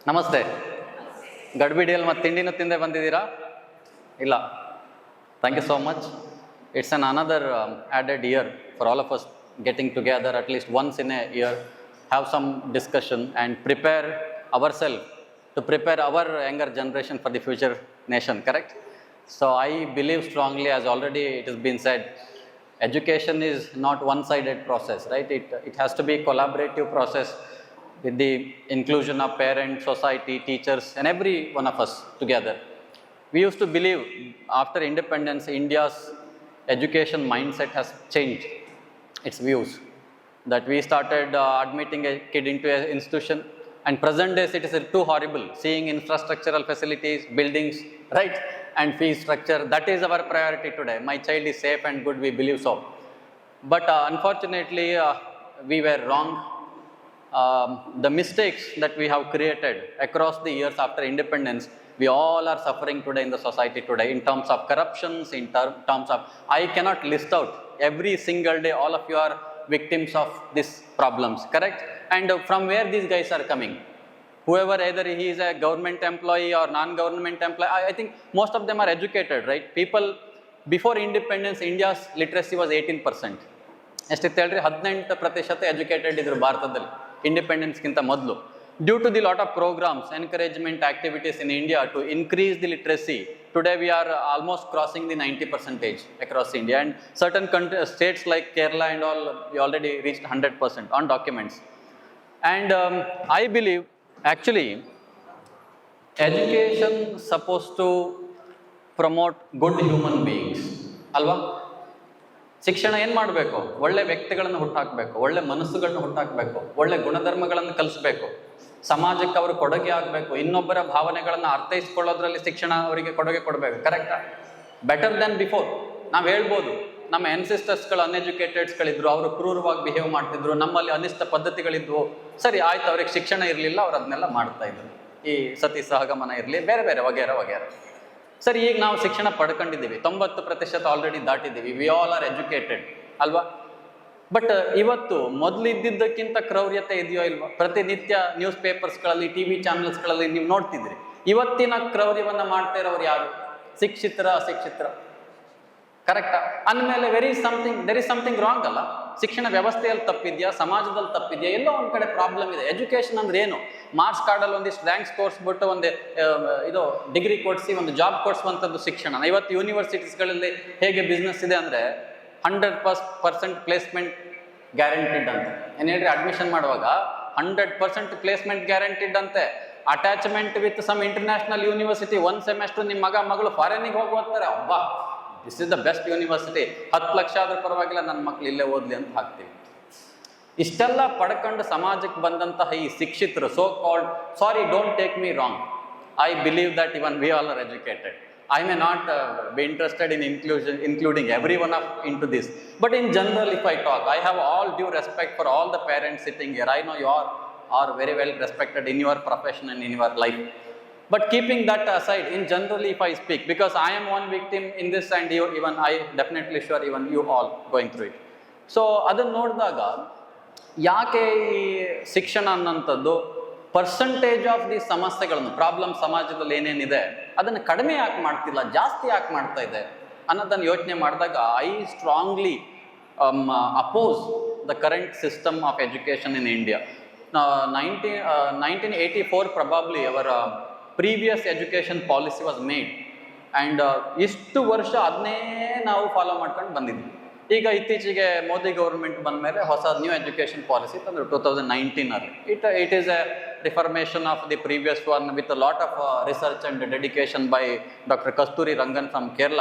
ನಮಸ್ತೆ. ಗಡ್ಬಿಡಿಯಲ್ಲಿ ಮತ್ತೆ ತಿಂಡಿನೂ ತಿಂದೆ ಬಂದಿದ್ದೀರಾ? ಇಲ್ಲ. Thank you so much. It's an another added year for all of us getting together at least once in a year, have some discussion and prepare ourselves to prepare our younger generation for the future nation, correct? So I believe strongly, as already it has been said, education is not one-sided process, right? It has to be a collaborative process with the inclusion of parents, society, teachers, and every one of us together. We used to believe after independence, India's education mindset has changed its views. That we started admitting a kid into an institution, and present days it is too horrible, seeing infrastructural facilities, buildings, right? And fee structure. That is our priority today. My child is safe and good, we believe so. But unfortunately, we were wrong. The mistakes that we have created across the years after independence, we all are suffering today in the society today in terms of corruptions, in terms of, I cannot list out every single day, all of you are victims of these problems, correct? And from where these guys are coming? Whoever, either he is a government employee or non-government employee, I think most of them are educated, right? People, before independence, India's literacy was 18%. ಎಷ್ಟಿತ್ತು ಹೇಳ್ರಿ? 18% educated ಇದ್ರು ಭಾರತದಲ್ಲಿ ಇಂಡಿಪೆಂಡೆನ್ಸ್ಗಿಂತ ಮೊದಲು. Due to the lot of programmes, encouragement activities in India to increase the literacy, today we are almost crossing the 90% across India, and certain states like Kerala and all we already reached 100% on documents. And I believe actually education suppose to promote good human beings ಅಲ್ವಾ? ಶಿಕ್ಷಣ ಏನು ಮಾಡಬೇಕು? ಒಳ್ಳೆ ವ್ಯಕ್ತಿಗಳನ್ನು ಹುಟ್ಟಾಕಬೇಕು, ಒಳ್ಳೆ ಮನಸ್ಸುಗಳನ್ನ ಹುಟ್ಟಾಕಬೇಕು, ಒಳ್ಳೆ ಗುಣಧರ್ಮಗಳನ್ನು ಕಲಿಸ್ಬೇಕು, ಸಮಾಜಕ್ಕೆ ಅವರು ಕೊಡುಗೆ ಆಗಬೇಕು, ಇನ್ನೊಬ್ಬರ ಭಾವನೆಗಳನ್ನು ಅರ್ಥೈಸ್ಕೊಳ್ಳೋದ್ರಲ್ಲಿ ಶಿಕ್ಷಣ ಅವರಿಗೆ ಕೊಡುಗೆ ಕೊಡಬೇಕು, ಕರೆಕ್ಟಾ? Better than before. ನಾವು ಹೇಳ್ಬೋದು ನಮ್ಮ ಎನ್ಸಿಸ್ಟರ್ಸ್ಗಳು ಅನ್ಎಜುಕೇಟೆಡ್ಸ್ಗಳಿದ್ರು, ಅವರು ಕ್ರೂರವಾಗಿ ಬಿಹೇವ್ ಮಾಡ್ತಿದ್ರು, ನಮ್ಮಲ್ಲಿ ಅನಿಷ್ಟ ಪದ್ಧತಿಗಳಿದ್ವು, ಸರಿ ಆಯ್ತು, ಅವ್ರಿಗೆ ಶಿಕ್ಷಣ ಇರಲಿಲ್ಲ, ಅವ್ರು ಅದನ್ನೆಲ್ಲ ಮಾಡ್ತಾ ಇದ್ರು, ಈ ಸತಿ ಸಹಗಮನ ಇರಲಿ, ಬೇರೆ ಬೇರೆ ವಗೇರ ವಗೇರ. ಸರಿ, ಈಗ ನಾವು ಶಿಕ್ಷಣ ಪಡ್ಕೊಂಡಿದ್ದೀವಿ, 90% ಆಲ್ರೆಡಿ ದಾಟಿದ್ದೀವಿ, ವಿ ಆಲ್ ಆರ್ ಎಜುಕೇಟೆಡ್ ಅಲ್ವಾ? ಬಟ್ ಇವತ್ತು ಮೊದಲಿದ್ದಕ್ಕಿಂತ ಕ್ರೌರ್ಯತೆ ಇದೆಯೋ ಇಲ್ವಾ? ಪ್ರತಿನಿತ್ಯ ನ್ಯೂಸ್ ಪೇಪರ್ಸ್ಗಳಲ್ಲಿ, ಟಿ ವಿ ಚಾನಲ್ಸ್ಗಳಲ್ಲಿ ನೀವು ನೋಡ್ತಿದ್ರಿ. ಇವತ್ತಿನ ಕ್ರೌರ್ಯವನ್ನು ಮಾಡ್ತಾ ಇರೋರು ಯಾರು? ಶಿಕ್ಷಿತರ, ಅಶಿಕ್ಷಿತರ, ಕರೆಕ್ಟಾ? ಅಂದಮೇಲೆ ದೇರ್ ಇಸ್ ಸಮಥಿಂಗ್ ರಾಂಗ್ ಅಲ್ಲ? ಶಿಕ್ಷಣ ವ್ಯವಸ್ಥೆಯಲ್ಲಿ ತಪ್ಪಿದ್ಯಾ, ಸಮಾಜದಲ್ಲಿ ತಪ್ಪಿದ್ಯಾ? ಎಲ್ಲೋ ಒಂದು ಕಡೆ ಪ್ರಾಬ್ಲಮ್ ಇದೆ. ಎಜುಕೇಷನ್ ಅಂದ್ರೆ ಏನು? ಮಾರ್ಕ್ಸ್ ಕಾರ್ಡಲ್ಲಿ ಒಂದಿಷ್ಟು ರ್ಯಾಂಕ್ಸ್ ತೋರಿಸ್ಬಿಟ್ಟು ಒಂದು ಇದು ಡಿಗ್ರಿ ಕೊಡಿಸಿ ಒಂದು ಜಾಬ್ ಕೊಡಿಸುವಂಥದ್ದು ಶಿಕ್ಷಣ. ಇವತ್ತು ಯೂನಿವರ್ಸಿಟೀಸ್ಗಳಲ್ಲಿ ಹೇಗೆ ಬಿಸ್ನೆಸ್ ಇದೆ ಅಂದರೆ 100% ಪ್ಲೇಸ್ಮೆಂಟ್ ಗ್ಯಾರಂಟಿಡ್ ಅಂತ. ಏನು ಹೇಳ್ರಿ? ಅಡ್ಮಿಷನ್ ಮಾಡುವಾಗ 100% ಪ್ಲೇಸ್ಮೆಂಟ್ ಗ್ಯಾರಂಟಿಡ್ ಅಂತೆ. Attachment with some international university, 1 semester ನಿಮ್ಮ ಮಗಳು ಫಾರಿನಿಗೆ ಹೋಗಿ ಓದ್ತಾರೆ, ಅಬ್ಬಾ this is the best university, 10 lakh ಆದ್ರೂ ಪರವಾಗಿಲ್ಲ, ನನ್ನ ಮಕ್ಳು ಇಲ್ಲೇ ಓದ್ಲಿ ಅಂತ ಹಾಕ್ತೀವಿ. ಇಷ್ಟೆಲ್ಲ ಪಡ್ಕೊಂಡು ಸಮಾಜಕ್ಕೆ ಬಂದಂತಹ ಈ ಶಿಕ್ಷಿತರು, so called, sorry don't take me wrong, I believe that even we all are educated. I may not be interested in including everyone into this, but in general, if I talk, I have all due respect for all the parents sitting here. I know you are very well respected in your profession and in your life. But keeping that aside, in general, if I speak, because I am one victim in this, and you, even I definitely sure even you all going through it. So ಅದನ್ನು ನೋಡಿದಾಗ ಯಾಕೆ ಈ ಶಿಕ್ಷಣ ಅನ್ನೋಂಥದ್ದು percentage of the ಸಮಸ್ಯೆಗಳನ್ನು, problem ಸಮಾಜದಲ್ಲಿ ಏನೇನಿದೆ ಅದನ್ನು ಕಡಿಮೆ ಯಾಕೆ ಮಾಡ್ತಿಲ್ಲ, ಜಾಸ್ತಿ ಯಾಕೆ ಮಾಡ್ತಾ ಇದೆ ಅನ್ನೋದನ್ನು ಯೋಚನೆ ಮಾಡಿದಾಗ I strongly oppose the current system of education in India. 1984 probably our previous education policy was made, and ಇಷ್ಟು ವರ್ಷ ಅದನ್ನೇ ನಾವು ಫಾಲೋ ಮಾಡ್ಕೊಂಡು ಬಂದಿದ್ವಿ. ಈಗ ಇತ್ತೀಚೆಗೆ ಮೋದಿ ಗೌರ್ಮೆಂಟ್ ಬಂದ ಮೇಲೆ ಹೊಸ ನ್ಯೂ ಎಜುಕೇಷನ್ ಪಾಲಿಸಿ ತಂದರು 2019 it is A reformation of the previous one with a lot of research and dedication by doctor Kasturi Rangan from Kerala.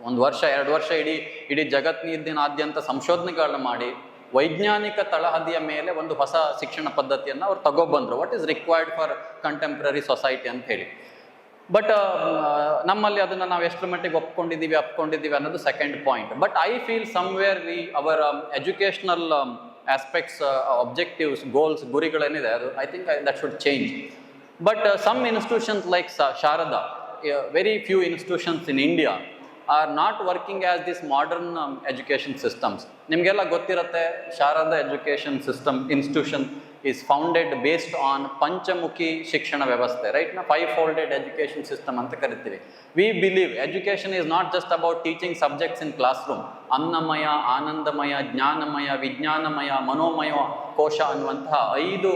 1 ವರ್ಷ 2 ವರ್ಷ ಇಡೀ ಜಗತ್ತಿನಾದ್ಯಂತ ಸಂಶೋಧನೆಗಳನ್ನ ಮಾಡಿ ವೈಜ್ಞಾನಿಕ ತಳಹದಿಯ ಮೇಲೆ ಒಂದು ಹೊಸ ಶಿಕ್ಷಣ ಪದ್ಧತಿಯನ್ನು ಅವ್ರು ತಗೊಬಂದರು, what is required for contemporary society ಅಂತ ಹೇಳಿ. ಬಟ್ ನಮ್ಮಲ್ಲಿ ಅದನ್ನು ನಾವು ಎಷ್ಟು ಮಟ್ಟಿಗೆ ಒಪ್ಕೊಂಡಿದ್ದೀವಿ ಅನ್ನೋದು second point. But I feel somewhere our educational aspects, objectives, goals, ಗುರಿಗಳೇನಿದೆ ಅದು I think that should change. But some institutions like Sharada, very few institutions in India are not working as this modern education systems. ನಿಮಗೆಲ್ಲ ಗೊತ್ತಿರುತ್ತೆ Sharada education system institution is founded based on ಪಂಚಮುಖಿ ಶಿಕ್ಷಣ ವ್ಯವಸ್ಥೆ, right ನಾ 5-folded education system ಅಂತ ಕರಿತೀವಿ. We believe education is not just about teaching subjects in class room. ಅನ್ನಮಯ, ಆನಂದಮಯ, ಜ್ಞಾನಮಯ, ವಿಜ್ಞಾನಮಯ, ಮನೋಮಯ ಕೋಶ ಅನ್ನುವಂತಹ 5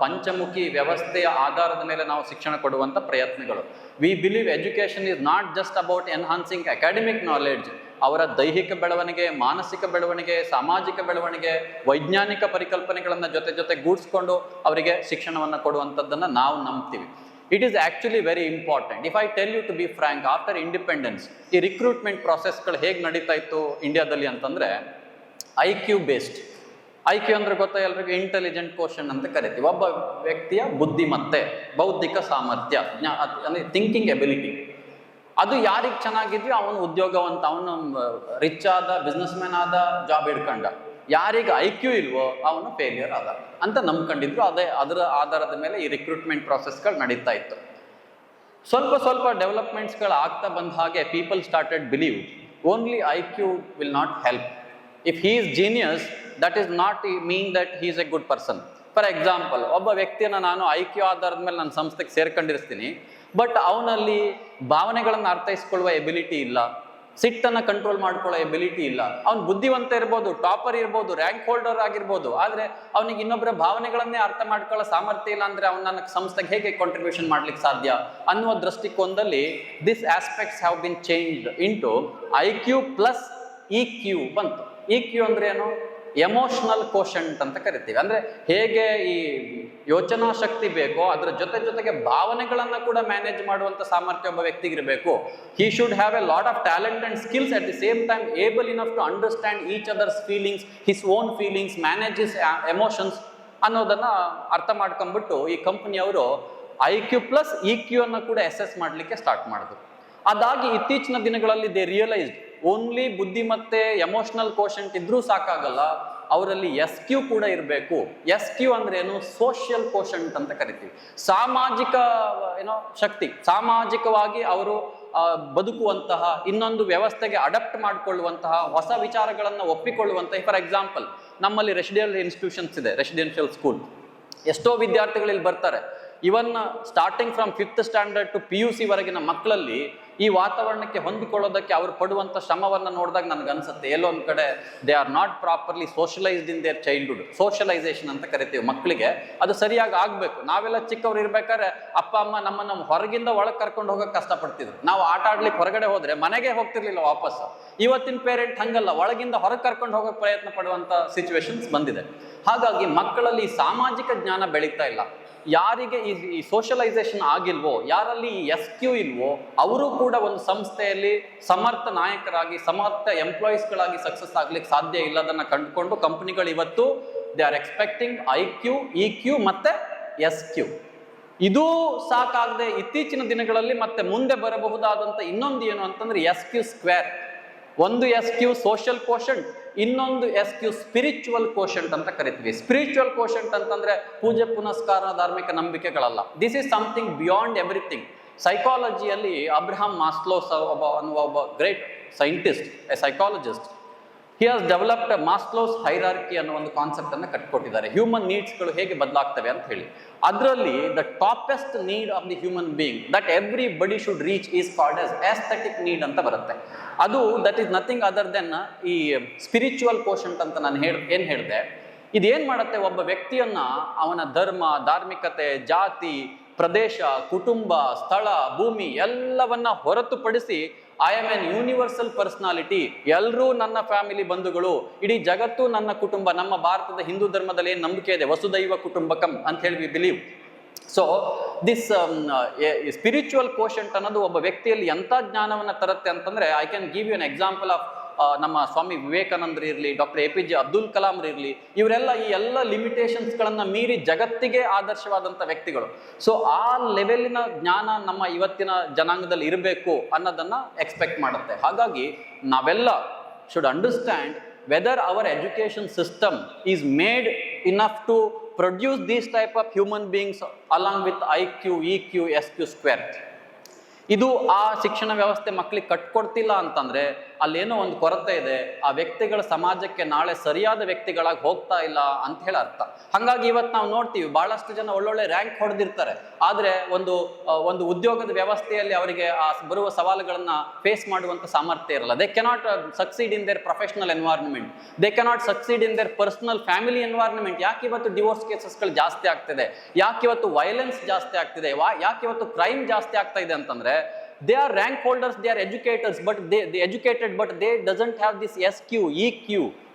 ಪಂಚಮುಖಿ ವ್ಯವಸ್ಥೆಯ ಆಧಾರದ ಮೇಲೆ ನಾವು ಶಿಕ್ಷಣ ಕೊಡುವಂಥ ಪ್ರಯತ್ನಗಳು. V believe education is not just about enhancing academic knowledge. ಅವರ ದೈಹಿಕ ಬೆಳವಣಿಗೆ, ಮಾನಸಿಕ ಬೆಳವಣಿಗೆ, ಸಾಮಾಜಿಕ ಬೆಳವಣಿಗೆ, ವೈಜ್ಞಾನಿಕ ಪರಿಕಲ್ಪನೆಗಳನ್ನು ಜೊತೆ ಗೂಡಿಸ್ಕೊಂಡು ಅವರಿಗೆ ಶಿಕ್ಷಣವನ್ನು ಕೊಡುವಂಥದ್ದನ್ನು ನಾವು ನಂಬ್ತೀವಿ. It is actually very important. If I tell you to be frank, after independence ಈ ರಿಕ್ರೂಟ್ಮೆಂಟ್ ಪ್ರಾಸೆಸ್ಗಳು ಹೇಗೆ ನಡೀತಾ ಇತ್ತು ಇಂಡಿಯಾದಲ್ಲಿ ಅಂತಂದರೆ IQ ಬೇಸ್ಡ್. IQ ಅಂದರೆ ಗೊತ್ತಾ ಎಲ್ರಿಗೂ, ಇಂಟೆಲಿಜೆಂಟ್ ಕೋಶನ್ ಅಂತ ಕರಿತೀವಿ. ಒಬ್ಬ ವ್ಯಕ್ತಿಯ ಬುದ್ಧಿಮತ್ತೆ, ಬೌದ್ಧಿಕ ಸಾಮರ್ಥ್ಯ, ಅಂದರೆ ಥಿಂಕಿಂಗ್ ಎಬಿಲಿಟಿ, ಅದು ಯಾರಿಗೆ ಚೆನ್ನಾಗಿದ್ವಿ ಅವನು ಉದ್ಯೋಗವಂತ, ಅವನು ರಿಚ್ ಆದ, ಬಿಸ್ನೆಸ್ ಮ್ಯಾನ್ ಆದ, ಜಾಬ್ ಹಿಡ್ಕೊಂಡ. ಯಾರಿಗೆ IQ ಇಲ್ವೋ ಅವನು ಫೇಲಿಯರ್ ಆದ ಅಂತ ನಂಬ್ಕೊಂಡಿದ್ರು. ಅದರ ಆಧಾರದ ಮೇಲೆ ಈ ರಿಕ್ರೂಟ್ಮೆಂಟ್ ಪ್ರಾಸೆಸ್ಗಳು ನಡೀತಾ ಇತ್ತು. ಸ್ವಲ್ಪ ಡೆವಲಪ್ಮೆಂಟ್ಸ್ಗಳು ಆಗ್ತಾ ಬಂದ ಹಾಗೆ people started believe only IQ will not help. If he is genius, that is not mean that he is A good person. For example, ಒಬ್ಬ ವ್ಯಕ್ತಿಯನ್ನು ನಾನು IQ ಆಧಾರದ ಮೇಲೆ ನನ್ನ ಸಂಸ್ಥೆಗೆ ಸೇರ್ಕೊಂಡಿರ್ತೀನಿ, ಬಟ್ ಅವನಲ್ಲಿ ಭಾವನೆಗಳನ್ನು ಅರ್ಥೈಸ್ಕೊಳ್ಳುವ ಎಬಿಲಿಟಿ ಇಲ್ಲ, ಸಿಟ್ಟನ್ನು ಕಂಟ್ರೋಲ್ ಮಾಡ್ಕೊಳ್ಳೋ ಎಬಿಲಿಟಿ ಇಲ್ಲ. ಅವ್ನು ಬುದ್ಧಿವಂತ ಇರ್ಬೋದು, ಟಾಪರ್ ಇರ್ಬೋದು, ರ್ಯಾಂಕ್ ಹೋಲ್ಡರ್ ಆಗಿರ್ಬೋದು, ಆದರೆ ಅವನಿಗೆ ಇನ್ನೊಬ್ಬರ ಭಾವನೆಗಳನ್ನೇ ಅರ್ಥ ಮಾಡ್ಕೊಳ್ಳೋ ಸಾಮರ್ಥ್ಯ ಇಲ್ಲ ಅಂದರೆ ಅವ್ನು ನನ್ನ ಸಂಸ್ಥೆಗೆ ಹೇಗೆ ಕಾಂಟ್ರಿಬ್ಯೂಷನ್ ಮಾಡ್ಲಿಕ್ಕೆ ಸಾಧ್ಯ ಅನ್ನುವ ದೃಷ್ಟಿಕೋನದಲ್ಲಿ this aspects have been changed into IQ plus EQ ಬಂತು. EQ ಅಂದ್ರೆ ಏನು? ಎಮೋಷನಲ್ ಕೋಶಂಟ್ ಅಂತ ಕರಿತೀವಿ. ಅಂದರೆ ಹೇಗೆ ಈ ಯೋಚನಾ ಶಕ್ತಿ ಬೇಕೋ ಅದರ ಜೊತೆಗೆ ಭಾವನೆಗಳನ್ನು ಕೂಡ ಮ್ಯಾನೇಜ್ ಮಾಡುವಂಥ ಸಾಮರ್ಥ್ಯ ಒಬ್ಬ ವ್ಯಕ್ತಿಗಿರಬೇಕು. He should have a lot of talent and skills, at the same time able enough to understand each others feelings, his own feelings, manage his emotions ಅನ್ನೋದನ್ನು ಅರ್ಥ ಮಾಡ್ಕೊಂಡ್ಬಿಟ್ಟು ಈ ಕಂಪನಿಯವರು IQ ಪ್ಲಸ್ EQ ಅನ್ನು ಕೂಡ ಅಸೆಸ್ ಮಾಡಲಿಕ್ಕೆ ಸ್ಟಾರ್ಟ್ ಮಾಡಿದ್ರು. ಅದಾಗಿ ಇತ್ತೀಚಿನ ದಿನಗಳಲ್ಲಿ ದೇ ರಿಯಲೈಸ್ಡ್ ಓನ್ಲಿ ಬುದ್ಧಿಮತ್ತೆ ಎಮೋಷನಲ್ ಕೋಶಂಟ್ ಇದ್ರೂ ಸಾಕಾಗಲ್ಲ, ಅವರಲ್ಲಿ SQ ಕೂಡ ಇರಬೇಕು. SQ ಅಂದ್ರೆ ಏನು? ಸೋಷಿಯಲ್ ಕೋಶಂಟ್ ಅಂತ ಕರಿತೀವಿ. ಸಾಮಾಜಿಕ ಶಕ್ತಿ, ಸಾಮಾಜಿಕವಾಗಿ ಅವರು ಬದುಕುವಂತಹ, ಇನ್ನೊಂದು ವ್ಯವಸ್ಥೆಗೆ ಅಡಾಪ್ಟ್ ಮಾಡಿಕೊಳ್ಳುವಂತಹ, ಹೊಸ ವಿಚಾರಗಳನ್ನು ಒಪ್ಪಿಕೊಳ್ಳುವಂತಹ. ಫಾರ್ ಎಕ್ಸಾಂಪಲ್, ನಮ್ಮಲ್ಲಿ ರೆಸಿಡೆನ್ಷಿಯಲ್ ಇನ್ಸ್ಟಿಟ್ಯೂಷನ್ಸ್ ಇದೆ, ರೆಸಿಡೆನ್ಷಿಯಲ್ ಸ್ಕೂಲ್. ಎಷ್ಟೋ ವಿದ್ಯಾರ್ಥಿಗಳು ಇಲ್ಲಿ ಬರ್ತಾರೆ. Even starting from 5th standard to PUC ವರೆಗಿನ ಮಕ್ಕಳಲ್ಲಿ ಈ ವಾತಾವರಣಕ್ಕೆ ಹೊಂದಿಕೊಳ್ಳೋದಕ್ಕೆ ಅವರು ಪಡುವಂಥ ಶ್ರಮವನ್ನು ನೋಡಿದಾಗ ನನಗನ್ಸುತ್ತೆ ಎಲ್ಲೊಂದು ಕಡೆ they are not properly socialised in their childhood. Socialisation ಅಂತ ಕರಿತೀವಿ ಮಕ್ಕಳಿಗೆ, ಅದು ಸರಿಯಾಗಿ ಆಗಬೇಕು. ನಾವೆಲ್ಲ ಚಿಕ್ಕವ್ರು ಇರ್ಬೇಕಾದ್ರೆ ಅಪ್ಪ ಅಮ್ಮ ನಮ್ಮನ್ನು ಹೊರಗಿಂದ ಒಳಗೆ ಕರ್ಕೊಂಡು ಹೋಗೋಕೆ ಕಷ್ಟಪಡ್ತಿದ್ರು. ನಾವು ಆಟ ಆಡ್ಲಿಕ್ಕೆ ಹೊರಗಡೆ ಹೋದ್ರೆ ಮನೆಗೆ ಹೋಗ್ತಿರ್ಲಿಲ್ಲ ವಾಪಸ್. ಇವತ್ತಿನ ಪೇರೆಂಟ್ ಹಂಗಲ್ಲ, ಒಳಗಿಂದ ಹೊರಗೆ ಕರ್ಕೊಂಡು ಹೋಗೋಕೆ ಪ್ರಯತ್ನ ಪಡುವಂಥ ಸಿಚುವೇಶನ್ಸ್ ಬಂದಿದೆ. ಹಾಗಾಗಿ ಮಕ್ಕಳಲ್ಲಿ ಸಾಮಾಜಿಕ ಜ್ಞಾನ ಬೆಳೀತಾ ಇಲ್ಲ. ಯಾರಿಗೆ ಈ ಸೋಷಲೈಸೇಷನ್ ಆಗಿಲ್ವೋ, ಯಾರಲ್ಲಿ ಈ SQ ಇಲ್ವೋ, ಅವರು ಕೂಡ ಒಂದು ಸಂಸ್ಥೆಯಲ್ಲಿ ಸಮರ್ಥ ನಾಯಕರಾಗಿ, ಸಮರ್ಥ ಎಂಪ್ಲಾಯೀಸ್ಗಳಾಗಿ ಸಕ್ಸಸ್ ಆಗ್ಲಿಕ್ಕೆ ಸಾಧ್ಯ ಇಲ್ಲ. ಅದನ್ನು ಕಂಡುಕೊಂಡು ಕಂಪನಿಗಳು ಇವತ್ತು they are expecting IQ, EQ ಮತ್ತೆ SQ. ಇದು ಸಾಕಾಗದೆ ಇತ್ತೀಚಿನ ದಿನಗಳಲ್ಲಿ ಮತ್ತೆ ಮುಂದೆ ಬರಬಹುದಾದಂಥ ಇನ್ನೊಂದು ಏನು ಅಂತಂದ್ರೆ SQ ಸ್ಕ್ವೇರ್. ಒಂದು SQ ಸೋಷಿಯಲ್ ಕೋಶಂಟ್, ಇನ್ನೊಂದು SQ ಸ್ಪಿರಿಚುವಲ್ ಕೋಶಂಟ್ ಅಂತ ಕರಿತೀವಿ. ಸ್ಪಿರಿಚುವಲ್ ಕೋಶಂಟ್ ಅಂತಂದ್ರೆ ಪೂಜೆ ಪುನಸ್ಕಾರ, ಧಾರ್ಮಿಕ ನಂಬಿಕೆಗಳಲ್ಲ. This is something beyond everything. ಸೈಕಾಲಜಿಯಲ್ಲಿ ಅಬ್ರಹಾಂ ಮಾಸ್ಲೋಸ್ ಒಬ್ಬ great scientist, a psychologist, he has developed Maslow's hierarchy ಅನ್ನೋ ಒಂದು ಕಾನ್ಸೆಪ್ಟ್ ಅನ್ನು ಕಟ್ಕೊಟ್ಟಿದ್ದಾರೆ. ಹ್ಯೂಮನ್ ನೀಡ್ಸ್ಗಳು ಹೇಗೆ ಬದಲಾಗ್ತವೆ ಅಂತ ಹೇಳಿ. ಅದರಲ್ಲಿ the toppest need of the human being that everybody should reach is called as aesthetic need ಅಂತ ಬರುತ್ತೆ. ಅದು that is nothing other than ಈ ಸ್ಪಿರಿಚುವಲ್ ಕೋಶಂಟ್ ಅಂತ ನಾನು ಏನು ಹೇಳಿದೆ. ಇದೇನು ಮಾಡುತ್ತೆ, ಒಬ್ಬ ವ್ಯಕ್ತಿಯನ್ನ ಅವನ ಧರ್ಮ, ಧಾರ್ಮಿಕತೆ, ಜಾತಿ, ಪ್ರದೇಶ, ಕುಟುಂಬ, ಸ್ಥಳ, ಭೂಮಿ ಎಲ್ಲವನ್ನ ಹೊರತುಪಡಿಸಿ I am an universal personality, ಎಲ್ಲರೂ ನನ್ನ ಫ್ಯಾಮಿಲಿ ಬಂಧುಗಳು, ಇಡೀ ಜಗತ್ತು ನನ್ನ ಕುಟುಂಬ. ನಮ್ಮ ಭಾರತದ ಹಿಂದೂ ಧರ್ಮದಲ್ಲಿ ಏನು ನಂಬಿಕೆ ಇದೆ, ವಸುದೈವ ಕುಟುಂಬಕಂ ಅಂತ ಹೇಳಿ we believe. So this spiritual quotient ಅನ್ನೋದು ಒಬ್ಬ ವ್ಯಕ್ತಿಯಲ್ಲಿ ಎಂಥ ಜ್ಞಾನವನ್ನು ತರುತ್ತೆ ಅಂತಂದ್ರೆ, I can give you an example of ನಮ್ಮ ಸ್ವಾಮಿ ವಿವೇಕಾನಂದರು ಇರಲಿ, ಡಾಕ್ಟರ್ APJ ಅಬ್ದುಲ್ ಕಲಾಂ ಇರಲಿ, ಇವರೆಲ್ಲ ಈ ಎಲ್ಲ ಲಿಮಿಟೇಷನ್ಸ್ಗಳನ್ನು ಮೀರಿ ಜಗತ್ತಿಗೆ ಆದರ್ಶವಾದಂಥ ವ್ಯಕ್ತಿಗಳು. ಸೊ ಆ ಲೆವೆಲಿನ ಜ್ಞಾನ ನಮ್ಮ ಇವತ್ತಿನ ಜನಾಂಗದಲ್ಲಿ ಇರಬೇಕು ಅನ್ನೋದನ್ನು ಎಕ್ಸ್ಪೆಕ್ಟ್ ಮಾಡುತ್ತೆ. ಹಾಗಾಗಿ ನಾವೆಲ್ಲ should understand whether our education system is made enough to produce these type of human beings along with IQ, EQ, SQ square. ಇದು ಆ ಶಿಕ್ಷಣ ವ್ಯವಸ್ಥೆ ಮಕ್ಕಳಿಗೆ ಕಟ್ಕೊಡ್ತಿಲ್ಲ ಅಂತಂದ್ರೆ ಅಲ್ಲೇನೋ ಒಂದು ಕೊರತೆ ಇದೆ, ಆ ವ್ಯಕ್ತಿಗಳ ಸಮಾಜಕ್ಕೆ ನಾಳೆ ಸರಿಯಾದ ವ್ಯಕ್ತಿಗಳಾಗಿ ಹೋಗ್ತಾ ಇಲ್ಲ ಅಂತ ಹೇಳಿ ಅರ್ಥ. ಹಾಗಾಗಿ ಇವತ್ತು ನಾವು ನೋಡ್ತೀವಿ ಬಹಳಷ್ಟು ಜನ ಒಳ್ಳೊಳ್ಳೆ ರ್ಯಾಂಕ್ ಹೊಡೆದಿರ್ತಾರೆ, ಆದ್ರೆ ಒಂದು ಉದ್ಯೋಗದ ವ್ಯವಸ್ಥೆಯಲ್ಲಿ ಅವರಿಗೆ ಆ ಬರುವ ಸವಾಲುಗಳನ್ನ ಫೇಸ್ ಮಾಡುವಂತ ಸಾಮರ್ಥ್ಯ ಇರಲ್ಲ. They cannot succeed in their professional environment, they cannot succeed in their personal family environment. ಯಾಕೆ ಇವತ್ತು ಡಿವೋರ್ಸ್ ಕೇಸಸ್ಗಳು ಜಾಸ್ತಿ ಆಗ್ತಿದೆ, ಯಾಕೆ ಇವತ್ತು ವೈಲೆನ್ಸ್ ಜಾಸ್ತಿ ಆಗ್ತಿದೆ, ಯಾಕೆ ಇವತ್ತು ಕ್ರೈಮ್ ಜಾಸ್ತಿ ಆಗ್ತಾ ಇದೆ ಅಂತಂದ್ರೆ they are rank holders, they are educators, but they educated, but they doesn't have this SQ, EQ,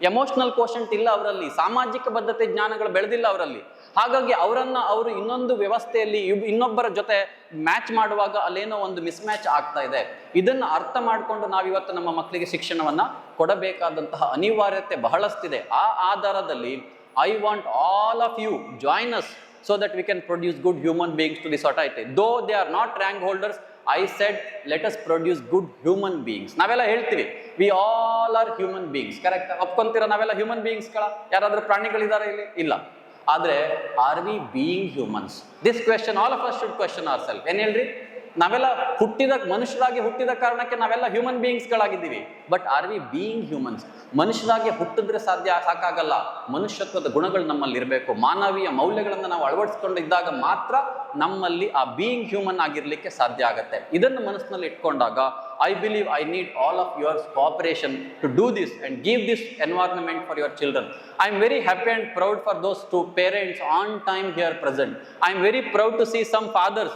emotional quotient ಇಲ್ಲ ಅವರಲ್ಲಿ, ಸಾಮಾಜಿಕ ಬದ್ಧತೆ ಜ್ಞಾನಗಳು ಬೆಳೆದಿಲ್ಲ ಅವರಲ್ಲಿ. ಹಾಗಾಗಿ ಅವರು ಇನ್ನೊಂದು ವ್ಯವಸ್ಥೆಯಲ್ಲಿ ಇನ್ನೊಬ್ಬರ ಜೊತೆ ಮ್ಯಾಚ್ ಮಾಡುವಾಗ ಅಲ್ಲೇನೋ ಒಂದು ಮಿಸ್ ಮ್ಯಾಚ್ ಆಗ್ತಾ ಇದೆ. ಇದನ್ನ ಅರ್ಥ ಮಾಡಿಕೊಂಡು ನಾವಿವತ್ತು ನಮ್ಮ ಮಕ್ಕಳಿಗೆ ಶಿಕ್ಷಣವನ್ನ ಕೊಡಬೇಕಾದಂತಹ ಅನಿವಾರ್ಯತೆ ಬಹಳಷ್ಟಿದೆ. ಆ ಆಧಾರದಲ್ಲಿ I want all of you join us so that we can produce good human beings to the society. Though they are not rank holders, I said let us produce good human beings. ನಾವೆಲ್ಲ ಹೇಳ್ತೀವಿ we all are human beings, correct? ಒಪ್ಕೊಂತೀರಾ ನಾವೆಲ್ಲ human ಬೀಯಿಂಗ್ಸ್ಗಳ? ಯಾರಾದ್ರೂ ಪ್ರಾಣಿಗಳಿದ್ದಾರೆ ಇಲ್ಲಿ? ಇಲ್ಲ. ಆದ್ರೆ are we being humans? This question all of us should question our self. ಏನ್ ಹೇಳ್ರಿ, ನಾವೆಲ್ಲ ಮನುಷ್ಯರಾಗಿ ಹುಟ್ಟಿದ ಕಾರಣಕ್ಕೆ ನಾವೆಲ್ಲ ಹ್ಯೂಮನ್ ಬೀಯಿಂಗ್ಸ್ಗಳಾಗಿದ್ದೀವಿ, but are we being humans? ಮನುಷ್ಯರಾಗಿ ಹುಟ್ಟಿದ್ರೆ ಸಾಕಾಗಲ್ಲ, ಮನುಷ್ಯತ್ವದ ಗುಣಗಳು ನಮ್ಮಲ್ಲಿ ಇರಬೇಕು, ಮಾನವೀಯ ಮೌಲ್ಯಗಳನ್ನು ನಾವು ಅಳವಡಿಸ್ಕೊಂಡಿದ್ದಾಗ ಮಾತ್ರ ನಮ್ಮಲ್ಲಿ ಆ ಬೀಯಿಂಗ್ ಹ್ಯೂಮನ್ ಆಗಿರ್ಲಿಕ್ಕೆ ಸಾಧ್ಯ ಆಗತ್ತೆ. ಇದನ್ನು ಮನಸ್ಸಿನಲ್ಲಿ ಇಟ್ಕೊಂಡಾಗ I believe I need all of your cooperation to do this and give this environment for your children. I am very happy and proud for those two parents on time here present. I am very proud to see some fathers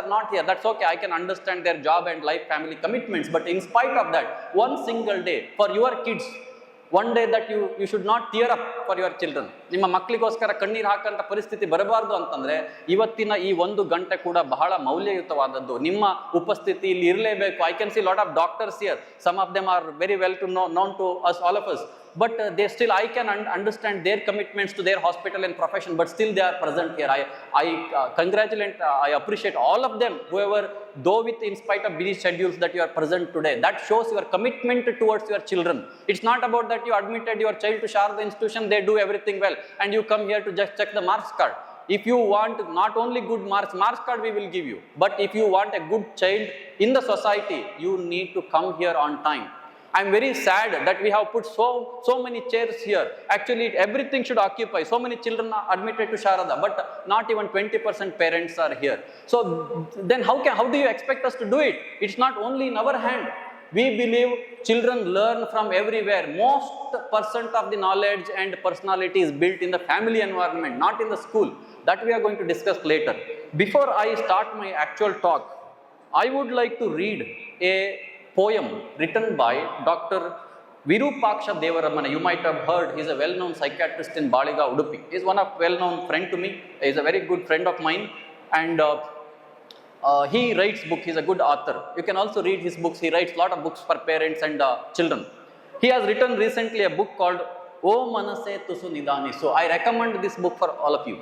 are not here. That's okay, I can understand their job and life family commitments, but in spite of that, one single day for your kids, one day that you should not tear up for your children. ನಿಮ್ಮ ಮಕ್ಕಳಿಗೋಸ್ಕರ ಕಣ್ಣೀರು ಹಾಕಂತ ಪರಿಸ್ಥಿತಿ ಬರಬಾರ್ದು ಅಂತಂದ್ರೆ ಇವತ್ತಿನ ಈ 1 ಗಂಟೆ ಕೂಡ ಬಹಳ ಮೌಲ್ಯಯುತವಾದದ್ದು. ನಿಮ್ಮ ಉಪಸ್ಥಿತಿ ಇಲ್ಲಿ ಇರಲೇಬೇಕು. I can see lot of doctors here, some of them are very well to known to us, all of us, but they still, I can understand their commitments to their hospital and profession, but still they are present here. I congratulate, I appreciate all of them, whoever, though with in spite of busy schedules, that you are present today. That shows your commitment towards your children. It's not about that you admitted your child to Sharda institution, they do everything well, and you come here to just check the marks card. If you want not only good marks card we will give you, but if you want a good child in the society, you need to come here on time. I am very sad that we have put so many chairs here. Actually, everything should occupy. So many children are admitted to Sharada, but not even 20% parents are here. So then how do you expect us to do it? It's not only in our hand. We believe children learn from everywhere. Most % of the knowledge and personality is built in the family environment, not in the school. That we are going to discuss later. Before I start my actual talk, I would like to read a poem written by Dr. Virupaksha Devaramana. You might have heard, he is a well-known psychiatrist in Baliga, Udupi. He is one of well-known friend to me. He is a very good friend of mine, and he writes books. He is a good author. You can also read his books. He writes a lot of books for parents and children. He has written recently a book called O Manase Tusu Nidanisu. I recommend this book for all of you.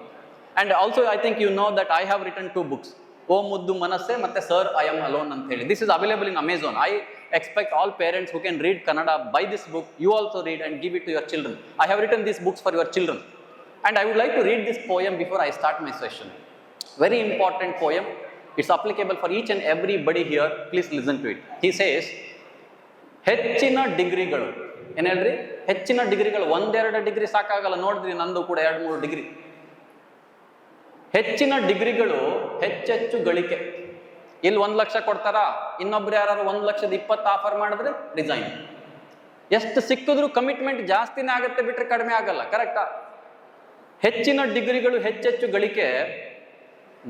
And also I think you know that I have written 2 books. O Muddu Manase ಮತ್ತೆ Sir I Am Alone ಅಂತ ಹೇಳಿ. This is available in Amazon. I expect all parents who can read Kannada, buy this book. You also read and give it to your children. I have written these books for your children. And I would like to read this poem before I start my session. Very important poem. It's applicable for each and everybody here. Please listen to it. He says, ಹೆಚ್ಚಿನ ಡಿಗ್ರಿಗಳು, ಏನು ಹೇಳ್ರಿ, ಹೆಚ್ಚಿನ ಡಿಗ್ರಿಗಳು, 1-2 degree ಸಾಕಾಗಲ್ಲ. ನೋಡಿದ್ರಿ ನಂದು ಕೂಡ 2-3 degree. ಹೆಚ್ಚಿನ ಡಿಗ್ರಿಗಳು ಹೆಚ್ಚೆಚ್ಚು ಗಳಿಕೆ. ಇಲ್ಲಿ 1 ಲಕ್ಷ ಕೊಡ್ತಾರಾ, ಇನ್ನೊಬ್ರು ಯಾರು 1,20,000 ಆಫರ್ ಮಾಡಿದ್ರೆ ರಿಸೈನ್. ಎಷ್ಟು ಸಿಕ್ಕಿದ್ರು ಕಮಿಟ್ಮೆಂಟ್ ಜಾಸ್ತಿನೇ ಆಗುತ್ತೆ ಬಿಟ್ರೆ ಕಡಿಮೆ ಆಗಲ್ಲ. ಕರೆಕ್ಟಾ? ಹೆಚ್ಚಿನ ಡಿಗ್ರಿಗಳು ಹೆಚ್ಚೆಚ್ಚು ಗಳಿಕೆ,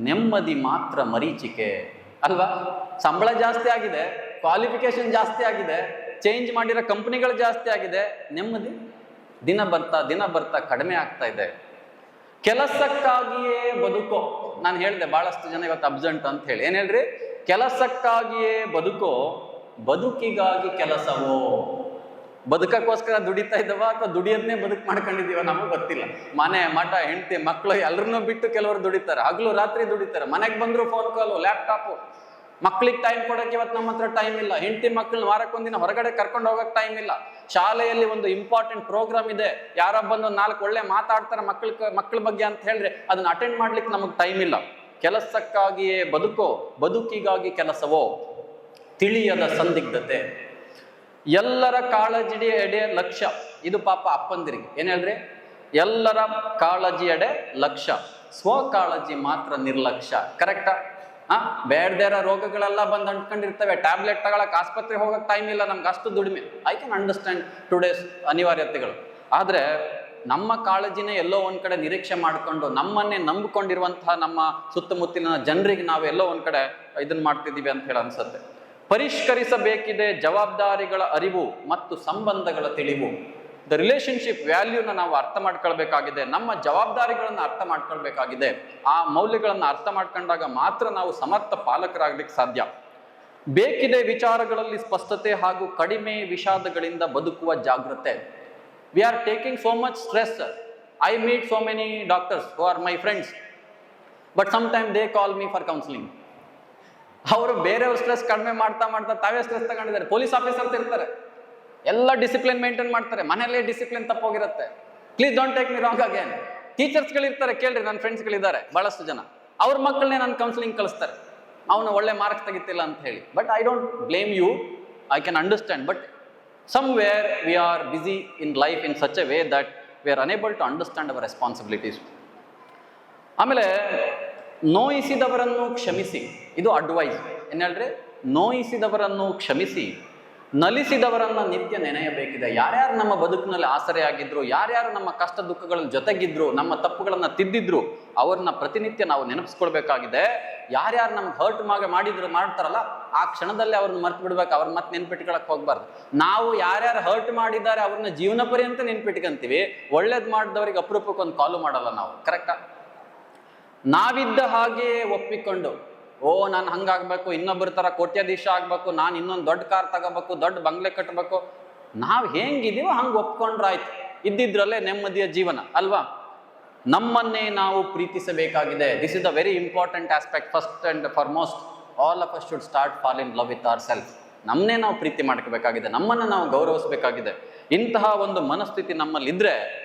ನೆಮ್ಮದಿ ಮಾತ್ರ ಮರೀಚಿಕೆ ಅಲ್ವಾ? ಸಂಬಳ ಜಾಸ್ತಿ ಆಗಿದೆ, ಕ್ವಾಲಿಫಿಕೇಶನ್ ಜಾಸ್ತಿ ಆಗಿದೆ, ಚೇಂಜ್ ಮಾಡಿರೋ ಕಂಪನಿಗಳು ಜಾಸ್ತಿ ಆಗಿದೆ, ನೆಮ್ಮದಿ ದಿನ ಬರ್ತಾ ಕಡಿಮೆ ಆಗ್ತಾ ಇದೆ. ಕೆಲಸಕ್ಕಾಗಿಯೇ ಬದುಕೋ. ನಾನು ಹೇಳಿದೆ ಬಹಳಷ್ಟು ಜನ ಇವತ್ತು ಅಬ್ಸೆಂಟ್ ಅಂತ ಹೇಳಿ. ಏನ್ ಹೇಳ್ರಿ? ಕೆಲಸಕ್ಕಾಗಿಯೇ ಬದುಕೋ, ಬದುಕಿಗಾಗಿ ಕೆಲಸವೋ. ಬದುಕಕ್ಕೋಸ್ಕರ ದುಡಿತಾ ಇದ್ದವ ಅಥವಾ ದುಡಿಯೋದನ್ನೇ ಬದುಕು ಮಾಡ್ಕೊಂಡಿದೀವ ನಮಗೆ ಗೊತ್ತಿಲ್ಲ. ಮನೆ ಮಠ ಹೆಂಡತಿ ಮಕ್ಕಳು ಎಲ್ಲರನ್ನೂ ಬಿಟ್ಟು ಕೆಲವರು ದುಡಿತಾರೆ, ಹಗಲು ರಾತ್ರಿ ದುಡಿತಾರೆ. ಮನೆಗೆ ಬಂದ್ರು ಫೋನ್ ಕಾಲು, ಲ್ಯಾಪ್ಟಾಪು. ಮಕ್ಳಿಗೆ ಟೈಮ್ ಕೊಡೋಕೆ ಇವತ್ತು ನಮ್ಮ ಹತ್ರ ಟೈಮ್ ಇಲ್ಲ. ಹೆಂಡತಿ ಮಕ್ಕಳನ್ನ ವಾರಕ್ಕೊಂದಿನ ಹೊರಗಡೆ ಕರ್ಕೊಂಡು ಹೋಗಕ್ಕೆ ಟೈಮ್ ಇಲ್ಲ. ಶಾಲೆಯಲ್ಲಿ ಒಂದು ಇಂಪಾರ್ಟೆಂಟ್ ಪ್ರೋಗ್ರಾಮ್ ಇದೆ, ಯಾರೋ ಬಂದು 4 ಒಳ್ಳೆ ಮಾತಾಡ್ತಾರೆ ಮಕ್ಕಳ ಬಗ್ಗೆ ಅಂತ ಹೇಳಿದ್ರೆ ಅದನ್ನ ಅಟೆಂಡ್ ಮಾಡ್ಲಿಕ್ಕೆ ನಮಗೆ ಟೈಮ್ ಇಲ್ಲ. ಕೆಲಸಕ್ಕಾಗಿಯೇ ಬದುಕೋ, ಬದುಕಿಗಾಗಿ ಕೆಲಸವೋ. ತಿಳಿಯದ ಸಂದಿಗ್ಧತೆ. ಎಲ್ಲರ ಕಾಳಜಿ ಎಡೆ ಲಕ್ಷ್ಯ. ಇದು ಪಾಪ ಅಪ್ಪಂದಿರಿಗೆ ಏನ್ ಹೇಳ್ರಿ, ಎಲ್ಲರ ಕಾಳಜಿ ಎಡೆ ಲಕ್ಷ್ಯ, ಸ್ವಕಾಳಜಿ ಮಾತ್ರ ನಿರ್ಲಕ್ಷ್ಯ. ಕರೆಕ್ಟಾ? ಬೇಡದೇರ ರೋಗಗಳೆಲ್ಲ ಬಂದು ಅಂಟ್ಕೊಂಡಿರ್ತವೆ, ಟ್ಯಾಬ್ಲೆಟ್ ತಗೊಳಕ್ ಆಸ್ಪತ್ರೆಗೆ ಹೋಗಕ್ ಟೈಮ್ ಇಲ್ಲ ನಮ್ಗೆ, ಅಷ್ಟು ದುಡಿಮೆ. ಐ ಕ್ಯಾನ್ ಅಂಡರ್ಸ್ಟ್ಯಾಂಡ್ ಟುಡೇಸ್ ಅನಿವಾರ್ಯತೆಗಳು. ಆದ್ರೆ ನಮ್ಮ ಕಾಳಜಿನೇ ಎಲ್ಲೋ ಒಂದ್ ಕಡೆ ನಿರೀಕ್ಷೆ ಮಾಡಿಕೊಂಡು ನಮ್ಮನ್ನೇ ನಂಬಿಕೊಂಡಿರುವಂತಹ ನಮ್ಮ ಸುತ್ತಮುತ್ತಲಿನ ಜನರಿಗೆ ನಾವು ಎಲ್ಲೋ ಒಂದ್ ಕಡೆ ಇದನ್ನ ಮಾಡ್ತಿದ್ದೀವಿ ಅಂತ ಹೇಳಿ ಅನ್ಸುತ್ತೆ. ಪರಿಷ್ಕರಿಸಬೇಕಿದೆ ಜವಾಬ್ದಾರಿಗಳ ಅರಿವು ಮತ್ತು ಸಂಬಂಧಗಳ ತಿಳಿವು. ದ ರಿಲೇಶನ್ಶಿಪ್ ವ್ಯಾಲ್ಯೂನ ನಾವು ಅರ್ಥ ಮಾಡ್ಕೊಳ್ಬೇಕಾಗಿದೆ, ನಮ್ಮ ಜವಾಬ್ದಾರಿಗಳನ್ನ ಅರ್ಥ ಮಾಡ್ಕೊಳ್ಬೇಕಾಗಿದೆ. ಆ ಮೌಲ್ಯಗಳನ್ನ ಅರ್ಥ ಮಾಡ್ಕೊಂಡಾಗ ಮಾತ್ರ ನಾವು ಸಮರ್ಥ ಪಾಲಕರಾಗ್ಲಿಕ್ಕೆ ಸಾಧ್ಯ. ಬೇಕಿದೆ ವಿಚಾರಗಳಲ್ಲಿ ಸ್ಪಷ್ಟತೆ ಹಾಗೂ ಕಡಿಮೆ ವಿಷಾದಗಳಿಂದ ಬದುಕುವ ಜಾಗೃತೆ. We are taking so much stress. I meet so many doctors who are my friends, but sometimes they call me for counseling. ಅವರು ಬೇರೆಯವ್ರ ಸ್ಟ್ರೆಸ್ ಕಡಿಮೆ ಮಾಡ್ತಾ ಮಾಡ್ತಾ ತಾವೇ ಸ್ಟ್ರೆಸ್ ತಗೊಂಡಿದ್ದಾರೆ. ಪೊಲೀಸ್ ಆಫೀಸರ್ಸ್ ಇರ್ತಾರೆ, ಎಲ್ಲ ಡಿಸಿಪ್ಲಿನ್ ಮೇಂಟೈನ್ ಮಾಡ್ತಾರೆ, ಮನೆಯಲ್ಲೇ ಡಿಸಿಪ್ಲಿನ್ ತಪ್ಪೋಗಿರುತ್ತೆ. Please don't take me wrong again. ಟೀಚರ್ಸ್ಗಳಿರ್ತಾರೆ, ಕೇಳ್ರಿ, ನನ್ನ ಫ್ರೆಂಡ್ಸ್ಗಳಿದ್ದಾರೆ ಬಹಳಷ್ಟು ಜನ, ಅವ್ರ ಮಕ್ಕಳನ್ನೇ ನಾನು ಕೌನ್ಸಿಲಿಂಗ್ ಕಳಿಸ್ತಾರೆ, ಅವನು ಒಳ್ಳೆ ಮಾರ್ಕ್ಸ್ ತೆಗಿತಿಲ್ಲ ಅಂತ ಹೇಳಿ. But I don't blame you, I can understand. But somewhere we are busy in life in such a way that we are unable to understand our responsibilities. ಆಮೇಲೆ ನೋಯಿಸಿದವರನ್ನು ಕ್ಷಮಿಸಿ, ಇದು ಅಡ್ವೈಸ್. ಏನು ಹೇಳ್ರಿ, ನೋಯಿಸಿದವರನ್ನು ಕ್ಷಮಿಸಿ, ನಲಿಸಿದವರನ್ನ ನಿತ್ಯ ನೆನೆಯಬೇಕಿದೆ. ಯಾರ್ಯಾರು ನಮ್ಮ ಬದುಕಿನಲ್ಲಿ ಆಸರೆಯಾಗಿದ್ರು, ಯಾರ್ಯಾರು ನಮ್ಮ ಕಷ್ಟ ದುಃಖಗಳ ಜೊತೆಗಿದ್ರು, ನಮ್ಮ ತಪ್ಪುಗಳನ್ನ ತಿದ್ದಿದ್ರು, ಅವ್ರನ್ನ ಪ್ರತಿನಿತ್ಯ ನಾವು ನೆನಪಿಸ್ಕೊಳ್ಬೇಕಾಗಿದೆ. ಯಾರ್ಯಾರು ನಮ್ಗೆ ಹರ್ಟ್ ಮಾಡ್ತಾರಲ್ಲ, ಆ ಕ್ಷಣದಲ್ಲಿ ಅವ್ರನ್ನ ಮರ್ತು ಬಿಡ್ಬೇಕು, ಅವ್ರನ್ನ ಮತ್ತೆ ನೆನ್ಪಿಟ್ಕೊಳಕ್ ಹೋಗ್ಬಾರ್ದು. ನಾವು ಯಾರ್ಯಾರು ಹರ್ಟ್ ಮಾಡಿದ್ದಾರೆ ಅವ್ರನ್ನ ಜೀವನ ಪರ್ಯಂತ ನೆನ್ಪಿಟ್ಕೊಂತೀವಿ, ಒಳ್ಳೇದ್ ಮಾಡಿದವ್ರಿಗೆ ಅಪರೂಪಕ್ಕೆ ಒಂದು ಕಾಲು ಮಾಡಲ್ಲ ನಾವು. ಕರೆಕ್ಟಾ? ನಾವಿದ್ದ ಹಾಗೆ ಒಪ್ಪಿಕೊಂಡು, ಓ ನಾನು ಹಂಗಾಗ್ಬೇಕು, ಇನ್ನೊಬ್ಬರ ತರ ಕೋಟ್ಯಾಧೀಶ ಆಗ್ಬೇಕು, ನಾನು ಇನ್ನೊಂದು ದೊಡ್ಡ ಕಾರ್ ತಗೋಬೇಕು, ದೊಡ್ಡ ಬಂಗ್ಲೆ ಕಟ್ಟಬೇಕು, ನಾವು ಹೆಂಗಿದೀವೋ ಹಂಗೆ ಒಪ್ಕೊಂಡ್ರಾಯ್ತು, ಇದ್ದಿದ್ರಲ್ಲೇ ನೆಮ್ಮದಿಯ ಜೀವನ ಅಲ್ವಾ? ನಮ್ಮನ್ನೇ ನಾವು ಪ್ರೀತಿಸಬೇಕಾಗಿದೆ. This is the very important aspect. First and foremost, all of us should start fall in love with our self. ನಮ್ಮನ್ನೇ ನಾವು ಪ್ರೀತಿ ಮಾಡ್ಕೋಬೇಕಾಗಿದೆ, ನಮ್ಮನ್ನು ನಾವು ಗೌರವಿಸಬೇಕಾಗಿದೆ. ಇಂತಹ ಒಂದು ಮನಸ್ಥಿತಿ ನಮ್ಮಲ್ಲಿದ್ದರೆ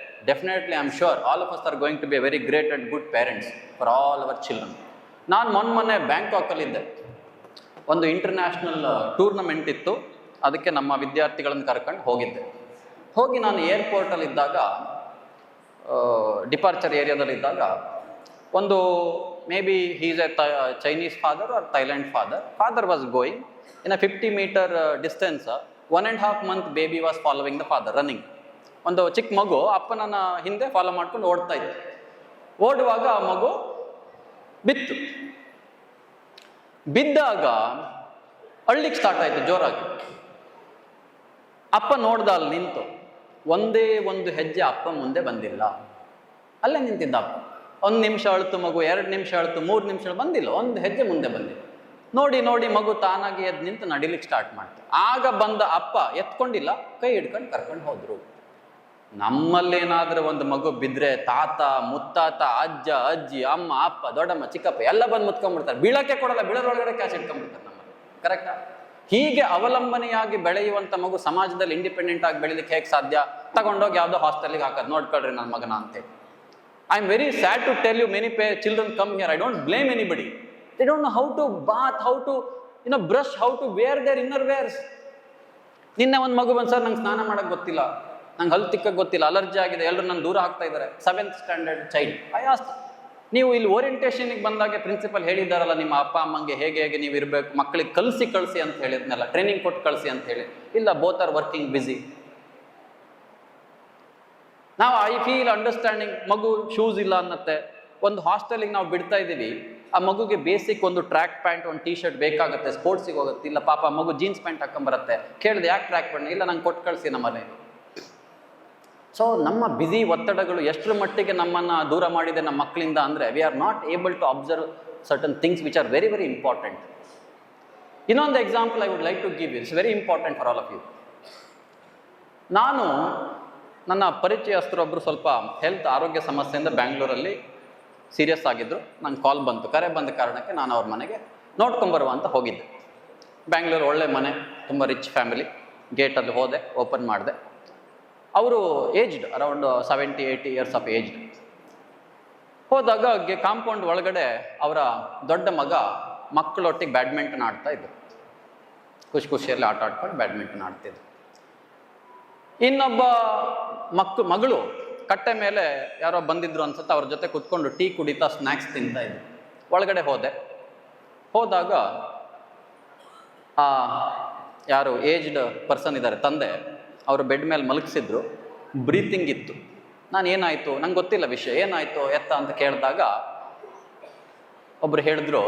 definitely I am sure all of us are going to be very great and good parents for all our children. ನಾನು ಮೊನ್ನೆ ಬ್ಯಾಂಕಾಕಲ್ಲಿದ್ದೆ, ಒಂದು ಇಂಟರ್ನ್ಯಾಷನಲ್ ಟೂರ್ನಮೆಂಟ್ ಇತ್ತು, ಅದಕ್ಕೆ ನಮ್ಮ ವಿದ್ಯಾರ್ಥಿಗಳನ್ನು ಕರ್ಕೊಂಡು ಹೋಗಿದ್ದೆ. ಹೋಗಿ ನಾನು ಏರ್ಪೋರ್ಟಲ್ಲಿದ್ದಾಗ, ಡಿಪಾರ್ಚರ್ ಏರಿಯಾದಲ್ಲಿದ್ದಾಗ, ಒಂದು maybe he's a Chinese father or Thailand father was going in a 50 metre distance. 1.5 month baby was following the father running. ಒಂದು ಚಿಕ್ಕ ಮಗು ಅಪ್ಪನನ್ನ ಹಿಂದೆ ಫಾಲೋ ಮಾಡ್ಕೊಂಡು ಓಡ್ತಾ ಇತ್ತು. ಓಡುವಾಗ ಆ ಮಗು ಬಿದ್ದಾಗ ಅಳ್ಳಿಕ್ಕೆ ಸ್ಟಾರ್ಟ್ ಆಯ್ತು ಜೋರಾಗಿ. ಅಪ್ಪ ನೋಡ್ದ, ಅಲ್ಲಿ ನಿಂತು ಒಂದೇ ಒಂದು ಹೆಜ್ಜೆ ಅಪ್ಪ ಮುಂದೆ ಬಂದಿಲ್ಲ, ಅಲ್ಲೇ ನಿಂತಿದ್ದ ಅಪ್ಪ. 1 ನಿಮಿಷ ಅಳ್ತು ಮಗು, 2 ನಿಮಿಷ ಅಳ್ತು, 3 ನಿಮಿಷ ಬಂದಿಲ್ಲ, ಒಂದು ಹೆಜ್ಜೆ ಮುಂದೆ ಬಂದಿಲ್ಲ. ನೋಡಿ ಮಗು ತಾನಾಗಿ ಎದ್ದು ನಿಂತು ನಡಿಲಿಕ್ಕೆ ಸ್ಟಾರ್ಟ್ ಮಾಡ್ತು. ಆಗ ಬಂದ ಅಪ್ಪ ಎತ್ಕೊಂಡಿಲ್ಲ, ಕೈ ಹಿಡ್ಕೊಂಡು ಕರ್ಕೊಂಡು ಹೋದ್ರು. ನಮ್ಮಲ್ಲೇನಾದ್ರೂ ಒಂದು ಮಗು ಬಿದ್ರೆ ತಾತ ಮುತ್ತಾತ ಅಜ್ಜ ಅಜ್ಜಿ ಅಮ್ಮ ಅಪ್ಪ ದೊಡ್ಡಮ್ಮ ಚಿಕ್ಕಪ್ಪ ಎಲ್ಲ ಬಂದು ಮುತ್ಕೊಂಡ್ಬಿಡ್ತಾರೆ, ಬೀಳಕ್ಕೆ ಕೊಡಲ್ಲ, ಬೀಳೋದ್ರೊಳಗಡೆ ಕ್ಯಾಚ್ ಇಟ್ಕೊಂಡ್ಬಿಡ್ತಾರೆ ನಮ್ಮಲ್ಲಿ. ಕರೆಕ್ಟಾ? ಹೀಗೆ ಅವಲಂಬನೆಯಾಗಿ ಬೆಳೆಯುವಂತ ಮಗು ಸಮಾಜದಲ್ಲಿ ಇಂಡಿಪೆಂಡೆಂಟ್ ಆಗಿ ಬೆಳಿಲಿಕ್ಕೆ ಹೇಗೆ ಸಾಧ್ಯ? ತಗೊಂಡೋಗಿ ಯಾವುದೋ ಹಾಸ್ಟೆಲ್ಗೆ ಹಾಕೋದು, ನೋಡ್ಕೊಳ್ರಿ ನನ್ನ ಮಗನ ಅಂತೇಳಿ. I am very sad to tell you, many children come here, I don't blame anybody. They don't know how to bath, how to brush, how to wear their inner wears. ನಿನ್ನೆ ಒಂದು ಮಗು ಬಂದು, ಸರ್ ನಂಗೆ ಸ್ನಾನ ಮಾಡಕ್ ಗೊತ್ತಿಲ್ಲ, ನಂಗೆ ಹಲ್ಲು ತಿಕ್ಕಕ್ಕೆ ಗೊತ್ತಿಲ್ಲ, ಅಲರ್ಜಿ ಆಗಿದೆ, ಎಲ್ಲರೂ ನನ್ನ ದೂರ ಆಗ್ತಾ ಇದ್ದಾರೆ. 7th standard child. I ask, ನೀವು ಇಲ್ಲಿ ಓರಿಯಂಟೇಷನ್ಗೆ ಬಂದಾಗ ಪ್ರಿನ್ಸಿಪಲ್ ಹೇಳಿದಾರಲ್ಲ ನಿಮ್ಮ ಅಪ್ಪ ಅಮ್ಮಂಗೆ ಹೇಗೆ ನೀವು ಇರಬೇಕು, ಮಕ್ಕಳಿಗೆ ಕಳಿಸಿ ಅಂತ ಹೇಳಿದ್ನಲ್ಲ, ಟ್ರೈನಿಂಗ್ ಕೊಟ್ಟು ಕಳಿಸಿ ಅಂತ ಹೇಳಿ. ಇಲ್ಲ, ಬೋತ್ ಆರ್ ವರ್ಕಿಂಗ್ ಬಿಸಿ. ನಾವು ಐ ಫೀಲ್ ಅಂಡರ್ಸ್ಟ್ಯಾಂಡಿಂಗ್. ಮಗು ಶೂಸ್ ಇಲ್ಲ ಅನ್ನತ್ತೆ, ಒಂದು ಹಾಸ್ಟೆಲಿಗೆ ನಾವು ಬಿಡ್ತಾ ಇದ್ದೀವಿ, ಆ ಮಗುಗೆ ಬೇಸಿಕ್ ಒಂದು ಟ್ರ್ಯಾಕ್ ಪ್ಯಾಂಟ್, ಒಂದು ಟೀ ಶರ್ಟ್ ಬೇಕಾಗುತ್ತೆ, ಸ್ಪೋರ್ಟ್ಸಿಗೆ ಹೋಗುತ್ತೆ. ಇಲ್ಲ ಪಾಪ ಮಗು ಜೀನ್ಸ್ ಪ್ಯಾಂಟ್ ಹಾಕೊಂಬರುತ್ತೆ, ಕೇಳಿದೆ ಯಾಕೆ ಟ್ರ್ಯಾಕ್ ಪ್ಯಾಂಟ್? ಇಲ್ಲ ನಂಗೆ ಕೊಟ್ಟು ಕಳಿಸಿ ನಮ್ಮ ಮನೆಯಲ್ಲಿ. ಸೊ ನಮ್ಮ ಬ್ಯುಸಿ ಒತ್ತಡಗಳು ಎಷ್ಟರ ಮಟ್ಟಿಗೆ ನಮ್ಮನ್ನು ದೂರ ಮಾಡಿದೆ ನಮ್ಮ ಮಕ್ಕಳಿಂದ ಅಂದರೆ, we are not able to observe certain things which are very very important. ಇನ್ನೊಂದು example I would like to give you, it's very important for all of you. ನಾನು ನನ್ನ ಪರಿಚಯಸ್ಥರೊಬ್ಬರು ಸ್ವಲ್ಪ ಹೆಲ್ತ್ ಆರೋಗ್ಯ ಸಮಸ್ಯೆಯಿಂದ ಬ್ಯಾಂಗ್ಳೂರಲ್ಲಿ ಸೀರಿಯಸ್ ಆಗಿದ್ದರು. ನಂಗೆ ಕಾಲ್ ಬಂತು, ಕರೆ ಬಂದ ಕಾರಣಕ್ಕೆ ನಾನು ಅವ್ರ ಮನೆಗೆ ನೋಡ್ಕೊಂಬರುವ ಅಂತ ಹೋಗಿದ್ದೆ. ಬ್ಯಾಂಗ್ಳೂರು ಒಳ್ಳೆ ಮನೆ, ತುಂಬ ರಿಚ್ ಫ್ಯಾಮಿಲಿ. ಗೇಟಲ್ಲಿ ಹೋದೆ, ಓಪನ್ ಮಾಡಿದೆ. ಅವರು aged, around 70-80 years of aged. ಹೋದಾಗ ಕಾಂಪೌಂಡ್ ಒಳಗಡೆ ಅವರ ದೊಡ್ಡ ಮಗ ಮಕ್ಕಳೊಟ್ಟಿಗೆ ಬ್ಯಾಡ್ಮಿಂಟನ್ ಆಡ್ತಾ ಇದ್ರು. ಖುಷಿಯಲ್ಲಿ ಆಟ ಆಡ್ಕೊಂಡು ಬ್ಯಾಡ್ಮಿಂಟನ್ ಆಡ್ತಿದ್ರು. ಇನ್ನೊಬ್ಬ ಮಗಳು ಕಟ್ಟೆ ಮೇಲೆ ಯಾರೋ ಬಂದಿದ್ರು ಅನ್ಸುತ್ತೆ, ಅವ್ರ ಜೊತೆ ಕುತ್ಕೊಂಡು ಟೀ ಕುಡಿತಾ ಸ್ನ್ಯಾಕ್ಸ್ ತಿಂತಾ ಇದ್ರು. ಒಳಗಡೆ ಹೋದಾಗ ಆ ಯಾರು ಏಜ್ಡ್ ಪರ್ಸನ್ ಇದ್ದಾರೆ ತಂದೆ, ಅವರು ಬೆಡ್ ಮೇಲೆ ಮಲಗಿಸಿದ್ರು. ಬ್ರೀತಿಂಗ್ ಇತ್ತು. ನಾನು ಏನಾಯಿತು ನಂಗೆ ಗೊತ್ತಿಲ್ಲ ವಿಷಯ, ಏನಾಯಿತು ಎತ್ತ ಅಂತ ಕೇಳಿದಾಗ ಒಬ್ರು ಹೇಳಿದ್ರು,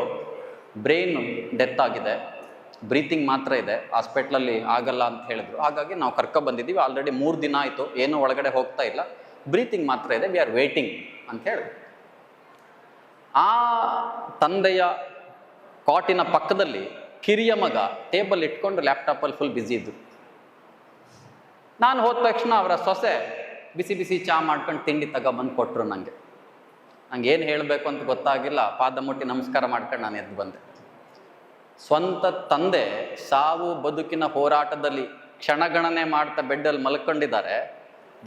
ಬ್ರೈನ್ ಡೆತ್ ಆಗಿದೆ, ಬ್ರೀತಿಂಗ್ ಮಾತ್ರ ಇದೆ, ಹಾಸ್ಪಿಟ್ಲಲ್ಲಿ ಆಗಲ್ಲ ಅಂತ ಹೇಳಿದ್ರು. ಹಾಗಾಗಿ ನಾವು ಬಂದಿದ್ದೀವಿ, ಆಲ್ರೆಡಿ 3 ದಿನ ಆಯಿತು, ಏನೂ ಒಳಗಡೆ ಹೋಗ್ತಾ ಇಲ್ಲ, ಬ್ರೀತಿಂಗ್ ಮಾತ್ರ ಇದೆ, ವಿ ಆರ್ ವೇಟಿಂಗ್ ಅಂತ ಹೇಳಿದ್ರು. ಆ ತಂದೆಯ ಕಾಟಿನ ಪಕ್ಕದಲ್ಲಿ ಕಿರಿಯ ಮಗ ಟೇಬಲ್ ಇಟ್ಕೊಂಡು ಲ್ಯಾಪ್ಟಾಪಲ್ಲಿ ಫುಲ್ ಬ್ಯುಸಿ ಇದ್ರು. ನಾನು ಹೋದ ತಕ್ಷಣ ಅವರ ಸೊಸೆ ಬಿಸಿ ಬಿಸಿ ಚಹಾ ಮಾಡ್ಕೊಂಡು ತಿಂಡಿ ತಗೊಬಂದು ಕೊಟ್ಟರು. ನಂಗೆ ಏನು ಹೇಳಬೇಕು ಅಂತ ಗೊತ್ತಾಗಿಲ್ಲ, ಪಾದ ಮುಟ್ಟಿ ನಮಸ್ಕಾರ ಮಾಡ್ಕೊಂಡು ನಾನು ಎದ್ದು ಬಂದೆ. ಸ್ವಂತ ತಂದೆ ಸಾವು ಬದುಕಿನ ಹೋರಾಟದಲ್ಲಿ ಕ್ಷಣಗಣನೆ ಮಾಡ್ತಾ ಬೆಡ್ಡಲ್ಲಿ ಮಲ್ಕೊಂಡಿದ್ದಾರೆ.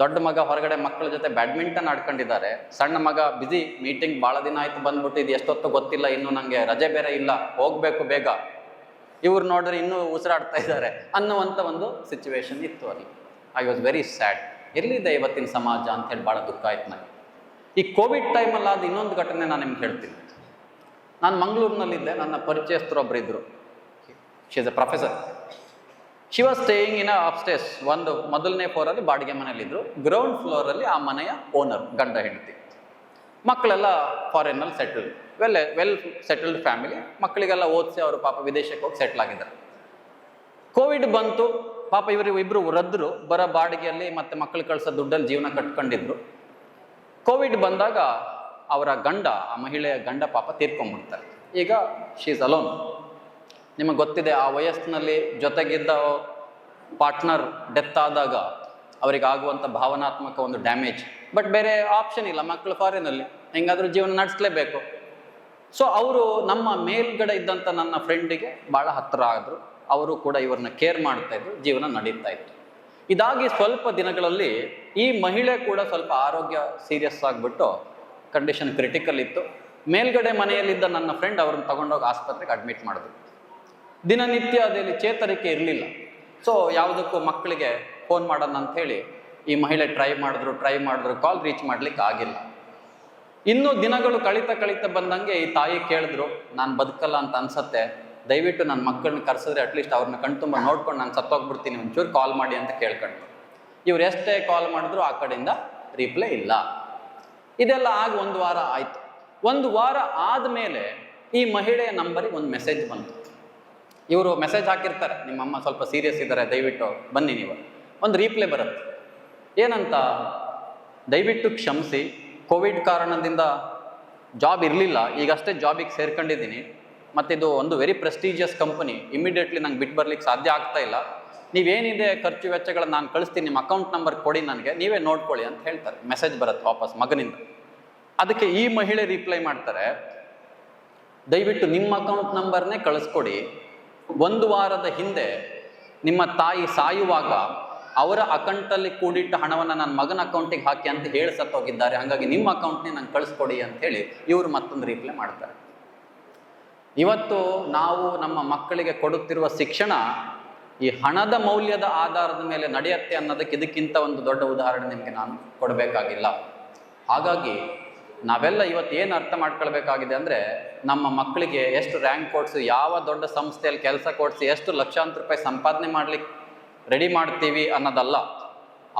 ದೊಡ್ಡ ಮಗ ಹೊರಗಡೆ ಮಕ್ಕಳ ಜೊತೆ ಬ್ಯಾಡ್ಮಿಂಟನ್ ಆಡ್ಕೊಂಡಿದ್ದಾರೆ. ಸಣ್ಣ ಮಗ ಬಿಸಿ ಮೀಟಿಂಗ್, ಭಾಳ ದಿನ ಆಯ್ತು ಬಂದ್ಬಿಟ್ಟಿದ್ದು, ಎಷ್ಟೊತ್ತು ಗೊತ್ತಿಲ್ಲ, ಇನ್ನು ನನಗೆ ರಜೆ ಬೇರೆ ಇಲ್ಲ, ಹೋಗ್ಬೇಕು ಬೇಗ. ಇವ್ರು ನೋಡಿದ್ರೆ ಇನ್ನೂ ಉಸಿರಾಡ್ತಾ ಇದ್ದಾರೆ ಅನ್ನುವಂಥ ಒಂದು ಸಿಚುವೇಶನ್ ಇತ್ತು ಅಲ್ಲಿ. I was very sad. ಎಲ್ಲಿದೆ ಇವತ್ತಿನ ಸಮಾಜ ಅಂತ ಹೇಳಿ ಭಾಳ ದುಃಖ ಆಯ್ತು ನನಗೆ. ಈ ಕೋವಿಡ್ ಟೈಮಲ್ಲಿ ಆದ ಇನ್ನೊಂದು ಘಟನೆ ನಾನು ನಿಮ್ಗೆ ಹೇಳ್ತೀನಿ. ನಾನು ಮಂಗಳೂರಿನಲ್ಲಿದ್ದೆ, ನನ್ನ ಪರಿಚಯಸ್ಥರೊಬ್ಬರು ಇದ್ದರು. She is A professor. She was staying in upstairs. ಒಂದು ಮೊದಲನೇ ಫ್ಲೋರಲ್ಲಿ ಬಾಡಿಗೆ ಮನೆಯಲ್ಲಿದ್ದರು. ಗ್ರೌಂಡ್ ಫ್ಲೋರಲ್ಲಿ ಆ ಮನೆಯ ಓನರ್, ಗಂಡ ಹೆಂಡತಿ. ಮಕ್ಕಳೆಲ್ಲ ಫಾರಿನ್ನಲ್ಲಿ ಸೆಟಲ್ಡ್, ವೆಲ್ ಸೆಟಲ್ಡ್ ಫ್ಯಾಮಿಲಿ. ಮಕ್ಕಳಿಗೆಲ್ಲ ಓದಿಸಿ ಅವರು ಪಾಪ ವಿದೇಶಕ್ಕೆ ಹೋಗಿ ಸೆಟ್ಲ್ ಆಗಿದ್ದಾರೆ. ಕೋವಿಡ್ ಬಂತು, ಪಾಪ ಇಬ್ಬರು ವೃದ್ಧರು ಬರೋ ಬಾಡಿಗೆಯಲ್ಲಿ ಮತ್ತು ಮಕ್ಕಳು ಕಳಿಸೋ ದುಡ್ಡಲ್ಲಿ ಜೀವನ ಕಟ್ಕೊಂಡಿದ್ರು. ಕೋವಿಡ್ ಬಂದಾಗ ಅವರ ಗಂಡ, ಆ ಮಹಿಳೆಯ ಗಂಡ ಪಾಪ ತೀರ್ಕೊಂಡ್ಬಿಡ್ತಾರೆ. ಈಗ ಶಿ ಈಸ್ ಅಲೋನ್. ನಿಮಗೆ ಗೊತ್ತಿದೆ, ಆ ವಯಸ್ಸಿನಲ್ಲಿ ಜೊತೆಗಿದ್ದ ಪಾರ್ಟ್ನರ್ ಡೆತ್ ಆದಾಗ ಅವರಿಗೆ ಆಗುವಂಥ ಭಾವನಾತ್ಮಕ ಒಂದು ಡ್ಯಾಮೇಜ್. ಬಟ್ ಬೇರೆ ಆಪ್ಷನ್ ಇಲ್ಲ, ಮಕ್ಕಳು ಫಾರಿನಲ್ಲಿ, ಹೆಂಗಾದರೂ ಜೀವನ ನಡೆಸಲೇಬೇಕು. ಸೊ ಅವರು ನಮ್ಮ ಮೇಲ್ಗಡೆ ಇದ್ದಂಥ ನನ್ನ ಫ್ರೆಂಡಿಗೆ ಭಾಳ ಹತ್ತಿರ ಆದರು. ಅವರು ಕೂಡ ಇವ್ರನ್ನ ಕೇರ್ ಮಾಡ್ತಾಯಿದ್ರು, ಜೀವನ ನಡೀತಾ ಇತ್ತು. ಇದಾಗಿ ಸ್ವಲ್ಪ ದಿನಗಳಲ್ಲಿ ಈ ಮಹಿಳೆ ಕೂಡ ಸ್ವಲ್ಪ ಆರೋಗ್ಯ ಸೀರಿಯಸ್ ಆಗಿಬಿಟ್ಟು ಕಂಡೀಷನ್ ಕ್ರಿಟಿಕಲ್ ಇತ್ತು. ಮೇಲ್ಗಡೆ ಮನೆಯಲ್ಲಿದ್ದ ನನ್ನ ಫ್ರೆಂಡ್ ಅವ್ರನ್ನ ತಗೊಂಡೋಗಿ ಆಸ್ಪತ್ರೆಗೆ ಅಡ್ಮಿಟ್ ಮಾಡಿದ್ರು. ದಿನನಿತ್ಯ ಅದರಲ್ಲಿ ಚೇತರಿಕೆ ಇರಲಿಲ್ಲ. ಸೊ ಯಾವುದಕ್ಕೂ ಮಕ್ಕಳಿಗೆ ಫೋನ್ ಮಾಡೋಣ ಅಂಥೇಳಿ ಈ ಮಹಿಳೆ ಟ್ರೈ ಮಾಡಿದ್ರು, ಕಾಲ್ ರೀಚ್ ಮಾಡ್ಲಿಕ್ಕೆ ಆಗಿಲ್ಲ. ಇನ್ನೂ ದಿನಗಳು ಕಳೀತಾ ಬಂದಂಗೆ ಈ ತಾಯಿ ಕೇಳಿದ್ರು, ನಾನು ಬದುಕಲ್ಲ ಅಂತ ಅನ್ಸತ್ತೆ, ದಯವಿಟ್ಟು ನನ್ನ ಮಕ್ಕಳನ್ನ ಕರೆಸಿದ್ರೆ ಅಟ್ಲೀಸ್ಟ್ ಅವ್ರನ್ನ ಕಣ್ತುಂಬ ನೋಡ್ಕೊಂಡು ನಾನು ಸತ್ತೋಗ್ಬಿಡ್ತೀನಿ, ಒಂಚೂರು ಕಾಲ್ ಮಾಡಿ ಅಂತ ಕೇಳ್ಕೊಂಡ್ರು. ಇವ್ರು ಎಷ್ಟೇ ಕಾಲ್ ಮಾಡಿದ್ರು ಆ ಕಡೆಯಿಂದ ರಿಪ್ಲೈ ಇಲ್ಲ. ಇದೆಲ್ಲ ಆಗಿ 1 ವಾರ ಆಯಿತು. 1 ವಾರ ಆದಮೇಲೆ ಈ ಮಹಿಳೆಯ ನಂಬರಿಗೆ ಒಂದು ಮೆಸೇಜ್ ಬಂತು. ಇವರು ಮೆಸೇಜ್ ಹಾಕಿರ್ತಾರೆ, ನಿಮ್ಮಮ್ಮ ಸ್ವಲ್ಪ ಸೀರಿಯಸ್ ಇದ್ದಾರೆ, ದಯವಿಟ್ಟು ಬನ್ನಿ ನೀವು. ಒಂದು ರಿಪ್ಲೈ ಬರುತ್ತೆ. ಏನಂತ, ದಯವಿಟ್ಟು ಕ್ಷಮಿಸಿ, ಕೋವಿಡ್ ಕಾರಣದಿಂದ ಜಾಬ್ ಇರಲಿಲ್ಲ, ಈಗಷ್ಟೇ ಜಾಬಿಗೆ ಸೇರ್ಕೊಂಡಿದ್ದೀನಿ, ಮತ್ತಿದು ಒಂದು ವೆರಿ ಪ್ರೆಸ್ಟೀಜಿಯಸ್ ಕಂಪನಿ, ಇಮಿಡಿಯೇಟ್ಲಿ ನಂಗೆ ಬಿಟ್ಟು ಬರ್ಲಿಕ್ಕೆ ಸಾಧ್ಯ ಆಗ್ತಾ ಇಲ್ಲ. ನೀವೇನಿದೆ ಖರ್ಚು ವೆಚ್ಚಗಳನ್ನ ನಾನು ಕಳಿಸ್ತೀನಿ, ನಿಮ್ಮ ಅಕೌಂಟ್ ನಂಬರ್ ಕೊಡಿ ನನಗೆ, ನೀವೇ ನೋಡ್ಕೊಳ್ಳಿ ಅಂತ ಹೇಳ್ತಾರೆ. ಮೆಸೇಜ್ ಬರುತ್ತೆ ವಾಪಸ್ ಮಗನಿಂದ. ಅದಕ್ಕೆ ಈ ಮಹಿಳೆ ರಿಪ್ಲೈ ಮಾಡ್ತಾರೆ, ದಯವಿಟ್ಟು ನಿಮ್ಮ ಅಕೌಂಟ್ ನಂಬರ್ನೇ ಕಳಿಸ್ಕೊಡಿ. 1 ವಾರದ ಹಿಂದೆ ನಿಮ್ಮ ತಾಯಿ ಸಾಯುವಾಗ ಅವರ ಅಕೌಂಟಲ್ಲಿ ಕೂಡಿಟ್ಟ ಹಣವನ್ನು ನನ್ನ ಮಗನ ಅಕೌಂಟಿಗೆ ಹಾಕಿ ಅಂತ ಹೇಳಿ ಸತ್ತೋಗಿದ್ದಾರೆ, ಹಾಗಾಗಿ ನಿಮ್ಮ ಅಕೌಂಟ್ನೇ ನಂಗೆ ಕಳಿಸ್ಕೊಡಿ ಅಂತ ಹೇಳಿ ಇವರು ಮತ್ತೊಂದು ರಿಪ್ಲೈ ಮಾಡ್ತಾರೆ. ಇವತ್ತು ನಾವು ನಮ್ಮ ಮಕ್ಕಳಿಗೆ ಕೊಡುತ್ತಿರುವ ಶಿಕ್ಷಣ ಈ ಹಣದ ಮೌಲ್ಯದ ಆಧಾರದ ಮೇಲೆ ನಡೆಯುತ್ತೆ ಅನ್ನೋದಕ್ಕೆ ಇದಕ್ಕಿಂತ ಒಂದು ದೊಡ್ಡ ಉದಾಹರಣೆ ನಿಮಗೆ ನಾನು ಕೊಡಬೇಕಾಗಿಲ್ಲ. ಹಾಗಾಗಿ ನಾವೆಲ್ಲ ಇವತ್ತು ಏನು ಅರ್ಥ ಮಾಡ್ಕೊಳ್ಬೇಕಾಗಿದೆ ಅಂದರೆ, ನಮ್ಮ ಮಕ್ಕಳಿಗೆ ಎಷ್ಟು ರ್ಯಾಂಕ್ ಕೊಡಿಸಿ, ಯಾವ ದೊಡ್ಡ ಸಂಸ್ಥೆಯಲ್ಲಿ ಕೆಲಸ ಕೊಡಿಸಿ, ಎಷ್ಟು ಲಕ್ಷಾಂತರ ರೂಪಾಯಿ ಸಂಪಾದನೆ ಮಾಡಲಿಕ್ಕೆ ರೆಡಿ ಮಾಡ್ತೀವಿ ಅನ್ನೋದಲ್ಲ,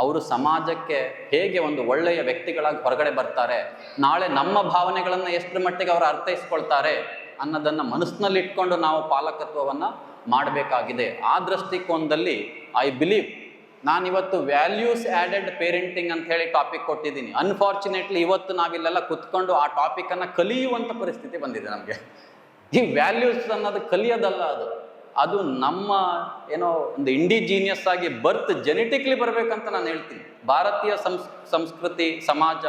ಅವರು ಸಮಾಜಕ್ಕೆ ಹೇಗೆ ಒಂದು ಒಳ್ಳೆಯ ವ್ಯಕ್ತಿಗಳಾಗಿ ಹೊರಗಡೆ ಬರ್ತಾರೆ, ನಾಳೆ ನಮ್ಮ ಭಾವನೆಗಳನ್ನು ಎಷ್ಟರ ಮಟ್ಟಿಗೆ ಅವರು ಅರ್ಥೈಸ್ಕೊಳ್ತಾರೆ ಅನ್ನೋದನ್ನು ಮನಸ್ಸಿನಲ್ಲಿ ಇಟ್ಕೊಂಡು ನಾವು ಪಾಲಕತ್ವವನ್ನು ಮಾಡಬೇಕಾಗಿದೆ. ಆ ದೃಷ್ಟಿಕೋನದಲ್ಲಿ ಐ ಬಿಲೀವ್ ನಾನಿವತ್ತು ವ್ಯಾಲ್ಯೂಸ್ ಆ್ಯಡೆಡ್ ಪೇರೆಂಟಿಂಗ್ ಅಂತ ಹೇಳಿ ಟಾಪಿಕ್ ಕೊಟ್ಟಿದ್ದೀನಿ. ಅನ್ಫಾರ್ಚುನೇಟ್ಲಿ ಇವತ್ತು ನಾವಿಲ್ಲೆಲ್ಲ ಕುತ್ಕೊಂಡು ಆ ಟಾಪಿಕನ್ನು ಕಲಿಯುವಂಥ ಪರಿಸ್ಥಿತಿ ಬಂದಿದೆ ನಮಗೆ. ಈ ವ್ಯಾಲ್ಯೂಸ್ ಅನ್ನೋದು ಕಲಿಯೋದಲ್ಲ, ಅದು ನಮ್ಮ ಏನೋ ಒಂದು ಇಂಡಿಜೀನಿಯಸ್ ಆಗಿ ಬರ್ತ್ ಜೆನೆಟಿಕ್ಲಿ ಬರಬೇಕಂತ ನಾನು ಹೇಳ್ತೀನಿ. ಭಾರತೀಯ ಸಂಸ್ಕೃತಿ, ಸಮಾಜ,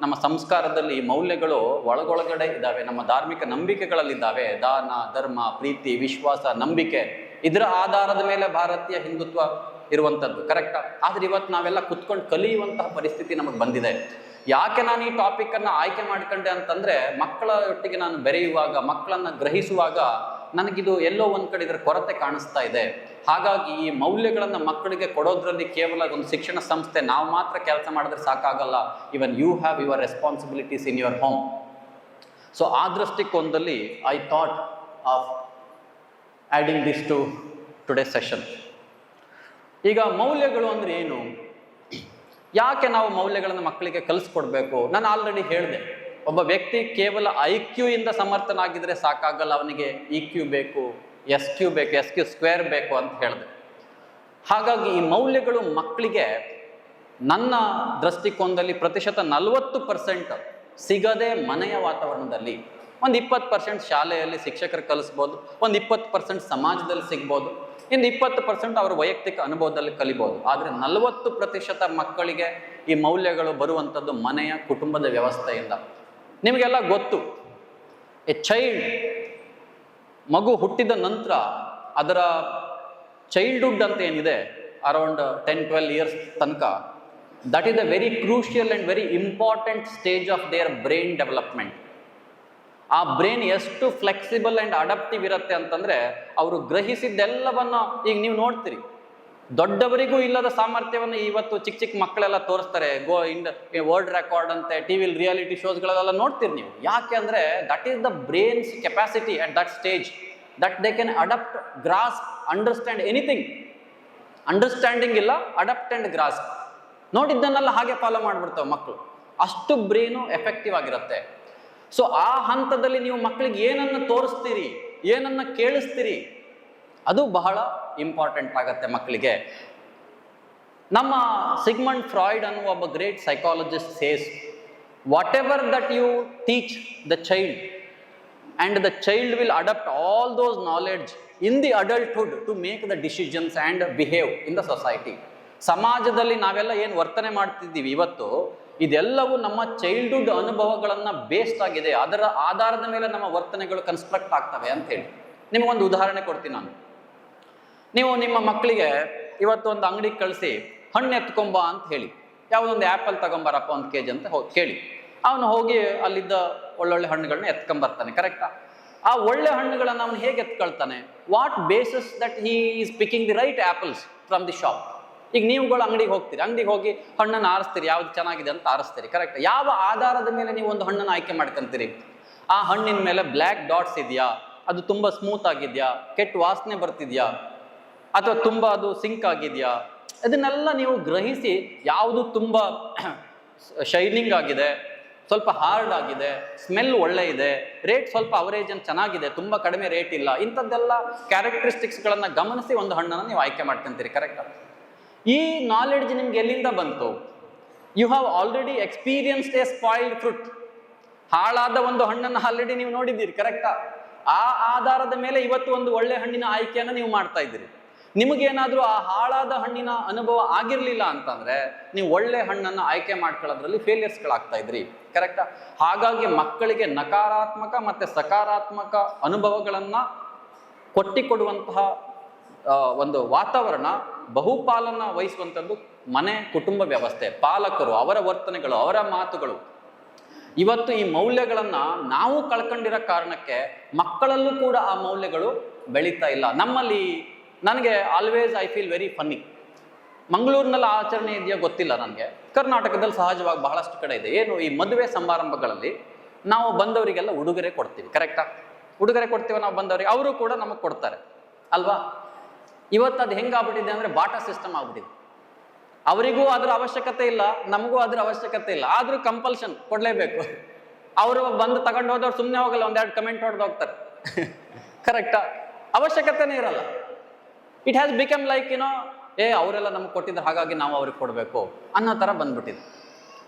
ನಮ್ಮ ಸಂಸ್ಕಾರದಲ್ಲಿ ಈ ಮೌಲ್ಯಗಳು ಒಳಗೊಳಗಡೆ ಇದ್ದಾವೆ, ನಮ್ಮ ಧಾರ್ಮಿಕ ನಂಬಿಕೆಗಳಲ್ಲಿದ್ದಾವೆ. ದಾನ, ಧರ್ಮ, ಪ್ರೀತಿ, ವಿಶ್ವಾಸ, ನಂಬಿಕೆ, ಇದರ ಆಧಾರದ ಮೇಲೆ ಭಾರತೀಯ ಹಿಂದುತ್ವ ಇರುವಂಥದ್ದು, ಕರೆಕ್ಟಾ? ಆದರೆ ಇವತ್ತು ನಾವೆಲ್ಲ ಕುತ್ಕೊಂಡು ಕಲಿಯುವಂತಹ ಪರಿಸ್ಥಿತಿ ನಮಗೆ ಬಂದಿದೆ. ಯಾಕೆ ನಾನು ಈ ಟಾಪಿಕನ್ನು ಆಯ್ಕೆ ಮಾಡ್ಕೊಂಡೆ ಅಂತಂದರೆ, ಮಕ್ಕಳ ಒಟ್ಟಿಗೆ ನಾನು ಬೆರೆಯುವಾಗ, ಮಕ್ಕಳನ್ನು ಗ್ರಹಿಸುವಾಗ ನನಗಿದು ಎಲ್ಲೋ ಒಂದು ಕಡೆ ಇದರ ಕೊರತೆ ಕಾಣಿಸ್ತಾ ಇದೆ. ಹಾಗಾಗಿ ಈ ಮೌಲ್ಯಗಳನ್ನು ಮಕ್ಕಳಿಗೆ ಕೊಡೋದ್ರಲ್ಲಿ ಕೇವಲ ಒಂದು ಶಿಕ್ಷಣ ಸಂಸ್ಥೆ ನಾವು ಮಾತ್ರ ಕೆಲಸ ಮಾಡಿದ್ರೆ ಸಾಕಾಗಲ್ಲ. Even you have your responsibilities in your home. So ಆ ದೃಷ್ಟಿಕೋನದಲ್ಲಿ I thought of adding this to today session. ಈಗ ಮೌಲ್ಯಗಳು ಅಂದರೆ ಏನು, ಯಾಕೆ ನಾವು ಮೌಲ್ಯಗಳನ್ನು ಮಕ್ಕಳಿಗೆ ಕಲಿಸ್ಕೊಡ್ಬೇಕು? ನಾನು ಆಲ್ರೆಡಿ ಹೇಳಿದೆ, ಒಬ್ಬ ವ್ಯಕ್ತಿ ಕೇವಲ IQ ಇಂದ ಸಮರ್ಥನಾಗಿದ್ದರೆ ಸಾಕಾಗಲ್ಲ, ಅವನಿಗೆ EQ ಬೇಕು, SQ ಬೇಕು, SQ ಸ್ಕ್ವೇರ್ ಬೇಕು ಅಂತ ಹೇಳಿದೆ. ಹಾಗಾಗಿ ಈ ಮೌಲ್ಯಗಳು ಮಕ್ಕಳಿಗೆ ನನ್ನ ದೃಷ್ಟಿಕೋನದಲ್ಲಿ ಪ್ರತಿಶತ 40% ಸಿಗದೆ ಮನೆಯ ವಾತಾವರಣದಲ್ಲಿ, ಒಂದು 20% ಶಾಲೆಯಲ್ಲಿ ಶಿಕ್ಷಕರು ಕಲಿಸ್ಬೋದು, ಒಂದು 20% ಸಮಾಜದಲ್ಲಿ ಸಿಗ್ಬೋದು, ಇನ್ನು 20% ಅವರ ವೈಯಕ್ತಿಕ ಅನುಭವದಲ್ಲಿ ಕಲಿಬೋದು. ಆದರೆ 40% ಮಕ್ಕಳಿಗೆ ಈ ಮೌಲ್ಯಗಳು ಬರುವಂಥದ್ದು ಮನೆಯ ಕುಟುಂಬದ ವ್ಯವಸ್ಥೆಯಿಂದ. ನಿಮಗೆಲ್ಲ ಗೊತ್ತು, ಎ ಚೈಲ್ಡ್, ಮಗು ಹುಟ್ಟಿದ ನಂತರ ಅದರ ಚೈಲ್ಡ್ಹುಡ್ ಅಂತ ಏನಿದೆ ಅರೌಂಡ್ 10-12 ಇಯರ್ಸ್ ತನಕ, that is a very crucial and very important stage of their brain development. ಆ ಬ್ರೈನ್ ಎಷ್ಟು ಫ್ಲೆಕ್ಸಿಬಲ್ ಆ್ಯಂಡ್ ಅಡಾಪ್ಟಿವ್ ಇರುತ್ತೆ ಅಂತಂದರೆ, ಅವರು ಗ್ರಹಿಸಿದ್ದೆಲ್ಲವನ್ನು ಈಗ ನೀವು ನೋಡ್ತೀರಿ, ದೊಡ್ಡವರಿಗೂ ಇಲ್ಲದ ಸಾಮರ್ಥ್ಯವನ್ನು ಇವತ್ತು ಚಿಕ್ಕ ಚಿಕ್ಕ ಮಕ್ಕಳೆಲ್ಲ ತೋರಿಸ್ತಾರೆ. ವರ್ಲ್ಡ್ ರೆಕಾರ್ಡ್ ಅಂತೆ, ಟಿವಿಲಿ ರಿಯಾಲಿಟಿ ಶೋಸ್ಗಳೆಲ್ಲ ನೋಡ್ತೀರಿ ನೀವು. ಯಾಕೆ ಅಂದರೆ that is the brain's capacity at that stage, that they can adapt, grasp, understand anything. Understanding ಇಲ್ಲ, ಅಡಾಪ್ಟ್ ಆ್ಯಂಡ್ ಗ್ರಾಸ್ಪ್. ನೋಡಿದ್ದನ್ನೆಲ್ಲ ಹಾಗೆ ಫಾಲೋ ಮಾಡಿಬಿಡ್ತವೆ ಮಕ್ಕಳು. ಅಷ್ಟು ಬ್ರೈನು ಎಫೆಕ್ಟಿವ್ ಆಗಿರುತ್ತೆ. ಸೊ ಆ ಹಂತದಲ್ಲಿ ನೀವು ಮಕ್ಕಳಿಗೆ ಏನನ್ನು ತೋರಿಸ್ತೀರಿ, ಏನನ್ನು ಕೇಳಿಸ್ತೀರಿ, ಅದು ಬಹಳ ಇಂಪಾರ್ಟೆಂಟ್ ಆಗುತ್ತೆ ಮಕ್ಕಳಿಗೆ. ನಮ್ಮ ಸಿಗ್ಮಂಡ್ ಫ್ರಾಯ್ಡ್ ಅನ್ನುವ ಒಬ್ಬ great psychologist says, whatever that you teach the child and the child will adapt all those knowledge in the adulthood to make the decisions and behave in the society. ಸಮಾಜದಲ್ಲಿ ನಾವೆಲ್ಲ ಏನು ವರ್ತನೆ ಮಾಡ್ತಿದ್ದೀವಿ ಇವತ್ತು, ಇದೆಲ್ಲವೂ ನಮ್ಮ ಚೈಲ್ಡ್ಹುಡ್ ಅನುಭವಗಳನ್ನು based ಆಗಿದೆ. ಅದರ ಆಧಾರದ ಮೇಲೆ ನಮ್ಮ ವರ್ತನೆಗಳು ಕನ್ಸ್ಟ್ರಕ್ಟ್ ಆಗ್ತವೆ ಅಂತ ಹೇಳಿ ನಿಮಗೊಂದು ಉದಾಹರಣೆ ಕೊಡ್ತೀನಿ ನಾನು. ನೀವು ನಿಮ್ಮ ಮಕ್ಕಳಿಗೆ ಇವತ್ತು ಒಂದು ಅಂಗಡಿಗೆ ಕಳಿಸಿ ಹಣ್ಣು ಎತ್ಕೊಂಬ ಅಂತ ಹೇಳಿ, ಯಾವುದೊಂದು ಆ್ಯಪಲ್ ತಗೊಂಬರಪ್ಪ 1 kg ಅಂತ ಕೇಳಿ, ಅವನು ಹೋಗಿ ಅಲ್ಲಿದ್ದ ಒಳ್ಳೊಳ್ಳೆ ಹಣ್ಣುಗಳನ್ನ ಎತ್ಕೊಂಬರ್ತಾನೆ, ಕರೆಕ್ಟಾ? ಆ ಒಳ್ಳೆ ಹಣ್ಣುಗಳನ್ನು ಅವನು ಹೇಗೆ ಎತ್ಕೊಳ್ತಾನೆ? What basis that he is picking the right apples from the shop. ಈಗ ನೀವುಗಳು ಅಂಗಡಿಗೆ ಹೋಗ್ತೀರಿ, ಅಂಗಡಿಗೆ ಹೋಗಿ ಹಣ್ಣನ್ನು ಆರಿಸ್ತೀರಿ, ಯಾವ್ದು ಚೆನ್ನಾಗಿದೆ ಅಂತ ಆರಿಸ್ತೀರಿ, ಕರೆಕ್ಟ್? ಯಾವ ಆಧಾರದ ಮೇಲೆ ನೀವು ಒಂದು ಹಣ್ಣನ್ನು ಆಯ್ಕೆ ಮಾಡ್ಕೊಂತೀರಿ? ಆ ಹಣ್ಣಿನ ಮೇಲೆ ಬ್ಲ್ಯಾಕ್ ಡಾಟ್ಸ್ ಇದೆಯಾ, ಅದು ತುಂಬ ಸ್ಮೂತ್ ಆಗಿದೆಯಾ, ಕೆಟ್ಟ ವಾಸನೆ ಬರ್ತಿದ್ಯಾ, ಅಥವಾ ತುಂಬ ಅದು ಸಿಂಕ್ ಆಗಿದೆಯಾ, ಇದನ್ನೆಲ್ಲ ನೀವು ಗ್ರಹಿಸಿ, ಯಾವುದು ತುಂಬ ಶೈನಿಂಗ್ ಆಗಿದೆ, ಸ್ವಲ್ಪ ಹಾರ್ಡ್ ಆಗಿದೆ, ಸ್ಮೆಲ್ ಒಳ್ಳೆ ಇದೆ, ರೇಟ್ ಸ್ವಲ್ಪ ಅವರೇಜ್ ಅಂತ ಚೆನ್ನಾಗಿದೆ, ತುಂಬ ಕಡಿಮೆ ರೇಟ್ ಇಲ್ಲ, ಇಂಥದ್ದೆಲ್ಲ ಕ್ಯಾರೆಕ್ಟರಿಸ್ಟಿಕ್ಸ್ಗಳನ್ನು ಗಮನಿಸಿ ಒಂದು ಹಣ್ಣನ್ನು ನೀವು ಆಯ್ಕೆ ಮಾಡ್ಕೊಂತೀರಿ, ಕರೆಕ್ಟಾ? ಈ ನಾಲೆಡ್ಜ್ ನಿಮ್ಗೆ ಎಲ್ಲಿಂದ ಬಂತು? You have already experienced a spoiled fruit. ಹಾಳಾದ ಒಂದು ಹಣ್ಣನ್ನು ಆಲ್ರೆಡಿ ನೀವು ನೋಡಿದ್ದೀರಿ, ಕರೆಕ್ಟಾ? ಆ ಆಧಾರದ ಮೇಲೆ ಇವತ್ತು ಒಂದು ಒಳ್ಳೆ ಹಣ್ಣಿನ ಆಯ್ಕೆಯನ್ನು ನೀವು ಮಾಡ್ತಾ ಇದ್ದೀರಿ. ನಿಮಗೇನಾದರೂ ಆ ಹಾಳಾದ ಹಣ್ಣಿನ ಅನುಭವ ಆಗಿರಲಿಲ್ಲ ಅಂತಂದರೆ ನೀವು ಒಳ್ಳೆ ಹಣ್ಣನ್ನು ಆಯ್ಕೆ ಮಾಡ್ಕೊಳ್ಳೋದ್ರಲ್ಲಿ ಫೇಲಿಯರ್ಸ್ಗಳಾಗ್ತಾ ಇದ್ರಿ, ಕರೆಕ್ಟಾ? ಹಾಗಾಗಿ ಮಕ್ಕಳಿಗೆ ನಕಾರಾತ್ಮಕ ಮತ್ತು ಸಕಾರಾತ್ಮಕ ಅನುಭವಗಳನ್ನು ಕೊಡುವಂತಹ ಒಂದು ವಾತಾವರಣ ಬಹುಪಾಲನ ವಹಿಸುವಂಥದ್ದು ಮನೆ ಕುಟುಂಬ ವ್ಯವಸ್ಥೆ, ಪಾಲಕರು, ಅವರ ವರ್ತನೆಗಳು, ಅವರ ಮಾತುಗಳು. ಇವತ್ತು ಈ ಮೌಲ್ಯಗಳನ್ನು ನಾವು ಕಳ್ಕೊಂಡಿರೋ ಕಾರಣಕ್ಕೆ ಮಕ್ಕಳಲ್ಲೂ ಕೂಡ ಆ ಮೌಲ್ಯಗಳು ಬೆಳೀತಾ ಇಲ್ಲ. ನಮ್ಮಲ್ಲಿ ನನಗೆ always I feel very funny. ಮಂಗಳೂರಿನಲ್ಲಿ ಆಚರಣೆ ಇದೆಯಾ ಗೊತ್ತಿಲ್ಲ ನನಗೆ, ಕರ್ನಾಟಕದಲ್ಲಿ ಸಹಜವಾಗಿ ಬಹಳಷ್ಟು ಕಡೆ ಇದೆ. ಏನು, ಈ ಮದುವೆ ಸಮಾರಂಭಗಳಲ್ಲಿ ನಾವು ಬಂದವರಿಗೆಲ್ಲ ಉಡುಗೊರೆ ಕೊಡ್ತೀವಿ, ಕರೆಕ್ಟಾ? ಉಡುಗೊರೆ ಕೊಡ್ತೀವಿ ನಾವು ಬಂದವರಿಗೆ, ಅವರು ಕೂಡ ನಮಗೆ ಕೊಡ್ತಾರೆ ಅಲ್ವಾ? ಇವತ್ತು ಅದು ಹೆಂಗಾಗ್ಬಿಟ್ಟಿದೆ ಅಂದರೆ ಬಾಟಾ ಸಿಸ್ಟಮ್ ಆಗ್ಬಿಟ್ಟಿದೆ. ಅವರಿಗೂ ಅದರ ಅವಶ್ಯಕತೆ ಇಲ್ಲ, ನಮಗೂ ಅದರ ಅವಶ್ಯಕತೆ ಇಲ್ಲ, ಆದರೂ ಕಂಪಲ್ಷನ್ ಕೊಡಲೇಬೇಕು. ಅವರು ಬಂದು ತಗೊಂಡು ಹೋದವ್ರು ಸುಮ್ಮನೆ ಹೋಗಲ್ಲ, 1-2 ಕಮೆಂಟ್ ಹೊಡೆದು ಹೋಗ್ತಾರೆ, ಕರೆಕ್ಟಾ? ಅವಶ್ಯಕತೆನೇ ಇರಲ್ಲ. ಇಟ್ ಹ್ಯಾಸ್ ಬಿಕಮ್ ಲೈಕ್ ಅವರೆಲ್ಲ ನಮ್ಗೆ ಕೊಟ್ಟಿದ್ರು ಹಾಗಾಗಿ ನಾವು ಅವ್ರಿಗೆ ಕೊಡಬೇಕು ಅನ್ನೋ ಥರ ಬಂದ್ಬಿಟ್ಟಿದೆ.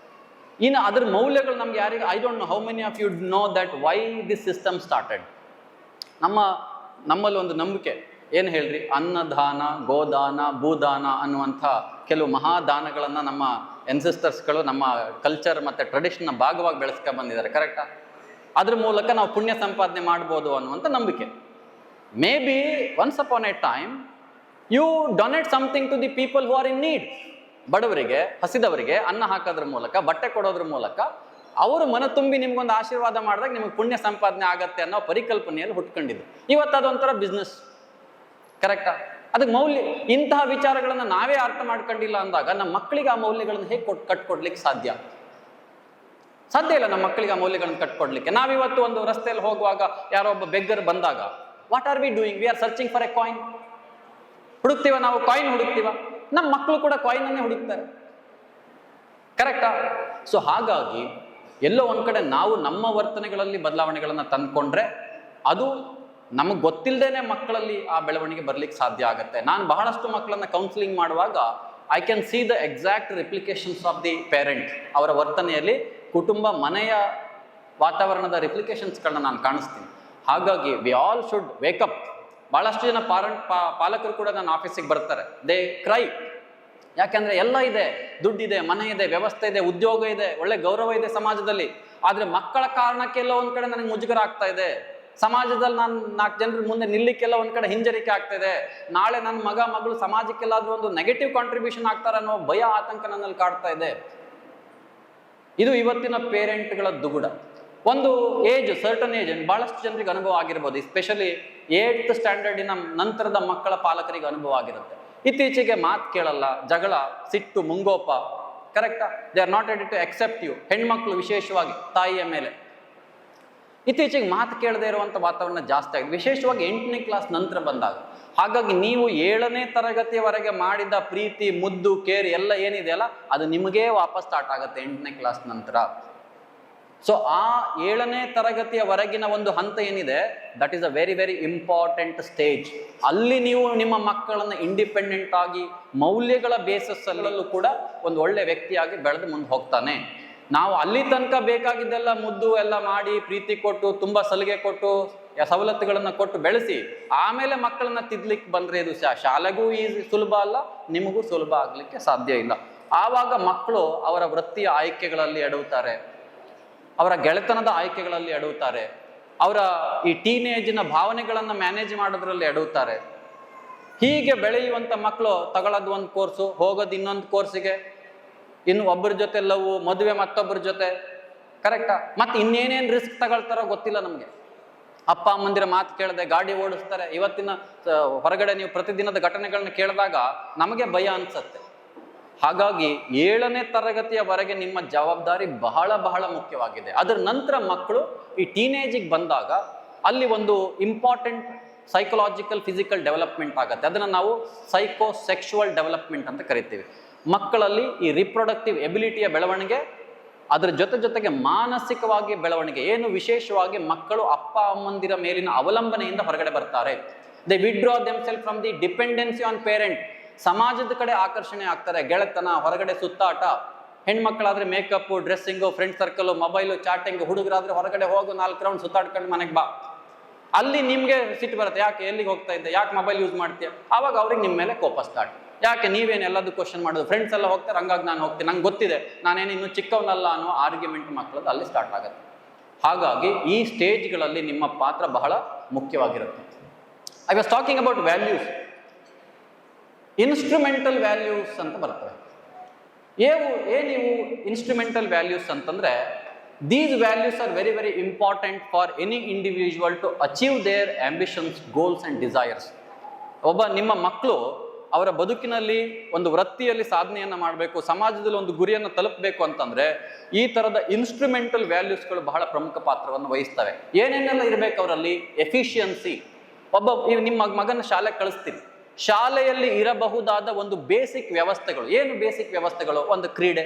ಇನ್ನು ಅದ್ರ ಮೌಲ್ಯಗಳು ನಮ್ಗೆ ಯಾರಿಗೆ, I don't know how many of you know that why this system started. ನಮ್ಮಲ್ಲಿ ಒಂದು ನಂಬಿಕೆ ಏನು ಹೇಳ್ರಿ, ಅನ್ನದಾನ, ಗೋದಾನ, ಭೂದಾನ ಅನ್ನುವಂಥ ಕೆಲವು ಮಹಾದಾನಗಳನ್ನು ನಮ್ಮ ಎನ್ಸಿಸ್ಟರ್ಸ್ಗಳು ನಮ್ಮ ಕಲ್ಚರ್ ಮತ್ತು ಟ್ರೆಡಿಷನ್ನ ಭಾಗವಾಗಿ ಬೆಳೆಸ್ಕೊಂಡು ಬಂದಿದ್ದಾರೆ, ಕರೆಕ್ಟಾ? ಅದ್ರ ಮೂಲಕ ನಾವು ಪುಣ್ಯ ಸಂಪಾದನೆ ಮಾಡ್ಬೋದು ಅನ್ನುವಂಥ ನಂಬಿಕೆ. Maybe once upon a time you donate something to the people who are in need. ಬಡವರಿಗೆ, ಹಸಿದವರಿಗೆ ಅನ್ನ ಹಾಕೋದ್ರ ಮೂಲಕ, ಬಟ್ಟೆ ಕೊಡೋದ್ರ ಮೂಲಕ ಅವರು ಮನ ತುಂಬಿ ನಿಮ್ಗೊಂದು ಆಶೀರ್ವಾದ ಮಾಡಿದಾಗ ನಿಮಗೆ ಪುಣ್ಯ ಸಂಪಾದನೆ ಆಗತ್ತೆ ಅನ್ನೋ ಪರಿಕಲ್ಪನೆಯಲ್ಲಿ ಹುಟ್ಕೊಂಡಿದ್ದು. ಇವತ್ತು ಅದೊಂಥರ ಬಿಸ್ನೆಸ್. ಕರೆಕ್ಟಾ? ಅದಕ್ಕೆ ಮೌಲ್ಯ, ಇಂತಹ ವಿಚಾರಗಳನ್ನು ನಾವೇ ಅರ್ಥ ಮಾಡ್ಕೊಂಡಿಲ್ಲ ಅಂದಾಗ ನಮ್ಮ ಮಕ್ಕಳಿಗೆ ಆ ಮೌಲ್ಯಗಳನ್ನು ಹೇಗೆ ಕಟ್ಕೊಡ್ಲಿಕ್ಕೆ ಸಾಧ್ಯ ಇಲ್ಲ. ನಮ್ಮ ಮಕ್ಕಳಿಗೆ ಆ ಮೌಲ್ಯಗಳನ್ನು ಕಟ್ಕೊಡ್ಲಿಕ್ಕೆ ನಾವಿವತ್ತು ಒಂದು ರಸ್ತೆಯಲ್ಲಿ ಹೋಗುವಾಗ ಯಾರೋ ಒಬ್ಬ ಬೆಗ್ಗರ್ ಬಂದಾಗ what are we doing? We are searching for a coin. ಹುಡುಕ್ತೀವ ನಾವು, ಕಾಯಿನ್ ಹುಡುಕ್ತೀವ. ನಮ್ಮ ಮಕ್ಕಳು ಕೂಡ ಕಾಯಿನ್ ಅನ್ನೇ ಹುಡುಕ್ತಾರೆ. ಕರೆಕ್ಟಾ? ಸೊ ಹಾಗಾಗಿ ಎಲ್ಲೋ ಒಂದ್ ಕಡೆ ನಾವು ನಮ್ಮ ವರ್ತನೆಗಳಲ್ಲಿ ಬದಲಾವಣೆಗಳನ್ನು ತಂದ್ಕೊಂಡ್ರೆ ಅದು ನಮಗೆ ಗೊತ್ತಿಲ್ಲದೇನೆ ಮಕ್ಕಳಲ್ಲಿ ಆ ಬೆಳವಣಿಗೆ ಬರ್ಲಿಕ್ಕೆ ಸಾಧ್ಯ ಆಗುತ್ತೆ. ನಾನು ಬಹಳಷ್ಟು ಮಕ್ಕಳನ್ನ ಕೌನ್ಸಿಲಿಂಗ್ ಮಾಡುವಾಗ I can see the exact replications of the parent. ಅವರ ವರ್ತನೆಯಲ್ಲಿ ಕುಟುಂಬ, ಮನೆಯ ವಾತಾವರಣದ ರಿಪ್ಲಿಕೇಶನ್ಸ್ಗಳನ್ನ ನಾನು ಕಾಣಿಸ್ತೀನಿ. ಹಾಗಾಗಿ ವಿ ಆಲ್ ಶುಡ್ ವೇಕಪ್. ಬಹಳಷ್ಟು ಜನ ಪಾಲಕರು ಕೂಡ ನನ್ನ ಆಫೀಸಿಗೆ ಬರ್ತಾರೆ. They CRY. ಯಾಕೆಂದ್ರೆ ಎಲ್ಲ ಇದೆ, ದುಡ್ಡಿದೆ, ಮನೆ ಇದೆ, ವ್ಯವಸ್ಥೆ ಇದೆ, ಉದ್ಯೋಗ ಇದೆ, ಒಳ್ಳೆ ಗೌರವ ಇದೆ ಸಮಾಜದಲ್ಲಿ. ಆದ್ರೆ ಮಕ್ಕಳ ಕಾರಣಕ್ಕೆಲ್ಲ ಒಂದ್ ಕಡೆ ನನಗೆ ಮುಜುಗರ ಆಗ್ತಾ ಇದೆ. ಸಮಾಜದಲ್ಲಿ ನಾನು 4 ಜನರ ಮುಂದೆ ನಿಲ್ಲಿಕ್ಕೆಲ್ಲ ಒಂದ್ ಕಡೆ ಹಿಂಜರಿಕೆ ಆಗ್ತಾ ಇದೆ. ನಾಳೆ ನನ್ನ ಮಗಳು ಸಮಾಜಕ್ಕೆಲ್ಲಾದ್ರೂ ಒಂದು ನೆಗೆಟಿವ್ ಕಾಂಟ್ರಿಬ್ಯೂಷನ್ ಆಗ್ತಾರೆ ಅನ್ನೋ ಭಯ, ಆತಂಕ ನನ್ನಲ್ಲಿ ಕಾಡ್ತಾ ಇದೆ. ಇದು ಇವತ್ತಿನ ಪೇರೆಂಟ್ಗಳ ದುಗುಡ. ಒಂದು ಏಜ್, ಸರ್ಟನ್ ಏಜ್ ಬಹಳಷ್ಟು ಜನರಿಗೆ ಅನುಭವ ಆಗಿರ್ಬೋದು. ಎಸ್ಪೆಷಲಿ 8th ಸ್ಟ್ಯಾಂಡರ್ಡಿನ ನಂತರದ ಮಕ್ಕಳ ಪಾಲಕರಿಗೆ ಅನುಭವ ಆಗಿರುತ್ತೆ. ಇತ್ತೀಚೆಗೆ ಮಾತು ಕೇಳಲ್ಲ, ಜಗಳ, ಸಿಟ್ಟು, ಮುಂಗೋಪ. ಕರೆಕ್ಟಾ? They are not ready to accept you. ಹೆಣ್ಮಕ್ಳು ವಿಶೇಷವಾಗಿ ತಾಯಿಯ ಮೇಲೆ ಇತ್ತೀಚೆಗೆ ಮಾತು ಕೇಳದೇ ಇರುವಂಥ ವಾತಾವರಣ ಜಾಸ್ತಿ ಆಗಿದೆ, ವಿಶೇಷವಾಗಿ 8ನೇ ಕ್ಲಾಸ್ ನಂತರ ಬಂದಾಗ. ಹಾಗಾಗಿ ನೀವು 7ನೇ ತರಗತಿಯವರೆಗೆ ಮಾಡಿದ ಪ್ರೀತಿ, ಮುದ್ದು, ಕೇರ್ ಎಲ್ಲ ಏನಿದೆಯಲ್ಲ ಅದು ನಿಮಗೇ ವಾಪಸ್ ಸ್ಟಾರ್ಟ್ ಆಗುತ್ತೆ 8ನೇ ಕ್ಲಾಸ್ ನಂತರ. ಸೊ ಆ 7ನೇ ತರಗತಿಯವರೆಗಿನ ಒಂದು ಹಂತ ಏನಿದೆ, that is a very very important stage. ಅಲ್ಲಿ ನೀವು ನಿಮ್ಮ ಮಕ್ಕಳನ್ನು ಇಂಡಿಪೆಂಡೆಂಟ್ ಆಗಿ ಮೌಲ್ಯಗಳ ಬೇಸಿಸ್ ಅಲ್ಲೂ ಕೂಡ ಒಂದು ಒಳ್ಳೆ ವ್ಯಕ್ತಿಯಾಗಿ ಬೆಳೆದು ಮುಂದೆ ಹೋಗ್ತಾನೆ. ನಾವು ಅಲ್ಲಿ ತನಕ ಬೇಕಾಗಿದ್ದೆಲ್ಲ ಮುದ್ದು ಎಲ್ಲ ಮಾಡಿ, ಪ್ರೀತಿ ಕೊಟ್ಟು, ತುಂಬಾ ಸಲಿಗೆ ಕೊಟ್ಟು, ಸವಲತ್ತುಗಳನ್ನು ಕೊಟ್ಟು ಬೆಳೆಸಿ ಆಮೇಲೆ ಮಕ್ಕಳನ್ನ ತಿದ್ಲಿಕ್ಕೆ ಬಂದ್ರೆ ಇದು ಶಾಲೆಗೂ ಸುಲಭ ಅಲ್ಲ, ನಿಮಗೂ ಸುಲಭ ಆಗ್ಲಿಕ್ಕೆ ಸಾಧ್ಯ ಇಲ್ಲ. ಆವಾಗ ಮಕ್ಕಳು ಅವರ ವೃತ್ತಿಯ ಆಯ್ಕೆಗಳಲ್ಲಿ ಎಡುತ್ತಾರೆ, ಅವರ ಗೆಳೆತನದ ಆಯ್ಕೆಗಳಲ್ಲಿ ಎಡುತ್ತಾರೆ, ಅವರ ಈ ಟೀನೇಜಿನ ಭಾವನೆಗಳನ್ನು ಮ್ಯಾನೇಜ್ ಮಾಡೋದ್ರಲ್ಲಿ ಎಡುತ್ತಾರೆ. ಹೀಗೆ ಬೆಳೆಯುವಂಥ ಮಕ್ಕಳು ತಗೊಳ್ಳೋದು ಒಂದು ಕೋರ್ಸು, ಹೋಗೋದು ಇನ್ನೊಂದು ಕೋರ್ಸಿಗೆ, ಇನ್ನು ಒಬ್ಬರ ಜೊತೆ ಲವ್, ಮದುವೆ ಮತ್ತೊಬ್ಬರ ಜೊತೆ. ಕರೆಕ್ಟಾ? ಮತ್ತೆ ಇನ್ನೇನೇನು ರಿಸ್ಕ್ ತಗೊಳ್ತಾರೋ ಗೊತ್ತಿಲ್ಲ ನಮಗೆ. ಅಪ್ಪ ಅಮ್ಮಂದಿರ ಮಾತು ಕೇಳದೆ ಗಾಡಿ ಓಡಿಸ್ತಾರೆ. ಇವತ್ತಿನ ಹೊರಗಡೆ ನೀವು ಪ್ರತಿದಿನದ ಘಟನೆಗಳನ್ನ ಕೇಳಿದಾಗ ನಮಗೆ ಭಯ ಅನ್ಸತ್ತೆ. ಹಾಗಾಗಿ 7ನೇ ತರಗತಿಯವರೆಗೆ ನಿಮ್ಮ ಜವಾಬ್ದಾರಿ ಬಹಳ ಬಹಳ ಮುಖ್ಯವಾಗಿದೆ. ಅದರ ನಂತರ ಮಕ್ಕಳು ಈ ಟೀನೇಜಿಗೆ ಬಂದಾಗ ಅಲ್ಲಿ ಒಂದು ಇಂಪಾರ್ಟೆಂಟ್ ಸೈಕಲಾಜಿಕಲ್, ಫಿಸಿಕಲ್ ಡೆವಲಪ್ಮೆಂಟ್ ಆಗುತ್ತೆ. ಅದನ್ನು ನಾವು ಸೆಕ್ಸುವಲ್ ಡೆವಲಪ್ಮೆಂಟ್ ಅಂತ ಕರಿತೀವಿ. ಮಕ್ಕಳಲ್ಲಿ ಈ ರಿಪ್ರೊಡಕ್ಟಿವ್ ಎಬಿಲಿಟಿಯ ಬೆಳವಣಿಗೆ, ಅದರ ಜೊತೆಗೆ ಮಾನಸಿಕವಾಗಿ ಬೆಳವಣಿಗೆ. ಏನು ವಿಶೇಷವಾಗಿ ಮಕ್ಕಳು ಅಪ್ಪ ಅಮ್ಮಂದಿರ ಮೇಲಿನ ಅವಲಂಬನೆಯಿಂದ ಹೊರಗಡೆ ಬರ್ತಾರೆ. They withdraw themselves from the dependency on parent. ಸಮಾಜದ ಕಡೆ ಆಕರ್ಷಣೆ ಆಗ್ತಾರೆ. ಗೆಳೆತನ, ಹೊರಗಡೆ ಸುತ್ತಾಟ. ಹೆಣ್ಮಕ್ಳಾದ್ರೆ makeup, dressing, friend circle, mobile, chatting. ಹುಡುಗರಾದ್ರೆ ಹೊರಗಡೆ ಹೋಗು, 4 ರೌಂಡ್ ಸುತ್ತಾಡ್ಕೊಂಡು ಮನೆಗೆ ಬಾ. ಅಲ್ಲಿ ನಿಮ್ಗೆ ಸಿಟ್ಟು ಬರುತ್ತೆ, ಯಾಕೆ ಎಲ್ಲಿಗೆ ಹೋಗ್ತಾ ಇದ್ದೆ, ಯಾಕೆ ಮೊಬೈಲ್ ಯೂಸ್ ಮಾಡ್ತೀಯ? ಆವಾಗ ಅವ್ರಿಗೆ ನಿಮ್ಮ ಮೇಲೆ ಕೋಪ ಸ್ಟಾರ್ಟ್. ಯಾಕೆ ನೀವೇನು ಎಲ್ಲದೂ ಕ್ವಶನ್ ಮಾಡೋದು, ಫ್ರೆಂಡ್ಸ್ ಎಲ್ಲ ಹೋಗ್ತಾರೆ ಹಂಗಾಗಿ ನಾನು ಹೋಗ್ತೀನಿ, ನಂಗೆ ಗೊತ್ತಿದೆ ನಾನೇನು ಇನ್ನೂ ಚಿಕ್ಕವನಲ್ಲ ಅನ್ನೋ ಆರ್ಗ್ಯುಮೆಂಟ್ ಮಕ್ಕಳದ್ದು ಅಲ್ಲಿ ಸ್ಟಾರ್ಟ್ ಆಗುತ್ತೆ. ಹಾಗಾಗಿ ಈ ಸ್ಟೇಜ್ಗಳಲ್ಲಿ ನಿಮ್ಮ ಪಾತ್ರ ಬಹಳ ಮುಖ್ಯವಾಗಿರುತ್ತೆ. I was talking about values. Instrumental values ಅಂತ ಬರ್ತವೆ. ಏನಿವು ಇನ್ಸ್ಟ್ರುಮೆಂಟಲ್ ವ್ಯಾಲ್ಯೂಸ್ ಅಂತಂದ್ರೆ, these values are very very important for any individual to achieve their ambitions, goals and desires. ಒಬ್ಬ ನಿಮ್ಮ ಮಕ್ಕಳು ಅವರ ಬದುಕಿನಲ್ಲಿ ಒಂದು ವೃತ್ತಿಯಲ್ಲಿ ಸಾಧನೆಯನ್ನು ಮಾಡಬೇಕು, ಸಮಾಜದಲ್ಲಿ ಒಂದು ಗುರಿಯನ್ನು ತಲುಪಬೇಕು ಅಂತಂದ್ರೆ ಈ ತರದ ಇನ್ಸ್ಟ್ರುಮೆಂಟಲ್ ವ್ಯಾಲ್ಯೂಸ್ಗಳು ಬಹಳ ಪ್ರಮುಖ ಪಾತ್ರವನ್ನು ವಹಿಸ್ತವೆ. ಏನೇನೆಲ್ಲ ಇರಬೇಕು ಅವರಲ್ಲಿ? ಎಫಿಷಿಯನ್ಸಿ. ನಿಮ್ಮ ಮಗನ ಶಾಲೆಗೆ ಕಳಿಸ್ತೀರಿ, ಶಾಲೆಯಲ್ಲಿ ಇರಬಹುದಾದ ಒಂದು ಬೇಸಿಕ್ ವ್ಯವಸ್ಥೆಗಳು. ಏನು ಬೇಸಿಕ್ ವ್ಯವಸ್ಥೆಗಳು? ಒಂದು ಕ್ರೀಡೆ,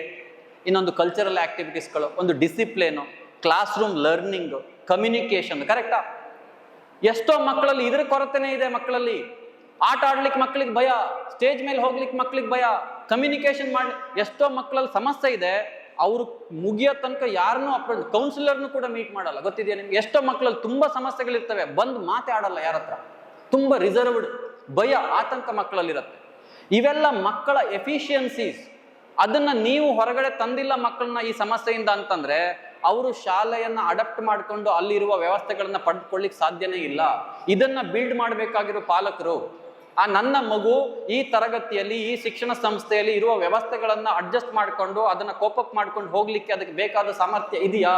ಇನ್ನೊಂದು ಕಲ್ಚರಲ್ ಆಕ್ಟಿವಿಟೀಸ್ಗಳು, ಒಂದು discipline, class room learning, communication. ಕರೆಕ್ಟಾ? ಎಷ್ಟೋ ಮಕ್ಕಳಲ್ಲಿ ಇದರ ಕೊರತೆನೇ ಇದೆ. ಮಕ್ಕಳಲ್ಲಿ ಆಟ ಆಡ್ಲಿಕ್ಕೆ ಮಕ್ಕಳಿಗೆ ಭಯ, ಸ್ಟೇಜ್ ಮೇಲೆ ಹೋಗ್ಲಿಕ್ಕೆ ಮಕ್ಕಳಿಗೆ ಭಯ, ಕಮ್ಯುನಿಕೇಶನ್ ಮಾಡಿ ಎಷ್ಟೋ ಮಕ್ಕಳಲ್ಲಿ ಸಮಸ್ಯೆ ಇದೆ. ಅವರು ಮುಗಿಯೋ ತನಕ ಯಾರನ್ನೂ ಕೌನ್ಸಿಲರ್ನು ಕೂಡ ಮೀಟ್ ಮಾಡಲ್ಲ. ಗೊತ್ತಿದೆಯಾ ನಿಮ್ಗೆ? ಎಷ್ಟೋ ಮಕ್ಕಳಲ್ಲಿ ತುಂಬಾ ಸಮಸ್ಯೆಗಳಿರ್ತವೆ, ಬಂದು ಮಾತಾಡಲ್ಲ ಯಾರ ಹತ್ರ, ತುಂಬಾ ರಿಸರ್ವ್ಡ್, ಭಯ, ಆತಂಕ ಮಕ್ಕಳಲ್ಲಿರುತ್ತೆ. ಇವೆಲ್ಲ ಮಕ್ಕಳ ಎಫಿಷಿಯನ್ಸೀಸ್. ಅದನ್ನ ನೀವು ಹೊರಗಡೆ ತಂದಿಲ್ಲ ಮಕ್ಕಳನ್ನ ಈ ಸಮಸ್ಯೆಯಿಂದ ಅಂತಂದ್ರೆ ಅವರು ಶಾಲೆಯನ್ನ ಅಡಾಪ್ಟ್ ಮಾಡಿಕೊಂಡು ಅಲ್ಲಿರುವ ವ್ಯವಸ್ಥೆಗಳನ್ನ ಪಡೆದುಕೊಳ್ಳಿಕ್ಕೆ ಸಾಧ್ಯನೇ ಇಲ್ಲ. ಇದನ್ನ ಬಿಲ್ಡ್ ಮಾಡಬೇಕಾಗಿರೋ ಪಾಲಕರು. ನನ್ನ ಮಗು ಈ ತರಗತಿಯಲ್ಲಿ ಈ ಶಿಕ್ಷಣ ಸಂಸ್ಥೆಯಲ್ಲಿ ಇರುವ ವ್ಯವಸ್ಥೆಗಳನ್ನ ಅಡ್ಜಸ್ಟ್ ಮಾಡಿಕೊಂಡು ಅದನ್ನ ಕೋಪಪ್ ಮಾಡ್ಕೊಂಡು ಹೋಗ್ಲಿಕ್ಕೆ ಅದಕ್ಕೆ ಬೇಕಾದ ಸಾಮರ್ಥ್ಯ ಇದೆಯಾ?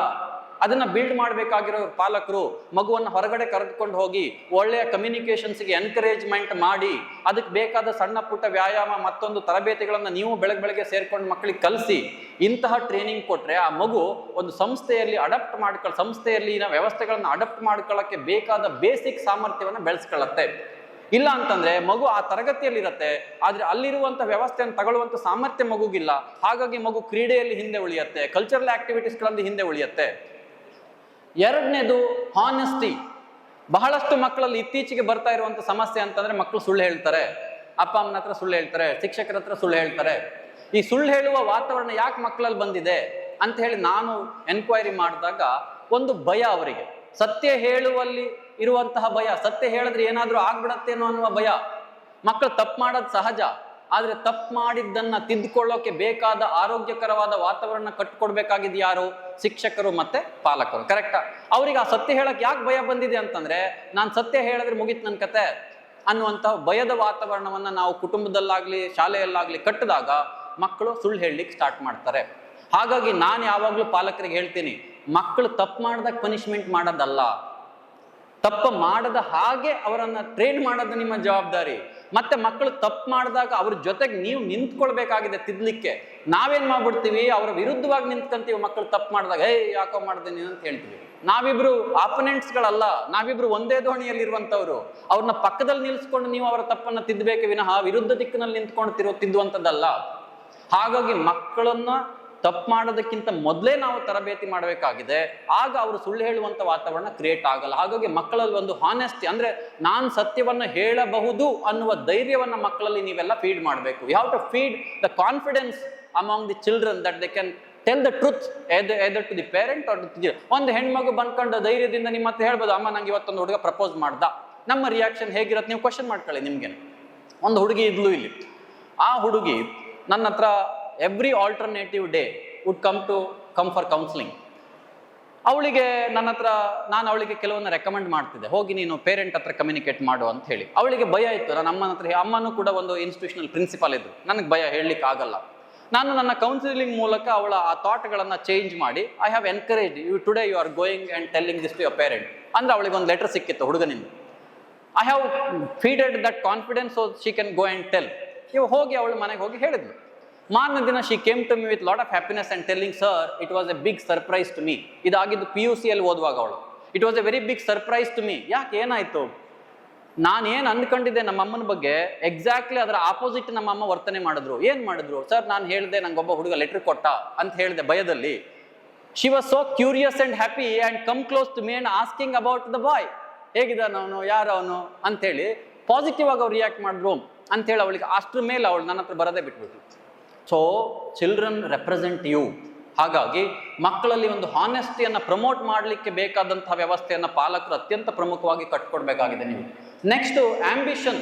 ಅದನ್ನ ಬಿಲ್ಡ್ ಮಾಡಬೇಕಾಗಿರೋ ಪಾಲಕರು ಮಗುವನ್ನು ಹೊರಗಡೆ ಕರೆದುಕೊಂಡು ಹೋಗಿ ಒಳ್ಳೆಯ ಕಮ್ಯುನಿಕೇಶನ್ಸ್ಗೆ ಎನ್ಕರೇಜ್ಮೆಂಟ್ ಮಾಡಿ ಅದಕ್ಕೆ ಬೇಕಾದ ಸಣ್ಣ ಪುಟ್ಟ ವ್ಯಾಯಾಮ ಮತ್ತೊಂದು ತರಬೇತಿಗಳನ್ನ ನೀವು ಬೆಳಗ್ಗೆ ಸೇರ್ಕೊಂಡು ಮಕ್ಕಳಿಗೆ ಕಲಿಸಿ ಇಂತಹ ಟ್ರೈನಿಂಗ್ ಕೊಟ್ರೆ ಆ ಮಗು ಒಂದು ಸಂಸ್ಥೆಯಲ್ಲಿ ಸಂಸ್ಥೆಯಲ್ಲಿನ ವ್ಯವಸ್ಥೆಗಳನ್ನ ಅಡಾಪ್ಟ್ ಮಾಡ್ಕೊಳ್ಳೋಕ್ಕೆ ಬೇಕಾದ ಬೇಸಿಕ್ ಸಾಮರ್ಥ್ಯವನ್ನು ಬೆಳೆಸ್ಕೊಳ್ಳುತ್ತೆ. ಇಲ್ಲ ಅಂತಂದ್ರೆ ಮಗು ಆ ತರಗತಿಯಲ್ಲಿ ಇರುತ್ತೆ, ಆದ್ರೆ ಅಲ್ಲಿರುವಂತ ವ್ಯವಸ್ಥೆಯನ್ನು ತಗೊಳ್ಳುವಂತ ಸಾಮರ್ಥ್ಯ ಮಗುಗಿಲ್ಲ. ಹಾಗಾಗಿ ಮಗು ಕ್ರೀಡೆಯಲ್ಲಿ ಹಿಂದೆ ಉಳಿಯುತ್ತೆ, ಕಲ್ಚರಲ್ ಆಕ್ಟಿವಿಟೀಸ್ಗಳಲ್ಲಿ ಹಿಂದೆ ಉಳಿಯುತ್ತೆ. ಎರಡನೇದು ಹಾನೆಸ್ಟಿ. ಬಹಳಷ್ಟು ಮಕ್ಕಳಲ್ಲಿ ಇತ್ತೀಚೆಗೆ ಬರ್ತಾ ಇರುವಂತ ಸಮಸ್ಯೆ ಅಂತಂದ್ರೆ ಮಕ್ಕಳು ಸುಳ್ಳು ಹೇಳ್ತಾರೆ, ಅಪ್ಪ ಅಮ್ಮನ ಹತ್ರ ಸುಳ್ಳು ಹೇಳ್ತಾರೆ, ಶಿಕ್ಷಕರ ಹತ್ರ ಸುಳ್ಳು ಹೇಳ್ತಾರೆ. ಈ ಸುಳ್ಳು ಹೇಳುವ ವಾತಾವರಣ ಯಾಕೆ ಮಕ್ಕಳಲ್ಲಿ ಬಂದಿದೆ ಅಂತ ಹೇಳಿ ನಾನು ಎನ್ಕ್ವೈರಿ ಮಾಡಿದಾಗ ಒಂದು ಭಯ, ಅವರಿಗೆ ಸತ್ಯ ಹೇಳುವಲ್ಲಿ ಇರುವಂತಹ ಭಯ, ಸತ್ಯ ಹೇಳಿದ್ರೆ ಏನಾದ್ರೂ ಆಗ್ಬಿಡತ್ತೇನೋ ಅನ್ನುವ ಭಯ. ಮಕ್ಕಳು ತಪ್ಪು ಮಾಡೋದು ಸಹಜ, ಆದ್ರೆ ತಪ್ಪು ಮಾಡಿದ್ದನ್ನ ತಿದ್ದುಕೊಳ್ಳೋಕೆ ಬೇಕಾದ ಆರೋಗ್ಯಕರವಾದ ವಾತಾವರಣ ಕಟ್ಟಿಕೊಡ್ಬೇಕಾಗಿದ್ದು ಯಾರು? ಶಿಕ್ಷಕರು ಮತ್ತೆ ಪಾಲಕರು. ಕರೆಕ್ಟಾ? ಅವ್ರಿಗೆ ಆ ಸತ್ಯ ಹೇಳಕ್ ಯಾಕೆ ಭಯ ಬಂದಿದೆ ಅಂತಂದ್ರೆ ನಾನು ಸತ್ಯ ಹೇಳಿದ್ರೆ ಮುಗೀತು ನನ್ನ ಕತೆ ಅನ್ನುವಂತಹ ಭಯದ ವಾತಾವರಣವನ್ನ ನಾವು ಕುಟುಂಬದಲ್ಲಾಗ್ಲಿ ಶಾಲೆಯಲ್ಲಾಗ್ಲಿ ಕಟ್ಟಿದಾಗ ಮಕ್ಕಳು ಸುಳ್ಳು ಹೇಳಲಿಕ್ಕೆ ಸ್ಟಾರ್ಟ್ ಮಾಡ್ತಾರೆ. ಹಾಗಾಗಿ ನಾನು ಯಾವಾಗ್ಲೂ ಪಾಲಕರಿಗೆ ಹೇಳ್ತೀನಿ, ಮಕ್ಕಳು ತಪ್ಪು ಮಾಡಿದಾಗ ಪನಿಷ್ಮೆಂಟ್ ಮಾಡೋದಲ್ಲ, ತಪ್ಪು ಮಾಡದ ಹಾಗೆ ಅವರನ್ನ ಟ್ರೈನ್ ಮಾಡೋದು ನಿಮ್ಮ ಜವಾಬ್ದಾರಿ. ಮತ್ತೆ ಮಕ್ಕಳು ತಪ್ಪು ಮಾಡಿದಾಗ ಅವ್ರ ಜೊತೆಗೆ ನೀವು ನಿಂತ್ಕೊಳ್ಬೇಕಾಗಿದೆ ತಿದ್ಲಿಕ್ಕೆ. ನಾವೇನ್ ಮಾಡ್ಬಿಡ್ತೀವಿ, ಅವರ ವಿರುದ್ಧವಾಗಿ ನಿಂತ್ಕೊಂತೀವಿ. ಮಕ್ಕಳು ತಪ್ಪು ಮಾಡಿದಾಗ ಯಾಕೋ ಮಾಡ್ದೆ ನೀನು ಅಂತ ಹೇಳ್ತೀವಿ. ನಾವಿಬ್ರು ಆಪೋನೆಂಟ್ಸ್ಗಳಲ್ಲ, ನಾವಿಬ್ರು ಒಂದೇ ದೋಣಿಯಲ್ಲಿರುವಂತವ್ರು. ಅವ್ರನ್ನ ಪಕ್ಕದಲ್ಲಿ ನಿಲ್ಸ್ಕೊಂಡು ನೀವು ಅವರ ತಪ್ಪನ್ನ ತಿದ್ದಬೇಕೆ ವಿನಃ ವಿರುದ್ಧ ದಿಕ್ಕಿನಲ್ಲಿ ನಿಂತ್ಕೊಂಡು ತಿದ್ದುವಂಥದ್ದಲ್ಲ. ಹಾಗಾಗಿ ಮಕ್ಕಳನ್ನ ತಪ್ಪು ಮಾಡೋದಕ್ಕಿಂತ ಮೊದಲೇ ನಾವು ತರಬೇತಿ ಮಾಡಬೇಕಾಗಿದೆ. ಆಗ ಅವರು ಸುಳ್ಳು ಹೇಳುವಂತ ವಾತಾವರಣ ಕ್ರಿಯೇಟ್ ಆಗಲ್ಲ. ಹಾಗಾಗಿ ಮಕ್ಕಳಲ್ಲಿ ಒಂದು ಹಾನೆಸ್ಟಿ, ಅಂದ್ರೆ ನಾನು ಸತ್ಯವನ್ನು ಹೇಳಬಹುದು ಅನ್ನುವ ಧೈರ್ಯವನ್ನ ಮಕ್ಕಳಲ್ಲಿ ನೀವೆಲ್ಲ ಫೀಡ್ ಮಾಡಬೇಕು. You have to feed the confidence among the children that they can tell the truth either to the parent or to the ಒಂದು ಹೆಣ್ಮಗು ಬಂದ್ಕೊಂಡು ಧೈರ್ಯದಿಂದ ನಿಮ್ಮ ಹತ್ರ ಹೇಳ್ಬೋದು, ಅಮ್ಮ ನಂಗೆ ಇವತ್ತೊಂದು ಹುಡುಗ ಪ್ರಪೋಸ್ ಮಾಡ್ದ. ನಮ್ಮ ರಿಯಾಕ್ಷನ್ ಹೇಗಿರುತ್ತೆ ನೀವು ಕ್ವಶನ್ ಮಾಡ್ಕೊಳ್ಳಿ. ನಿಮ್ಗೇನು ಒಂದು ಹುಡುಗಿ ಇದ್ಲು ಇಲ್ಲಿ, ಆ ಹುಡುಗಿ ನನ್ನ ಹತ್ರ every alternative day would come for counselling. ಅವಳಿಗೆ ನನ್ನ ಹತ್ರ ನಾನು ಅವಳಿಗೆ ಕೆಲವನ್ನ ರೆಕಮೆಂಡ್ ಮಾಡ್ತಿದ್ದೆ, ಹೋಗಿ ನೀನು ಪೇರೆಂಟ್ ಹತ್ರ ಕಮ್ಯುನಿಕೇಟ್ ಮಾಡು ಅಂತ ಹೇಳಿ. ಅವಳಿಗೆ ಭಯ ಇತ್ತು. ನಾನು ಅಮ್ಮನ ಹತ್ರ, ಅಮ್ಮನೂ ಕೂಡ ಒಂದು ಇನ್ಸ್ಟಿಟ್ಯೂಷನಲ್ ಪ್ರಿನ್ಸಿಪಾಲ್ ಇದ್ರು, ನನಗೆ ಭಯ ಹೇಳಲಿಕ್ಕೆ ಆಗಲ್ಲ. ನಾನು ನನ್ನ ಕೌನ್ಸಿಲಿಂಗ್ ಮೂಲಕ ಅವಳ ಆ ಥಾಟ್ಗಳನ್ನು ಚೇಂಜ್ ಮಾಡಿ I have encourage you today you are going and telling this to your parent ಅಂದ್ರೆ ಅವಳಿಗೆ ಒಂದು ಲೆಟರ್ ಸಿಕ್ಕಿತ್ತು ಹುಡುಗನಿಂದ. I have feeded that confidence so she can go and tell. ಇವು ಹೋಗಿ ಅವಳು ಮನೆಗೆ ಹೋಗಿ ಹೇಳಿದ್ಲು. ಮಾರನೇ ದಿನ she came to me with lot of happiness and telling sir it was a big surprise to me. ಇದಾಗಿದ್ದು PUC ಅಲ್ಲಿ ಓದುವಾಗ ಅವಳು. It was a very big surprise to me. ಯಾಕೆ, ಏನಾಯ್ತು, ನಾನೇನು ಅಂದ್ಕೊಂಡಿದ್ದೆ ನಮ್ಮ ಅಮ್ಮನ ಬಗ್ಗೆ ಎಕ್ಸಾಕ್ಟ್ಲಿ ಅದರ ಆಪೋಸಿಟ್ ನಮ್ಮ ಅಮ್ಮ ವರ್ತನೆ ಮಾಡಿದ್ರು. ಏನ್ ಮಾಡಿದ್ರು, ಸರ್ ನಾನು ಹೇಳಿದೆ ನಂಗೊಬ್ಬ ಹುಡುಗ ಲೆಟರ್ ಕೊಟ್ಟ ಅಂತ ಹೇಳಿದೆ ಭಯದಲ್ಲಿ. She was so curious and happy and come close to me and asking about the boy, ಹೇಗಿದ್ದಾನ ಅವನು, ಯಾರು ಅವನು ಅಂತೇಳಿ ಪಾಸಿಟಿವ್ ಆಗಿ ಅವ್ರು ರಿಯಾಕ್ಟ್ ಮಾಡಿದ್ರು ಅಂತೇಳಿ ಅವಳಿಗೆ ಅಷ್ಟ್ರ ಮೇಲೆ ಅವಳು ನನ್ನ ಹತ್ರ ಬರೋದೇ ಬಿಟ್ಬಿಟ್ರು. So children represent you. ಹಾಗಾಗಿ ಮಕ್ಕಳಲ್ಲಿ ಒಂದು ಹಾನೆಸ್ಟಿಯನ್ನು ಪ್ರಮೋಟ್ ಮಾಡಲಿಕ್ಕೆ ಬೇಕಾದಂತಹ ವ್ಯವಸ್ಥೆಯನ್ನು ಪಾಲಕರು ಅತ್ಯಂತ ಪ್ರಮುಖವಾಗಿ ಕಟ್ಕೊಡ್ಬೇಕಾಗಿದೆ ನೀವು. Next ambition.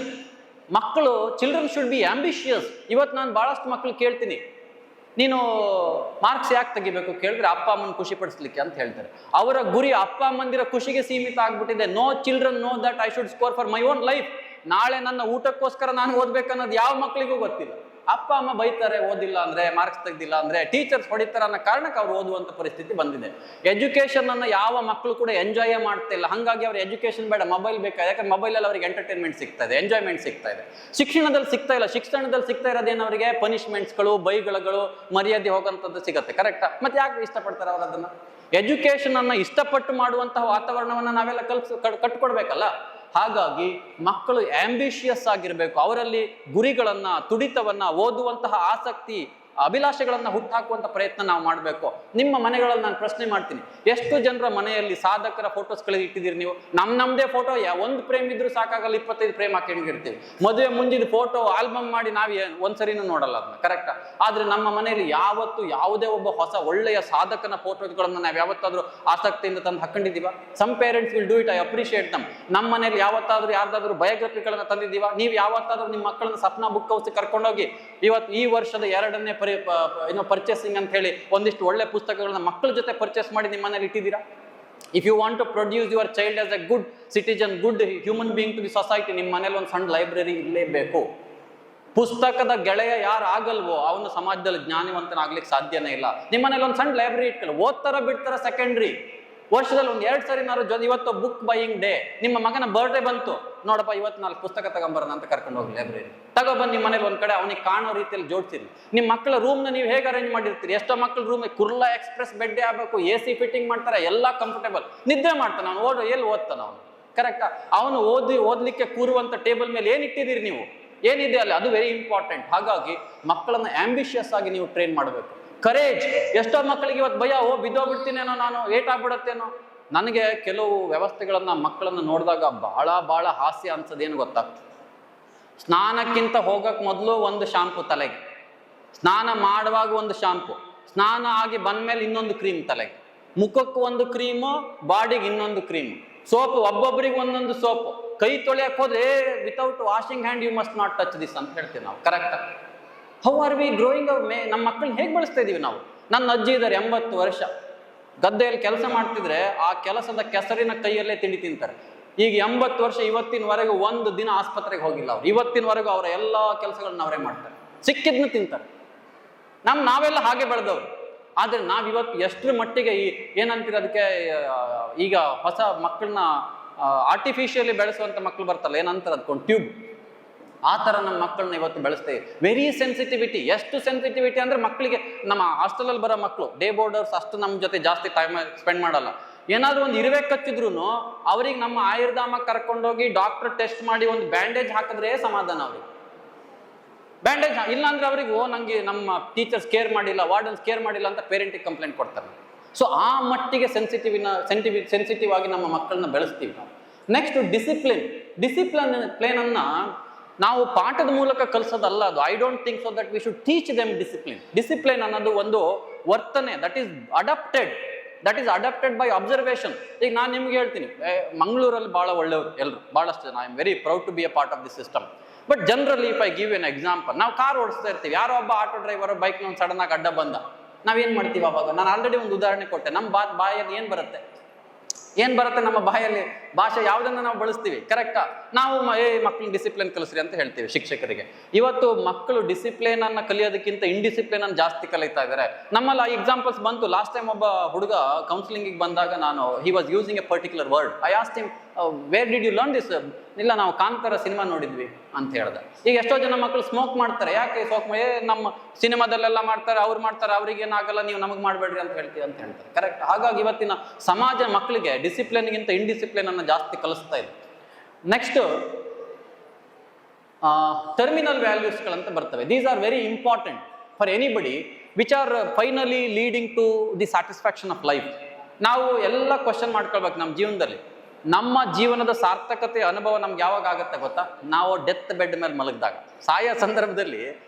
ಮಕ್ಕಳು ಚಿಲ್ಡ್ರನ್ ಶುಡ್ ಬಿ ಆಂಬಿಷಿಯಸ್. ಇವತ್ತು ನಾನು ಭಾಳಷ್ಟು ಮಕ್ಕಳು ಕೇಳ್ತೀನಿ, ನೀನು ಮಾರ್ಕ್ಸ್ ಯಾಕೆ ತೆಗಿಬೇಕು ಕೇಳಿದ್ರೆ ಅಪ್ಪ ಅಮ್ಮನ ಖುಷಿ ಪಡಿಸ್ಲಿಕ್ಕೆ ಅಂತ ಹೇಳ್ತಾರೆ. ಅವರ ಗುರಿ ಅಪ್ಪ ಅಮ್ಮಂದಿರ ಖುಷಿಗೆ ಸೀಮಿತ ಆಗ್ಬಿಟ್ಟಿದೆ. No children know that I should score for my own life. ನಾಳೆ ನನ್ನ ಊಟಕ್ಕೋಸ್ಕರ ನಾನು ಓದ್ಬೇಕನ್ನೋದು ಯಾವ ಮಕ್ಕಳಿಗೂ ಗೊತ್ತಿಲ್ಲ. ಅಪ್ಪ ಅಮ್ಮ ಬೈತಾರೆ ಓದಿಲ್ಲ ಅಂದ್ರೆ, ಮಾರ್ಕ್ಸ್ ತೆಗ್ದಿಲ್ಲ ಅಂದ್ರೆ, ಟೀಚರ್ಸ್ ಹೊಡಿತಾರೆ ಅನ್ನೋ ಕಾರಣಕ್ಕೆ ಅವ್ರು ಓದುವಂತ ಪರಿಸ್ಥಿತಿ ಬಂದಿದೆ. ಎಜುಕೇಶನ್ ಅನ್ನ ಯಾವ ಮಕ್ಕಳು ಕೂಡ ಎಂಜಾಯೇ ಮಾಡ್ತಿಲ್ಲ. ಹಾಗಾಗಿ ಅವ್ರ ಎಜುಕೇಶನ್ ಬೇಡ, ಮೊಬೈಲ್ ಬೇಕಾ. ಯಾಕಂದ್ರೆ ಮೊಬೈಲಲ್ಲಿ ಅವ್ರಿಗೆ ಎಂಟರ್ಟೈನ್ಮೆಂಟ್ ಸಿಗ್ತಾ ಇದೆ, ಎಂಜಾಯ್ಮೆಂಟ್ ಸಿಗ್ತಾ ಇದೆ. ಶಿಕ್ಷಣದಲ್ಲಿ ಸಿಗ್ತಾ ಇಲ್ಲ. ಶಿಕ್ಷಣದಲ್ಲಿ ಸಿಗ್ತಾ ಇರೋದೇನು ಅವರಿಗೆ ಪನಿಷ್ಮೆಂಟ್ಸ್ಗಳು, ಬೈಗಳು, ಮರ್ಯಾದೆ ಹೋಗೋಂಥದ್ದು ಸಿಗುತ್ತೆ. ಕರೆಕ್ಟಾ? ಮತ್ತೆ ಯಾಕೆ ಇಷ್ಟಪಡ್ತಾರೆ ಅವರು ಅದನ್ನ? ಎಜುಕೇಶನ್ ಅನ್ನ ಇಷ್ಟಪಟ್ಟು ಮಾಡುವಂತಹ ವಾತಾವರಣವನ್ನ ನಾವೆಲ್ಲ ಕಟ್ಕೊಡ್ಬೇಕಲ್ಲ. ಹಾಗಾಗಿ ಮಕ್ಕಳು ಆಂಬಿಷಿಯಸ್ ಆಗಿರಬೇಕು. ಅವರಲ್ಲಿ ಗುರಿಗಳನ್ನ, ತುಡಿತವನ್ನ, ಓದುವಂತಹ ಆಸಕ್ತಿ, ಅಭಿಲಾಷೆಗಳನ್ನ ಹುಟ್ಟಾಕುವಂತ ಪ್ರಯತ್ನ ನಾವು ಮಾಡಬೇಕು. ನಿಮ್ಮ ಮನೆಗಳಲ್ಲಿ ನಾನು ಪ್ರಶ್ನೆ ಮಾಡ್ತೀನಿ, ಎಷ್ಟು ಜನರ ಮನೆಯಲ್ಲಿ ಸಾಧಕರ ಫೋಟೋಸ್ಗಳು ಇಟ್ಟಿದ್ದೀರಿ ನೀವು? ನಮ್ದೇ ಫೋಟೋ ಒಂದು ಫ್ರೇಮ್ ಇದ್ರೂ ಸಾಕಾಗಲ್ಲ, 25 ಫ್ರೇಮ್ ಹಾಕೊಂಡಿರ್ತೀವಿ. ಮದುವೆ ಮುಂಜಿದ ಫೋಟೋ ಆಲ್ಬಮ್ ಮಾಡಿ ನಾವು ಒಂದ್ಸರಿನೂ ನೋಡಲ್ಲ ಅದನ್ನ. ಕರೆಕ್ಟಾ? ಆದ್ರೆ ನಮ್ಮ ಮನೆಯಲ್ಲಿ ಯಾವತ್ತು ಯಾವುದೇ ಒಬ್ಬ ಹೊಸ ಒಳ್ಳೆಯ ಸಾಧಕನ ಫೋಟೋಗಳನ್ನ ನಾವು ಯಾವತ್ತಾದ್ರೂ ಆಸಕ್ತಿಯಿಂದ ತಂದು ಹಾಕೊಂಡಿದೀವ? Some parents will do it, I appreciate them. ನಮ್ಮ ಮನೆಯಲ್ಲಿ ಯಾವತ್ತಾದ್ರೂ ಯಾರ್ದಾದ್ರೂ ಬಯೋಗ್ರಫಿಗಳನ್ನ ತಂದಿದ್ದೀವ? ನೀವು ಯಾವತ್ತಾದ್ರೂ ನಿಮ್ಮ ಮಕ್ಕಳನ್ನ ಸಪ್ನ ಬುಕ್ ಹೌಸ್ ಕರ್ಕೊಂಡೋಗಿ ಇವತ್ತು ಈ ವರ್ಷದ 2ನೇ ಪರ್ಚೇಸಿಂಗ್ ಅಂತ ಹೇಳಿ ಒಂದಿಷ್ಟು ಒಳ್ಳೆ ಪುಸ್ತಕಗಳನ್ನ ಮಕ್ಕಳ ಜೊತೆ ಪರ್ಚೇಸ್ ಮಾಡಿ ನಿಮ್ಮ ಮನೇಲಿ ಇಟ್ಟಿದ್ದೀರಾ? If you want to produce your child as a good citizen, good human being to the society, ನಿಮ್ಮ ಮನೇಲಿ ಒಂದು ಸಣ್ಣ ಲೈಬ್ರರಿ ಇರಲೇಬೇಕು. ಪುಸ್ತಕದ ಗೆಳೆಯ ಯಾರು ಆಗಲ್ವೋ ಅವನು ಸಮಾಜದಲ್ಲಿ ಜ್ಞಾನವಂತನಾಗ್ಲಿಕ್ಕೆ ಸಾಧ್ಯನೇ ಇಲ್ಲ. ನಿಮ್ಮ ಮನೇಲಿ ಒಂದು ಸಣ್ಣ ಲೈಬ್ರರಿ ಇಟ್ಕೊಳ್ಳಿ, ಓದ್ತಾರ ಬಿಡ್ತಾರ ಸೆಕೆಂಡ್ರಿ, ವರ್ಷದಲ್ಲಿ ಒಂದು 2 ಸರಿ ಜೊತೆ. ಇವತ್ತು ಬುಕ್ ಬೈಯಿಂಗ್ ಡೇ, ನಿಮ್ಮ ಮಗನ ಬರ್ಡೇ ಬಂತು, ನೋಡಪ್ಪ ಇವತ್ತು 4 ಪುಸ್ತಕ ತಗೊಂಬರೋಣ ಅಂತ ಕರ್ಕೊಂಡು ಹೋಗಿ ಲೈಬ್ರರಿ ತಗೊಬಂದು ನಿಮ್ಮ ಮನೇಲಿ ಒಂದ್ ಕಡೆ ಅವನಿಗೆ ಕಾಣೋ ರೀತಿಯಲ್ಲಿ ಜೋಡಿಸಿರಿ. ನಿಮ್ಮ ಮಕ್ಕಳ ರೂಮ್ನ ನೀವು ಹೇಗೆ ಅರೇಂಜ್ ಮಾಡಿರ್ತೀರಿ? ಎಷ್ಟೋ ಮಕ್ಕಳ ರೂಮ್ ಕುರ್ಲಾ ಎಕ್ಸ್ಪ್ರೆಸ್ ಬೆಡ್ಡೇ ಆಗಬೇಕು, AC ಫಿಟ್ಟಿಂಗ್ ಮಾಡ್ತಾರೆ, ಎಲ್ಲ ಕಂಫರ್ಟೇಬಲ್, ನಿದ್ದೆ ಮಾಡ್ತಾನೆ ಅವನು, ಎಲ್ಲಿ ಓದ್ತಾನ ಅವನು? ಕರೆಕ್ಟಾ? ಅವನು ಓದ್ಲಿಕ್ಕೆ ಕೂರುವಂತ ಟೇಬಲ್ ಮೇಲೆ ಏನ್ ಇಟ್ಟಿದ್ದೀರಿ ನೀವು? ಏನಿದೆ ಅಲ್ಲಿ? ಅದು ವೆರಿ ಇಂಪಾರ್ಟೆಂಟ್. ಹಾಗಾಗಿ ಮಕ್ಕಳನ್ನ ಆಂಬಿಷಿಯಸ್ ಆಗಿ ನೀವು ಟ್ರೈನ್ ಮಾಡಬೇಕು. ಕರೇಜ್. ಎಷ್ಟೋ ಮಕ್ಕಳಿಗೆ ಇವತ್ತು ಭಯ, ಬಿದ್ದೋಗ್ಬಿಡ್ತೀನೇನೋ, ನಾನು ಏಟಾಗ್ಬಿಡತ್ತೇನೋ. ನನಗೆ ಕೆಲವು ವ್ಯವಸ್ಥೆಗಳನ್ನ ಮಕ್ಕಳನ್ನ ನೋಡಿದಾಗ ಬಹಳ ಹಾಸ್ಯ ಅನ್ಸೋದೇನು ಗೊತ್ತಾಗ್ತದೆ. ಸ್ನಾನಕ್ಕಿಂತ ಹೋಗಕ್ ಮೊದಲು ಒಂದು ಶಾಂಪು ತಲೆಗೆ, ಸ್ನಾನ ಮಾಡುವಾಗ ಒಂದು ಶಾಂಪು, ಸ್ನಾನ ಆಗಿ ಬಂದ್ಮೇಲೆ ಇನ್ನೊಂದು ಕ್ರೀಮ್ ತಲೆಗೆ, ಮುಖಕ್ಕೆ ಒಂದು ಕ್ರೀಮು, ಬಾಡಿಗೆ ಇನ್ನೊಂದು ಕ್ರೀಮು, ಸೋಪು ಒಬ್ಬೊಬ್ಬರಿಗೆ ಒಂದೊಂದು ಸೋಪು. ಕೈ ತೊಳೆಯಕ್ಕೆ ಹೋದ್ರೆ without washing hand you must not touch this ಅಂತ ಹೇಳ್ತೀವಿ ನಾವು. Correct? How are we growing ನಮ್ಮ ಮಕ್ಕಳನ್ನ ಹೇಗೆ ಬಳಸ್ತಾ ಇದೀವಿ ನಾವು? ನನ್ನ ಅಜ್ಜಿ ಇದ್ದಾರೆ 80 ವರ್ಷ, ಗದ್ದೆಯಲ್ಲಿ ಕೆಲಸ ಮಾಡ್ತಿದ್ರೆ ಆ ಕೆಲಸದ ಕೆಸರಿನ ಕೈಯಲ್ಲೇ ತಿಂಡಿ ತಿಂತಾರೆ. ಈಗ 80 ವರ್ಷ, ಇವತ್ತಿನವರೆಗೂ ಒಂದು ದಿನ ಆಸ್ಪತ್ರೆಗೆ ಹೋಗಿಲ್ಲ ಅವ್ರು. ಇವತ್ತಿನವರೆಗೂ ಅವರ ಎಲ್ಲ ಕೆಲಸಗಳನ್ನ ಅವರೇ ಮಾಡ್ತಾರೆ, ಸಿಕ್ಕಿದ್ನ ತಿಂತಾರೆ. ನಾವೆಲ್ಲ ಹಾಗೆ ಬೆಳೆದವ್ರು. ಆದ್ರೆ ನಾವಿವತ್ತು ಎಷ್ಟರ ಮಟ್ಟಿಗೆ ಏನಂತೀರ ಅದಕ್ಕೆ, ಈಗ ಹೊಸ ಮಕ್ಕಳನ್ನ ಆರ್ಟಿಫಿಷಿಯಲಿ ಬೆಳೆಸುವಂತ ಮಕ್ಕಳು ಬರ್ತಲ್ಲ, ಏನಂತಾರೆ ಅದಕ್ಕೊಂದು ಟ್ಯೂಬ್, ಆ ಥರ ನಮ್ಮ ಮಕ್ಕಳನ್ನ ಇವತ್ತು ಬೆಳೆಸ್ತೇವೆ. Very sensitivity. ಎಷ್ಟು ಸೆನ್ಸಿಟಿವಿಟಿ ಅಂದ್ರೆ ಮಕ್ಕಳಿಗೆ, ನಮ್ಮ ಹಾಸ್ಟೆಲಲ್ಲಿ ಬರೋ ಮಕ್ಕಳು ಡೇ ಬೋರ್ಡರ್ಸ್ ಅಷ್ಟು ನಮ್ಮ ಜೊತೆ ಜಾಸ್ತಿ ಟೈಮ್ ಸ್ಪೆಂಡ್ ಮಾಡಲ್ಲ. ಏನಾದ್ರೂ ಒಂದು ಇರುವೆ ಕಚ್ಚಿದ್ರು ಅವ್ರಿಗೆ ನಮ್ಮ ಆಯುರ್ಧಾಮ ಕರ್ಕೊಂಡೋಗಿ ಡಾಕ್ಟರ್ ಟೆಸ್ಟ್ ಮಾಡಿ ಒಂದು ಬ್ಯಾಂಡೇಜ್ ಹಾಕಿದ್ರೆ ಸಮಾಧಾನ ಅವ್ರಿಗೆ. ಬ್ಯಾಂಡೇಜ್ ಇಲ್ಲ ಅಂದ್ರೆ ಅವ್ರಿಗೆ ನಂಗೆ ನಮ್ಮ ಟೀಚರ್ಸ್ ಕೇರ್ ಮಾಡಿಲ್ಲ, ವಾರ್ಡನ್ಸ್ ಕೇರ್ ಮಾಡಿಲ್ಲ ಅಂತ ಪೇರೆಂಟಿಗೆ ಕಂಪ್ಲೇಂಟ್ ಕೊಡ್ತಾರೆ. ಸೊ ಆ ಮಟ್ಟಿಗೆ ಸೆನ್ಸಿಟಿವ್ ಆಗಿ ನಮ್ಮ ಮಕ್ಕಳನ್ನ ಬೆಳೆಸ್ತೀವಿ ನಾವು. ನೆಕ್ಸ್ಟ್ ಡಿಸಿಪ್ಲಿನ್ ಅನ್ನ ನಾವು ಪಾಠದ ಮೂಲಕ ಕಲಿಸೋದಲ್ಲ ಅದು. I don't think so that we should teach them discipline ಅನ್ನೋದು ಒಂದು ವರ್ತನೆ, that is adapted by observation. ಈಗ ನಾನು ನಿಮ್ಗೆ ಹೇಳ್ತೀನಿ, ಮಂಗಳೂರಲ್ಲಿ ಬಹಳ ಒಳ್ಳೆಯವರು ಎಲ್ಲರೂ, ಬಹಳಷ್ಟು ಜನ. I am very proud to be a part of the system. But generally if I give an example, ನಾವು ಕಾರ್ ಓಡಿಸ್ತಾ ಇರ್ತೀವಿ, ಯಾರೋ ಒಬ್ಬ ಆಟೋ ಡ್ರೈವರ್ ಬೈಕ್ನ ಒಂದು ಸಡನ್ ಆಗಿ ಅಡ್ಡ ಬಂದ, ನಾವೇನ್ ಮಾಡ್ತೀವಿ ಅವಾಗ? ನಾನು ಆಲ್ರೆಡಿ ಒಂದು ಉದಾಹರಣೆ ಕೊಟ್ಟೆ. ನಮ್ಮ ಬಾಯಲ್ಲಿ ಏನ್ ಬರುತ್ತೆ? ನಮ್ಮ ಬಾಯಲ್ಲಿ ಭಾಷೆ ಯಾವುದನ್ನ ನಾವು ಬಳಸ್ತೀವಿ? ಕರೆಕ್ಟಾ? ನಾವು ಮಕ್ಕಳು ಡಿಸಿಪ್ಲಿನ್ ಕಲಿಸ್ರಿ ಅಂತ ಹೇಳ್ತೀವಿ ಶಿಕ್ಷಕರಿಗೆ. ಇವತ್ತು ಮಕ್ಕಳು ಡಿಸಿಪ್ಲಿನ್ ಅನ್ನ ಕಲಿಯೋದಕ್ಕಿಂತ ಇಂಡಿಸಿಪ್ಲಿನ್ ಅನ್ನು ಜಾಸ್ತಿ ಕಲಿತಾ ಇದ್ದಾರೆ. ನಮ್ಮಲ್ಲಿ ಎಕ್ಸಾಂಪಲ್ಸ್ ಬಂತು. ಲಾಸ್ಟ್ ಟೈಮ್ ಒಬ್ಬ ಹುಡುಗ ಕೌನ್ಸಿಲಿಂಗ್ ಬಂದಾಗ he was using a particular word. I asked him, where did you learn this? ಇಲ್ಲ, ನಾವು ಕಾಂತಾರ ಸಿನಿಮಾ ನೋಡಿದ್ವಿ ಅಂತ ಹೇಳ್ದ. ಈಗ ಎಷ್ಟೋ ಜನ ಮಕ್ಕಳು ಸ್ಮೋಕ್ ಮಾಡ್ತಾರೆ. ಯಾಕೆ ಸ್ಮೋಕ್? ನಮ್ಮ ಸಿನಿಮಾದಲ್ಲೆಲ್ಲ ಮಾಡ್ತಾರೆ, ಅವ್ರು ಮಾಡ್ತಾರೆ, ಅವ್ರಿಗೆ ಏನಾಗಲ್ಲ, ನೀವು ನಮಗೆ ಮಾಡಬೇಡ್ರಿ ಅಂತ ಹೇಳ್ತೀವಿ ಅಂತ ಹೇಳ್ತಾರೆ. ಕರೆಕ್ಟ್? ಹಾಗಾಗಿ ಇವತ್ತಿನ ಸಮಾಜ ಮಕ್ಕಳಿಗೆ ಡಿಸಿಪ್ಲಿನ್ಗಿಂತ ಇಂಡಿಸಿಪ್ಲಿನ್ ಅನ್ನು ಜಾಸ್ತಿ ಕಲಿಸ್ತಾ ಇದೆ. ನೆಕ್ಸ್ಟ್ ಟರ್ಮಿನಲ್ ವ್ಯಾಲ್ಯೂಸ್ಗಳಂತ ಬರ್ತವೆ. These are very important for anybody, which are finally leading to the satisfaction of life. ನಾವು ಎಲ್ಲ ಕ್ವಶನ್ ಮಾಡ್ಕೊಳ್ಬೇಕು ನಮ್ಮ ಜೀವನದಲ್ಲಿ. ನಮ್ಮ ಜೀವನದ ಸಾರ್ಥಕತೆ ಅನುಭವ ನಮ್ಗೆ ಯಾವಾಗ ಆಗುತ್ತೆ ಗೊತ್ತಾ? ನಾವು ಡೆತ್ ಬೆಡ್ ಮೇಲೆ ಮಲಗಿದಾಗ, ಸಾಯೋ ಸಂದರ್ಭದಲ್ಲಿ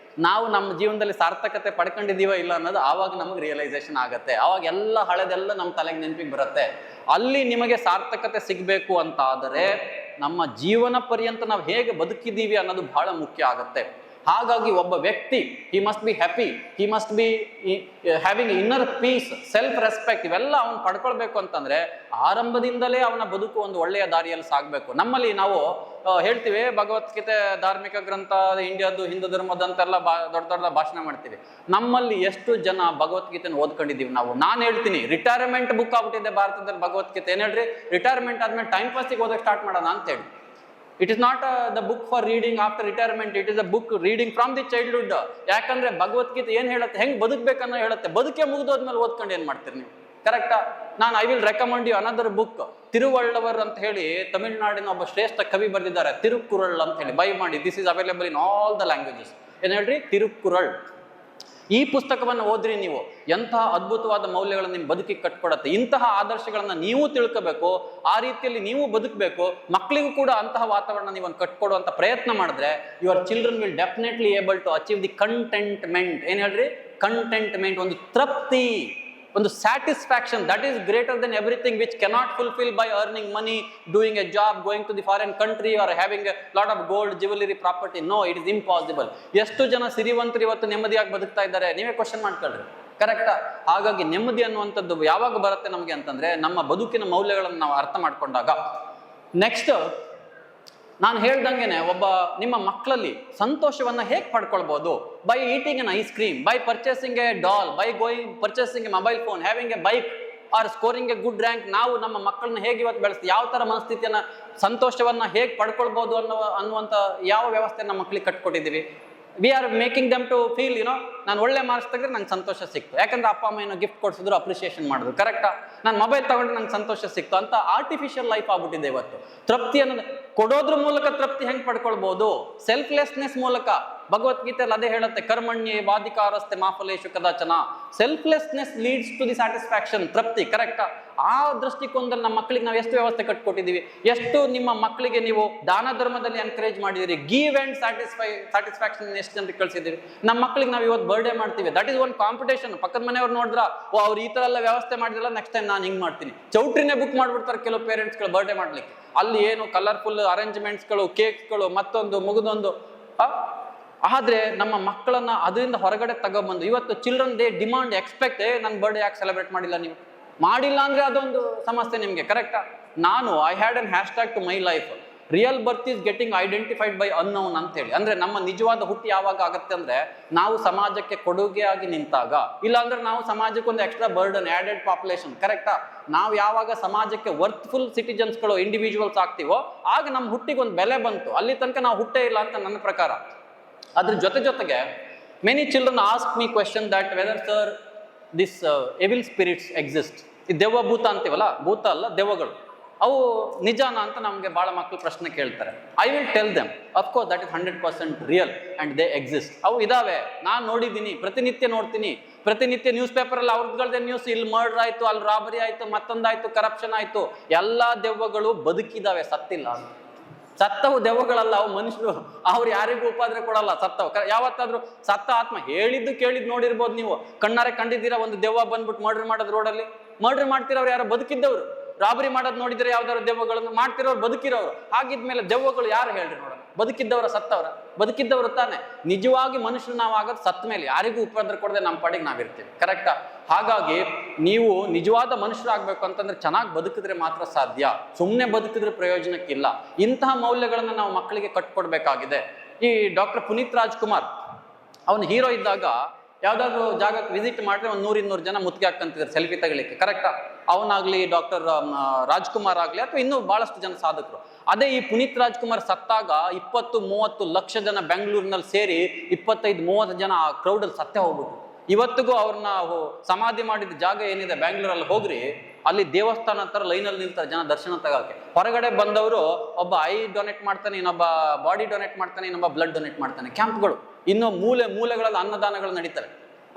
ನಾವು ನಮ್ಮ ಜೀವನದಲ್ಲಿ ಸಾರ್ಥಕತೆ ಪಡ್ಕೊಂಡಿದೀವ ಇಲ್ಲ ಅನ್ನೋದು ಆವಾಗ ನಮಗೆ ರಿಯಲೈಸೇಷನ್ ಆಗುತ್ತೆ. ಆವಾಗ ಎಲ್ಲ ಹಳೆದೆಲ್ಲ ನಮ್ಮ ತಲೆಗೆ ನೆನಪಿಗೆ ಬರುತ್ತೆ. ಅಲ್ಲಿ ನಿಮಗೆ ಸಾರ್ಥಕತೆ ಸಿಗಬೇಕು ಅಂತ ಆದರೆ ನಮ್ಮ ಜೀವನ ಪರ್ಯಂತ ನಾವು ಹೇಗೆ ಬದುಕಿದ್ದೀವಿ ಅನ್ನೋದು ಬಹಳ ಮುಖ್ಯ ಆಗುತ್ತೆ. ಹಾಗಾಗಿ ಒಬ್ಬ ವ್ಯಕ್ತಿ, he must be happy, he must be having inner peace, self respect, ಇವೆಲ್ಲ ಅವನು ಪಡ್ಕೊಳ್ಬೇಕು ಅಂತಂದ್ರೆ ಆರಂಭದಿಂದಲೇ ಅವನ ಬದುಕು ಒಂದು ಒಳ್ಳೆಯ ದಾರಿಯಲ್ಲಿ ಸಾಗಬೇಕು. ನಮ್ಮಲ್ಲಿ ನಾವು ಹೇಳ್ತೀವಿ ಭಗವದ್ಗೀತೆ ಧಾರ್ಮಿಕ ಗ್ರಂಥ, ಇಂಡಿಯಾದ್ದು ಹಿಂದೂ ಧರ್ಮದಂತೆಲ್ಲ ದೊಡ್ಡ ದೊಡ್ಡ ಭಾಷಣ ಮಾಡ್ತೀವಿ. ನಮ್ಮಲ್ಲಿ ಎಷ್ಟು ಜನ ಭಗವದ್ಗೀತೆನ ಓದ್ಕೊಂಡಿದ್ದೀವಿ ನಾವು? ನಾನು ಹೇಳ್ತೀನಿ, ರಿಟೈರ್ಮೆಂಟ್ ಬುಕ್ ಆಗ್ಬಿಟ್ಟಿದೆ ಭಾರತದಲ್ಲಿ ಭಗವದ್ಗೀತೆ. ಏನ್ ಹೇಳ್ರಿ, ರಿಟೈರ್ಮೆಂಟ್ ಆದ್ಮೇಲೆ ಟೈಮ್ ಪಾಸಿಗೆ ಓದಕ್ಕೆ ಸ್ಟಾರ್ಟ್ ಮಾಡೋಣ ಅಂತ ಹೇಳಿ. It is not the book for reading after retirement, it is a book reading from the childhood. ಯಾಕಂದ್ರೆ ಭಗವದ್ಗೀತೆ ಏನ್ ಹೇಳುತ್ತೆ, ಹೆಂಗ್ ಬದುಕ್ಬೇಕನ್ನೋ ಹೇಳುತ್ತೆ. ಬದುಕೆ ಮುಗಿದೋದ್ಮೇಲೆ ಓದ್ಕೊಂಡು ಏನ್ ಮಾಡ್ತೀರಿ ನೀವು? ಕರೆಕ್ಟಾ? I will recommend you another book, Thiruvalluvar ಅಂತ ಹೇಳಿ ತಮಿಳುನಾಡಿನ ಒಬ್ಬ ಶ್ರೇಷ್ಠ ಕವಿ ಬರೆದಿದ್ದಾರೆ, ತಿರುಕ್ಕುರಳ್ ಅಂತ ಹೇಳಿ. ಬೈ ಮಾಡಿ, this is available in all the languages. ಏನ್ ಹೇಳ್ರಿ, ತಿರುಕ್ಕುರಳ್. ಈ ಪುಸ್ತಕವನ್ನು ಓದ್ರಿ ನೀವು. ಎಂತಹ ಅದ್ಭುತವಾದ ಮೌಲ್ಯಗಳನ್ನು ನಿಮ್ಮ ಬದುಕಿಗೆ ಕಟ್ಕೊಡತ್ತೆ. ಇಂತಹ ಆದರ್ಶಗಳನ್ನ ನೀವು ತಿಳ್ಕೋಬೇಕು, ಆ ರೀತಿಯಲ್ಲಿ ನೀವು ಬದುಕಬೇಕು. ಮಕ್ಕಳಿಗೂ ಕೂಡ ಅಂತಹ ವಾತಾವರಣ ನೀವು ಕಟ್ಕೊಡುವಂತ ಪ್ರಯತ್ನ ಮಾಡಿದ್ರೆ your children will definitely able to achieve the contentment. ಏನ್ ಹೇಳ್ರಿ, ಕಂಟೆಂಟ್ಮೆಂಟ್, ಒಂದು ತೃಪ್ತಿ, ಒಂದು satisfaction that is greater than everything which cannot fulfil by earning money, doing a job, going to the foreign country or having a lot of gold, jewellery, property. No, it is impossible. ಎಷ್ಟು ಜನ ಸಿರಿವಂತರು ಇವತ್ತು ನೆಮ್ಮದಿಯಾಗಿ ಬದುಕ್ತಾ ಇದ್ದಾರೆ? ನೀವೇ question ಮಾಡ್ಕೊಳ್ರಿ. ಕರೆಕ್ಟಾ? ಹಾಗಾಗಿ ನೆಮ್ಮದಿ ಅನ್ನುವಂಥದ್ದು ಯಾವಾಗ ಬರುತ್ತೆ ನಮಗೆ ಅಂತಂದ್ರೆ ನಮ್ಮ ಬದುಕಿನ ಮೌಲ್ಯಗಳನ್ನು ನಾವು ಅರ್ಥ ಮಾಡ್ಕೊಂಡಾಗ. ನೆಕ್ಸ್ಟ್ ನಾನು ಹೇಳ್ದಂಗೆನೆ ನಿಮ್ಮ ಮಕ್ಕಳಲ್ಲಿ ಸಂತೋಷವನ್ನ ಹೇಗೆ ಪಡ್ಕೊಳ್ಬಹುದು? By eating an ice cream, by purchasing a doll, by going purchasing a mobile phone, having a bike or scoring a good rank. ನಾವು ನಮ್ಮ ಮಕ್ಕಳನ್ನ ಹೇಗೆ ಇವತ್ತು ಬೆಳೆಸ್ತೀವಿ, ಯಾವ ತರ ಮನಸ್ಥಿತಿಯನ್ನ ಸಂತೋಷವನ್ನ ಹೇಗೆ ಪಡ್ಕೊಳ್ಬಹುದು ಅನ್ನುವಂಥ ಯಾವ ವ್ಯವಸ್ಥೆ ನಮ್ಮ ಮಕ್ಕಳಿಗೆ ಕಟ್ಕೊಟ್ಟಿದ್ದೀವಿ? We are making them to feel ನಾನು ಒಳ್ಳೆ ಮಾರ್ಕ್ಸ್ ತೆಗೆದ್ರೆ ನಂಗೆ ಸಂತೋಷ ಸಿಕ್ತು, ಯಾಕಂದ್ರೆ ಅಪ್ಪ ಅಮ್ಮ ಏನೋ ಗಿಫ್ಟ್ ಕೊಡ್ಸಿದ್ರು, ಅಪ್ರಿಷಿಯೇಷನ್ ಮಾಡಿದ್ರು, ಕರೆಕ್ಟಾ? ನಾನು ಮೊಬೈಲ್ ತಗೊಂಡ್ರೆ ನಂಗೆ ಸಂತೋಷ ಸಿಕ್ತು ಅಂತ ಆರ್ಟಿಫಿಷಿಯಲ್ ಲೈಫ್ ಆಗ್ಬಿಟ್ಟಿದೆ ಇವತ್ತು. ತೃಪ್ತಿ ಅನ್ನೋದು ಕೊಡೋದ್ರ ಮೂಲಕ ತೃಪ್ತಿ ಹೆಂಗೆ ಪಡ್ಕೊಳ್ಬಹುದು? ಸೆಲ್ಫ್ಲೆಸ್ನೆಸ್ ಮೂಲಕ. ಭಗವದ್ಗೀತೆಯಲ್ಲಿ ಅದೇ ಹೇಳುತ್ತೆ, ಕರ್ಮಣ್ಯೇ ವಾದಿಕಾರಸ್ತೆ ಮಾಫಲೇಶು ಕದಾಚನ. Selflessness leads to the satisfaction, ತೃಪ್ತಿ, ಕರೆಕ್ಟಾ? ಆ ದೃಷ್ಟಿಕೋನದಲ್ಲಿ ನಮ್ಮ ಮಕ್ಕಳಿಗೆ ನಾವು ಎಷ್ಟು ವ್ಯವಸ್ಥೆ ಕಟ್ಕೊಟ್ಟಿದ್ದೀವಿ? ಎಷ್ಟು ನಿಮ್ಮ ಮಕ್ಕಳಿಗೆ ನೀವು ದಾನ ಧರ್ಮದಲ್ಲಿ ಎನ್ಕರೇಜ್ ಮಾಡಿದಿರಿ? ಗಿವ್ ಅಂಡ್ ಸ್ಯಾಟಿಸ್ಫ್ಯಾಕ್ಷನ್ ಎಷ್ಟು ಜನರಿಗೆ ಕಳಿಸಿದ್ದೀವಿ? ನಮ್ಮ ಮಕ್ಕಳಿಗೆ ನಾವು ಇವತ್ತು ಬರ್ಡೇ ಮಾಡ್ತೀವಿ, ದಟ್ ಈಸ್ ಒನ್ ಕಾಂಪಿಟೇಷನ್. ಪಕ್ಕದ ಮನೆಯವ್ರು ನೋಡಿದ್ರ, ಓ ಅವ್ರು ಈ ತರ ಎಲ್ಲ ವ್ಯವಸ್ಥೆ ಮಾಡಿದ್ರಲ್ಲ, ನೆಕ್ಸ್ಟ್ ಟೈಮ್ ನಾನು ಹಿಂಗ್ ಮಾಡ್ತೀನಿ. ಚೌಟ್ರಿನೇ ಬುಕ್ ಮಾಡ್ಬಿಡ್ತಾರೆ ಕೆಲವು ಪೇರೆಂಟ್ಸ್ಗಳು ಬರ್ಡೇ ಮಾಡ್ಲಿಕ್ಕೆ. ಅಲ್ಲಿ ಏನು ಕಲರ್ಫುಲ್ ಅರೇಂಜ್ಮೆಂಟ್ಸ್ಗಳು, ಕೇಕ್ಸ್ಗಳು, ಮತ್ತೊಂದು ಮುಗಿದೊಂದು. ಆದ್ರೆ ನಮ್ಮ ಮಕ್ಕಳನ್ನ ಅದರಿಂದ ಹೊರಗಡೆ ತಗೊಬಂದು ಇವತ್ತು ಚಿಲ್ಡ್ರನ್ ಡೇ ಡಿಮಾಂಡ್, ಎಕ್ಸ್ಪೆಕ್ಟ್, ನನ್ನ ಬರ್ಡೇ ಯಾಕೆ ಸೆಲೆಬ್ರೇಟ್ ಮಾಡಿಲ್ಲ ನೀವು? ಮಾಡಿಲ್ಲ ಅಂದ್ರೆ ಅದೊಂದು ಸಮಸ್ಯೆ ನಿಮ್ಗೆ, ಕರೆಕ್ಟಾ? I had an hashtag to my life, real birth is getting identified by unknown ಅಂತ ಹೇಳಿ. ಅಂದ್ರೆ ನಮ್ಮ ನಿಜವಾದ ಹುಟ್ಟು ಯಾವಾಗ ಆಗುತ್ತೆ ಅಂದ್ರೆ ನಾವು ಸಮಾಜಕ್ಕೆ ಕೊಡುಗೆಯಾಗಿ ನಿಂತಾಗ, ಇಲ್ಲ ಅಂದ್ರೆ ನಾವು ಸಮಾಜಕ್ಕೆ ಒಂದು ಎಕ್ಸ್ಟ್ರಾ ಬರ್ಡನ್, ಆಡೆಡ್ ಪಾಪ್ಯುಲೇಷನ್, ಕರೆಕ್ಟಾ? ನಾವು ಯಾವಾಗ ಸಮಾಜಕ್ಕೆ ವರ್ತ್ಫುಲ್ ಸಿಟಿಜನ್ಸ್ಗಳು, ಇಂಡಿವಿಜುವಲ್ಸ್ ಆಗ್ತೀವೋ ಆಗ ನಮ್ಮ ಹುಟ್ಟಿಗೆ ಒಂದು ಬೆಲೆ ಬಂತು. ಅಲ್ಲಿ ತನಕ ನಾವು ಹುಟ್ಟೇ ಇಲ್ಲ ಅಂತ ನನ್ನ ಪ್ರಕಾರ. ಅದ್ರ ಜೊತೆಗೆ many children ask me question that whether sir this evil spirits exist. ಈ ದೆವ್ವ ಭೂತ ಅಂತೀವಲ್ಲ, ಭೂತ ಅಲ್ಲ ದೆವ್ವಗಳು, ಅವು ನಿಜಾನ ಅಂತ ನಮಗೆ ಬಹಳ ಮಕ್ಕಳು ಪ್ರಶ್ನೆ ಕೇಳ್ತಾರೆ. I will tell them, of course that is 100% real and they exist. ಅವು ಇದಾವೆ, ನಾನು ನೋಡಿದ್ದೀನಿ, ಪ್ರತಿನಿತ್ಯ ನೋಡ್ತೀನಿ. ಪ್ರತಿನಿತ್ಯ ನ್ಯೂಸ್ ಪೇಪರಲ್ಲಿ ಅವ್ರದ್ದೇ ನ್ಯೂಸ್, ಇಲ್ಲಿ ಮರ್ಡರ್ ಆಯ್ತು, ಅಲ್ಲಿ ರಾಬರಿ ಆಯ್ತು, ಮತ್ತೊಂದಾಯ್ತು, ಕರಪ್ಷನ್ ಆಯ್ತು. ಎಲ್ಲಾ ದೆವ್ವಗಳು ಬದುಕಿದಾವೆ, ಸತ್ತಿಲ್ಲ. ಸತ್ತವು ದೆವ್ವಗಳಲ್ಲ, ಅವು ಮನುಷ್ಯರು. ಅವ್ರು ಯಾರಿಗೂ ಉಪದ್ರ ಕೊಡಲ್ಲ, ಸತ್ತವು. ಯಾವತ್ತಾದ್ರೂ ಸತ್ತ ಆತ್ಮ ಹೇಳಿದ್ದು ಕೇಳಿದ್ದು ನೋಡಿರ್ಬೋದು ನೀವು, ಕಣ್ಣಾರೆ ಕಂಡಿದ್ದೀರಾ? ಒಂದು ದೆವ್ವ ಬಂದ್ಬಿಟ್ಟು ಮರ್ಡರ್ ಮಾಡೋದು ರೋಡಲ್ಲಿ, ಮರ್ಡರ್ ಮಾಡ್ತಿರೋರು ಯಾರೋ ಬದುಕಿದ್ದವರು. ರಾಬರಿ ಮಾಡೋದು ನೋಡಿದ್ರೆ ಯಾವ್ದಾದ್ರು ದೆವ್ವಗಳನ್ನು ಮಾಡ್ತಿರೋರು ಬದುಕಿರೋರು. ಹಾಗಿದ್ಮೇಲೆ ದೆವ್ವಗಳು ಯಾರು ಹೇಳ್ರಿ ನೋಡೋಣ? ಬದುಕಿದ್ದವರ ಸತ್ತವರ? ಬದುಕಿದ್ದವರು ತಾನೆ. ನಿಜವಾಗಿ ಮನುಷ್ಯರು ನಾವು ಆಗೋದು ಸತ್ತ ಮೇಲೆ, ಯಾರಿಗೂ ಉಪದ್ರ ಕೊಡದೆ ನಮ್ಮ ಪಾಡಿಗೆ ನಾವಿರ್ತೀವಿ, ಕರೆಕ್ಟಾ? ಹಾಗಾಗಿ ನೀವು ನಿಜವಾದ ಮನುಷ್ಯರಾಗಬೇಕು ಅಂತಂದ್ರೆ ಚೆನ್ನಾಗಿ ಬದುಕಿದ್ರೆ ಮಾತ್ರ ಸಾಧ್ಯ, ಸುಮ್ಮನೆ ಬದುಕಿದ್ರೆ ಪ್ರಯೋಜನಕ್ಕಿಲ್ಲ. ಇಂತಹ ಮೌಲ್ಯಗಳನ್ನು ನಾವು ಮಕ್ಕಳಿಗೆ ಕಟ್ಕೊಡ್ಬೇಕಾಗಿದೆ. ಈ ಡಾಕ್ಟರ್ ಪುನೀತ್ ರಾಜ್ಕುಮಾರ್, ಅವನು ಹೀರೋ ಇದ್ದಾಗ ಯಾವ್ದಾದ್ರು ಜಾಗಕ್ಕೆ ವಿಸಿಟ್ ಮಾಡಿದ್ರೆ ಒಂದು 100-200 ಜನ ಮುತ್ತಿಗೆ ಹಾಕಂತಿದ್ದಾರೆ ಸೆಲ್ಫಿ ತಗೊಳ್ಳಿಕ್ಕೆ, ಕರೆಕ್ಟಾ? ಅವನಾಗ್ಲಿ, ಡಾಕ್ಟರ್ ರಾಜ್ಕುಮಾರ್ ಆಗ್ಲಿ, ಅಥವಾ ಇನ್ನೂ ಬಹಳಷ್ಟು ಜನ ಸಾಧಕರು. ಅದೇ ಈ ಪುನೀತ್ ರಾಜ್ಕುಮಾರ್ ಸತ್ತಾಗ 20-30 ಲಕ್ಷ ಜನ ಬೆಂಗಳೂರಿನಲ್ಲಿ ಸೇರಿ 25-30 ಜನ ಆ ಕ್ರೌಡಲ್ಲಿ ಸತ್ತೇ ಹೋಗ್ಬಿಟ್ರು. ಇವತ್ತಿಗೂ ಅವ್ರನ್ನ ಸಮಾಧಿ ಮಾಡಿದ ಜಾಗ ಏನಿದೆ ಬೆಂಗಳೂರಲ್ಲಿ ಹೋಗ್ರಿ, ಅಲ್ಲಿ ದೇವಸ್ಥಾನ ತರ ಲೈನಲ್ಲಿ ನಿಲ್ತಾರೆ ಜನ ದರ್ಶನ ತಗೋಕೆ. ಹೊರಗಡೆ ಬಂದವರು ಒಬ್ಬ ಐ ಡೊನೇಟ್ ಮಾಡ್ತಾನೆ, ಇನ್ನೊಬ್ಬ ಬಾಡಿ ಡೊನೇಟ್ ಮಾಡ್ತಾನೆ, ಇನ್ನೊಬ್ಬ ಬ್ಲಡ್ ಡೊನೇಟ್ ಮಾಡ್ತಾನೆ. ಕ್ಯಾಂಪ್ಗಳು, ಇನ್ನು ಮೂಲೆಗಳಲ್ಲಿ ಅನ್ನದಾನಗಳು ನಡೀತವೆ.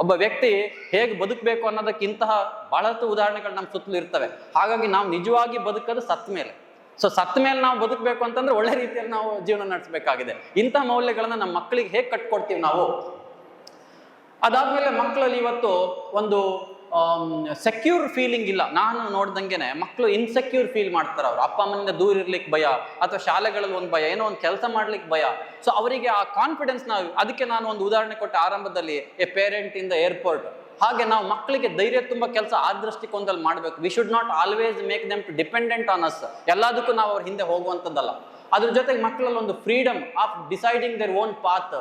ಒಬ್ಬ ವ್ಯಕ್ತಿ ಹೇಗೆ ಬದುಕಬೇಕು ಅನ್ನೋದಕ್ಕೆ ಇಂತಹ ಬಹಳಷ್ಟು ಉದಾಹರಣೆಗಳು ನಮ್ಮ ಸುತ್ತಲೂ ಇರ್ತವೆ. ಹಾಗಾಗಿ ನಾವು ನಿಜವಾಗಿ ಬದುಕೋದು ಸತ್ತ ಮೇಲೆ. ಸೊ ಸತ್ತ ಮೇಲೆ ನಾವು ಬದುಕಬೇಕು ಅಂತಂದ್ರೆ ಒಳ್ಳೆ ರೀತಿಯಲ್ಲಿ ನಾವು ಜೀವನ ನಡೆಸಬೇಕಾಗಿದೆ. ಇಂತಹ ಮೌಲ್ಯಗಳನ್ನ ನಮ್ಮ ಮಕ್ಕಳಿಗೆ ಹೇಗೆ ಕಟ್ಕೊಡ್ತೀವಿ ನಾವು? ಅದಾದ್ಮೇಲೆ ಮಕ್ಕಳಲ್ಲಿ ಇವತ್ತು ಒಂದು ಸೆಕ್ಯೂರ್ ಫೀಲಿಂಗ್ ಇಲ್ಲ. ನಾನು ನೋಡ್ದಂಗೆನೆ ಮಕ್ಕಳು ಇನ್ಸೆಕ್ಯೂರ್ ಫೀಲ್ ಮಾಡ್ತಾರೆ. ಅವ್ರು ಅಪ್ಪ ಅಮ್ಮನಿಂದ ದೂರ ಇರ್ಲಿಕ್ಕೆ ಭಯ, ಅಥವಾ ಶಾಲೆಗಳಲ್ಲಿ ಒಂದು ಭಯ, ಏನೋ ಒಂದು ಕೆಲಸ ಮಾಡ್ಲಿಕ್ಕೆ ಭಯ. ಸೊ ಅವರಿಗೆ ಆ ಕಾನ್ಫಿಡೆನ್ಸ್ ಅದಕ್ಕೆ ನಾನು ಒಂದು ಉದಾಹರಣೆ ಕೊಟ್ಟೆ ಆರಂಭದಲ್ಲಿ, a parent in the airport. ಹಾಗೆ ನಾವು ಮಕ್ಕಳಿಗೆ ಧೈರ್ಯ ತುಂಬ ಕೆಲಸ ಆ ದೃಷ್ಟಿಕೋನದಲ್ಲಿ ಮಾಡಬೇಕು. We should not always make them to dependent on us. ಎಲ್ಲದಕ್ಕೂ ನಾವು ಅವ್ರ ಹಿಂದೆ ಹೋಗುವಂಥದ್ದಲ್ಲ. ಅದ್ರ ಜೊತೆಗೆ ಮಕ್ಕಳಲ್ಲಿ ಒಂದು freedom of deciding their own path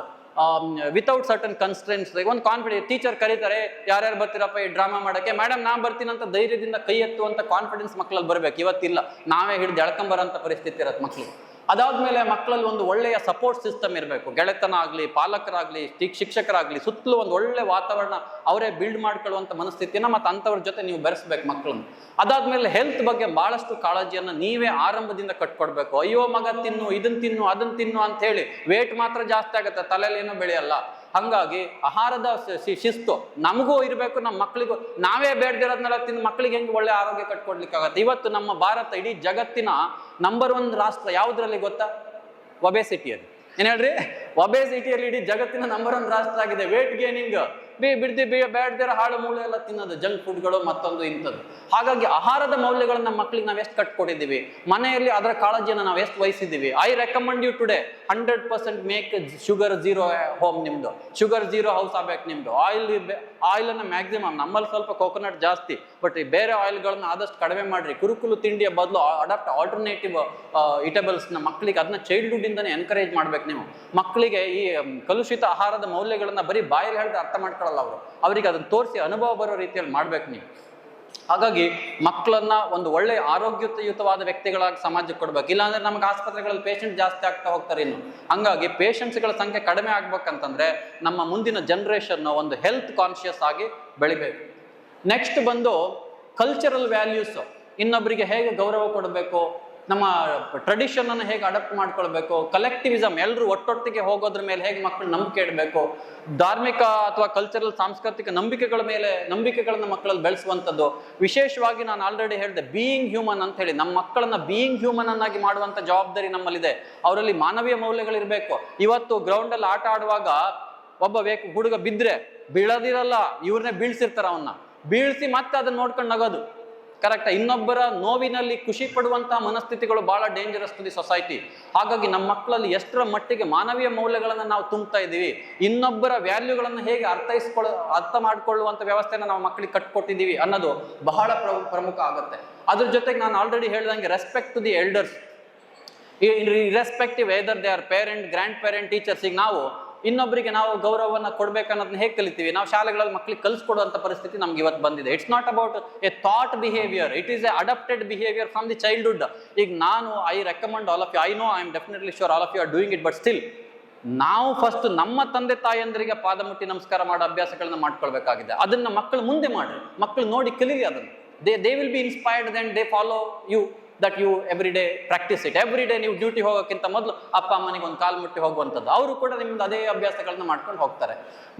without certain constraints. ಒಂದು ಕಾನ್ಫಿಡೆನ್ಸ್, ಟೀಚರ್ ಕರೀತಾರೆ, ಯಾರ್ಯಾರು ಬರ್ತೀರಪ್ಪ ಈ ಡ್ರಾಮಾ ಮಾಡೋಕ್ಕೆ, ಮೇಡಮ್ ನಾ ಬರ್ತೀನಿ ಅಂತ ಧೈರ್ಯದಿಂದ ಕೈ ಎತ್ತುವಂಥ ಕಾನ್ಫಿಡೆನ್ಸ್ ಮಕ್ಕಳಲ್ಲಿ ಬರಬೇಕು. ಇವತ್ತಿಲ್ಲ, ನಾವೇ ಹಿಡಿದು ಎಳ್ಕೊಂಬರೋಂಥ ಪರಿಸ್ಥಿತಿ ಇರತ್ತೆ ಮಕ್ಕಳಿಗೆ. ಅದಾದ್ಮೇಲೆ ಮಕ್ಕಳಲ್ಲಿ ಒಂದು ಒಳ್ಳೆಯ ಸಪೋರ್ಟ್ ಸಿಸ್ಟಮ್ ಇರಬೇಕು. ಗೆಳೆತನ ಆಗಲಿ, ಪಾಲಕರಾಗಲಿ, ಶಿಕ್ಷಕರಾಗಲಿ, ಸುತ್ತಲೂ ಒಂದು ಒಳ್ಳೆ ವಾತಾವರಣ ಅವರೇ ಬಿಲ್ಡ್ ಮಾಡ್ಕೊಳ್ಳುವಂಥ ಮನಸ್ಥಿತಿನ ಮತ್ತು ಅಂಥವ್ರ ಜೊತೆ ನೀವು ಬೆರೆಸ್ಬೇಕು ಮಕ್ಕಳನ್ನು. ಅದಾದ್ಮೇಲೆ ಹೆಲ್ತ್ ಬಗ್ಗೆ ಬಹಳಷ್ಟು ಕಾಳಜಿಯನ್ನು ನೀವೇ ಆರಂಭದಿಂದ ಕಟ್ಕೊಡ್ಬೇಕು. ಅಯ್ಯೋ ಮಗ ತಿನ್ನು, ಇದನ್ನು ತಿನ್ನು, ಅದನ್ನು ತಿನ್ನು ಅಂತ ಹೇಳಿ ವೇಟ್ ಮಾತ್ರ ಜಾಸ್ತಿ ಆಗುತ್ತೆ, ತಲೆಯಲ್ಲಿ ಏನೂ ಬೆಳೆಯಲ್ಲ. ಹಾಗಾಗಿ ಆಹಾರದ ಶಿಸ್ತು ನಮಗೂ ಇರಬೇಕು, ನಮ್ಮ ಮಕ್ಕಳಿಗೂ. ನಾವೇ ಬೇಡದಿರೋದ್ನೆಲ್ಲ ತಿಂದು ಮಕ್ಕಳಿಗೆ ಹೆಂಗೆ ಒಳ್ಳೆ ಆರೋಗ್ಯ ಕಟ್ಕೊಡ್ಲಿಕ್ಕಾಗತ್ತೆ? ಇವತ್ತು ನಮ್ಮ ಭಾರತ ಇಡೀ ಜಗತ್ತಿನ ನಂಬರ್ 1 ರಾಷ್ಟ್ರ ಯಾವುದ್ರಲ್ಲಿ ಗೊತ್ತಾ? ಒಬೆಸಿಟಿಯಲ್ಲಿ. ಏನ್ ಹೇಳ್ರಿ? ಒಬೆಸಿಟಿಯಲ್ಲಿ ಇಡೀ ಜಗತ್ತಿನ ನಂಬರ್ 1 ರಾಷ್ಟ್ರ ಆಗಿದೆ. ವೇಟ್ ಗೇನಿಂಗ್ ಬೇಡದಿರೋ ಹಾಳು ಮೂಳೆ ಎಲ್ಲ ತಿನ್ನೋದು, ಜಂಕ್ ಫುಡ್ಗಳು ಮತ್ತೊಂದು ಇಂಥದ್ದು. ಹಾಗಾಗಿ ಆಹಾರದ ಮೌಲ್ಯಗಳನ್ನ ಮಕ್ಕಳಿಗೆ ನಾವು ಎಷ್ಟು ಕಟ್ಕೊಟ್ಟಿದ್ದೀವಿ, ಮನೆಯಲ್ಲಿ ಅದರ ಕಾಳಜಿಯನ್ನು ನಾವು ಎಷ್ಟು ವಹಿಸಿದ್ದೀವಿ. I recommend you today 100% make sugar zero home. ನಿಮ್ದು ಶುಗರ್ ಝೀರೋ ಹೌಸ್ ಆಗ್ಬೇಕು ನಿಮ್ದು. ಆಯಿಲನ್ನು ಮ್ಯಾಕ್ಸಿಮಮ್, ನಮ್ಮಲ್ಲಿ ಸ್ವಲ್ಪ ಕೋಕೋನಟ್ ಜಾಸ್ತಿ, ಬಟ್ ಈ ಬೇರೆ ಆಯಿಲ್ಗಳನ್ನ ಆದಷ್ಟು ಕಡಿಮೆ ಮಾಡ್ರಿ. ಕುರುಕುಲು ತಿಂಡಿಯ ಬದಲು ಅಡಾಪ್ಟ್ ಆಲ್ಟರ್ನೇಟಿವ್ ಇಟೇಬಲ್ಸ್ನ ಮಕ್ಕಳಿಗೆ ಅದನ್ನ ಚೈಲ್ಡ್ಹುಡ್ ಇಂದಾನೆ ಎನ್ಕರೇಜ್ ಮಾಡ್ಬೇಕು ನೀವು. ಮಕ್ಕಳಿಗೆ ಈ ಕಲುಷಿತ ಆಹಾರದ ಮೌಲ್ಯಗಳನ್ನ ಬರೀ ಬಾಯಲ್ಲಿ ಹೇಳಿದ್ರೆ ಅರ್ಥ ಮಾಡ್ಕೊಳ್ಳಲ್ಲ ಅವರು, ಅವರಿಗೆ ಅದನ್ನ ತೋರಿಸಿ ಅನುಭವ ಬರೋ ರೀತಿಯಲ್ಲಿ ಮಾಡ್ಬೇಕು ನೀವು. ಹಾಗಾಗಿ ಮಕ್ಕಳನ್ನ ಒಂದು ಒಳ್ಳೆ ಆರೋಗ್ಯಯುತವಾದ ವ್ಯಕ್ತಿಗಳಾಗಿ ಸಮಾಜಕ್ಕೆ ಕೊಡ್ಬೇಕು. ಇಲ್ಲಾಂದ್ರೆ ನಮ್ಗೆ ಆಸ್ಪತ್ರೆಗಳಲ್ಲಿ ಪೇಷಂಟ್ ಜಾಸ್ತಿ ಆಗ್ತಾ ಹೋಗ್ತಾರೆ ಇನ್ನು. ಹಂಗಾಗಿ ಪೇಷಂಟ್ಸ್ಗಳ ಸಂಖ್ಯೆ ಕಡಿಮೆ ಆಗ್ಬೇಕಂತಂದ್ರೆ ನಮ್ಮ ಮುಂದಿನ ಜನರೇಷನ್ ಒಂದು ಹೆಲ್ತ್ ಕಾನ್ಶಿಯಸ್ ಆಗಿ ಬೆಳಿಬೇಕು. ನೆಕ್ಸ್ಟ್ ಬಂದು ಕಲ್ಚರಲ್ ವ್ಯಾಲ್ಯೂಸ್, ಇನ್ನೊಬ್ಬರಿಗೆ ಹೇಗೆ ಗೌರವ ಕೊಡಬೇಕು, ನಮ್ಮ ಟ್ರೆಡಿಷನ್ ಅನ್ನು ಹೇಗೆ ಅಡಾಪ್ಟ್ ಮಾಡ್ಕೊಳ್ಬೇಕು, ಕಲೆಕ್ಟಿವಿಸಮ್, ಎಲ್ಲರೂ ಒಟ್ಟೊಟ್ಟಿಗೆ ಹೋಗೋದ್ರ ಮೇಲೆ ಹೇಗೆ ಮಕ್ಕಳು ನಂಬಿಕೆ ಇಡಬೇಕು, ಧಾರ್ಮಿಕ ಅಥವಾ ಕಲ್ಚರಲ್ ಸಾಂಸ್ಕೃತಿಕ ನಂಬಿಕೆಗಳನ್ನ ಮಕ್ಕಳಲ್ಲಿ ಬೆಳೆಸುವಂಥದ್ದು. ವಿಶೇಷವಾಗಿ ನಾನು ಆಲ್ರೆಡಿ ಹೇಳಿದೆ ಬೀಯಿಂಗ್ ಹ್ಯೂಮನ್ ಅಂತ ಹೇಳಿ, ನಮ್ಮ ಮಕ್ಕಳನ್ನ ಬೀಯಿಂಗ್ ಹ್ಯೂಮನ್ ಅನ್ನಾಗಿ ಮಾಡುವಂಥ ಜವಾಬ್ದಾರಿ ನಮ್ಮಲ್ಲಿದೆ. ಅವರಲ್ಲಿ ಮಾನವೀಯ ಮೌಲ್ಯಗಳಿರಬೇಕು. ಇವತ್ತು ಗ್ರೌಂಡಲ್ಲಿ ಆಟ ಆಡುವಾಗ ಒಬ್ಬ ಹುಡುಗ ಬಿದ್ದರೆ ಬೀಳದಿರಲ್ಲ, ಇವ್ರನ್ನೇ ಬೀಳ್ಸಿರ್ತಾರ, ಅವನ್ನ ಬೀಳ್ಸಿ ಮತ್ತೆ ಅದನ್ನ ನೋಡ್ಕೊಂಡು ನಗೋದು. ಕರೆಕ್ಟಾ? ಇನ್ನೊಬ್ಬರ ನೋವಿನಲ್ಲಿ ಖುಷಿ ಪಡುವಂತಹ ಮನಸ್ಥಿತಿಗಳು ಬಹಳ ಡೇಂಜರಸ್ ಟು ದಿ ಸೊಸೈಟಿ. ಹಾಗಾಗಿ ನಮ್ಮ ಮಕ್ಕಳಲ್ಲಿ ಎಷ್ಟರ ಮಟ್ಟಿಗೆ ಮಾನವೀಯ ಮೌಲ್ಯಗಳನ್ನು ನಾವು ತುಂಬ್ತಾ ಇದ್ದೀವಿ, ಇನ್ನೊಬ್ಬರ ವ್ಯಾಲ್ಯೂಗಳನ್ನು ಹೇಗೆ ಅರ್ಥ ಮಾಡ್ಕೊಳ್ಳುವಂಥ ವ್ಯವಸ್ಥೆನ ನಾವು ಮಕ್ಕಳಿಗೆ ಕಟ್ಕೊಟ್ಟಿದ್ದೀವಿ ಅನ್ನೋದು ಬಹಳ ಪ್ರಮುಖ ಆಗುತ್ತೆ. ಅದ್ರ ಜೊತೆಗೆ ನಾನು ಆಲ್ರೆಡಿ ಹೇಳಿದಂಗೆ respect to the elders, irrespective whether they are parent, grand parent, teachers. ಈಗ ನಾವು ಇನ್ನೊಬ್ಬರಿಗೆ ನಾವು ಗೌರವವನ್ನು ಕೊಡ್ಬೇಕನ್ನೋದನ್ನ ಹೇಗೆ ಕಲಿತೀವಿ? ನಾವು ಶಾಲೆಗಳಲ್ಲಿ ಮಕ್ಕಳಿಗೆ ಕಲಿಸ್ಕೊಡುವಂಥ ಪರಿಸ್ಥಿತಿ ನಮ್ಗೆ ಇವತ್ತು ಬಂದಿದೆ. It's not about a thought behaviour, it is a adapted behaviour from the childhood. ಈಗ ನಾನು I recommend all of you, I know I am definitely sure all of you are doing it, but still ನಾವು first ನಮ್ಮ ತಂದೆ ತಾಯಿಯಂದರಿಗೆ ಪಾದ ಮುಟ್ಟಿ ನಮಸ್ಕಾರ ಮಾಡೋ ಅಭ್ಯಾಸಗಳನ್ನ ಮಾಡ್ಕೊಳ್ಬೇಕಾಗಿದೆ. ಅದನ್ನ ಮಕ್ಕಳು ಮುಂದೆ ಮಾಡ್ರಿ, ಮಕ್ಕಳು ನೋಡಿ ಕಲೀಲಿ ಅದನ್ನು. They will be inspired, then they follow you, that you every day practise it. Every day ನೀವು ಡ್ಯೂಟಿ ಹೋಗೋಕ್ಕಿಂತ ಮೊದಲು ಅಪ್ಪ ಅಮ್ಮನಿಗೆ ಒಂದು ಕಾಲು ಮುಟ್ಟಿ ಹೋಗುವಂಥದ್ದು, ಅವರು ಕೂಡ ನಿಮ್ದು ಅದೇ ಅಭ್ಯಾಸಗಳನ್ನ ಮಾಡ್ಕೊಂಡು ಹೋಗ್ತಾರೆ.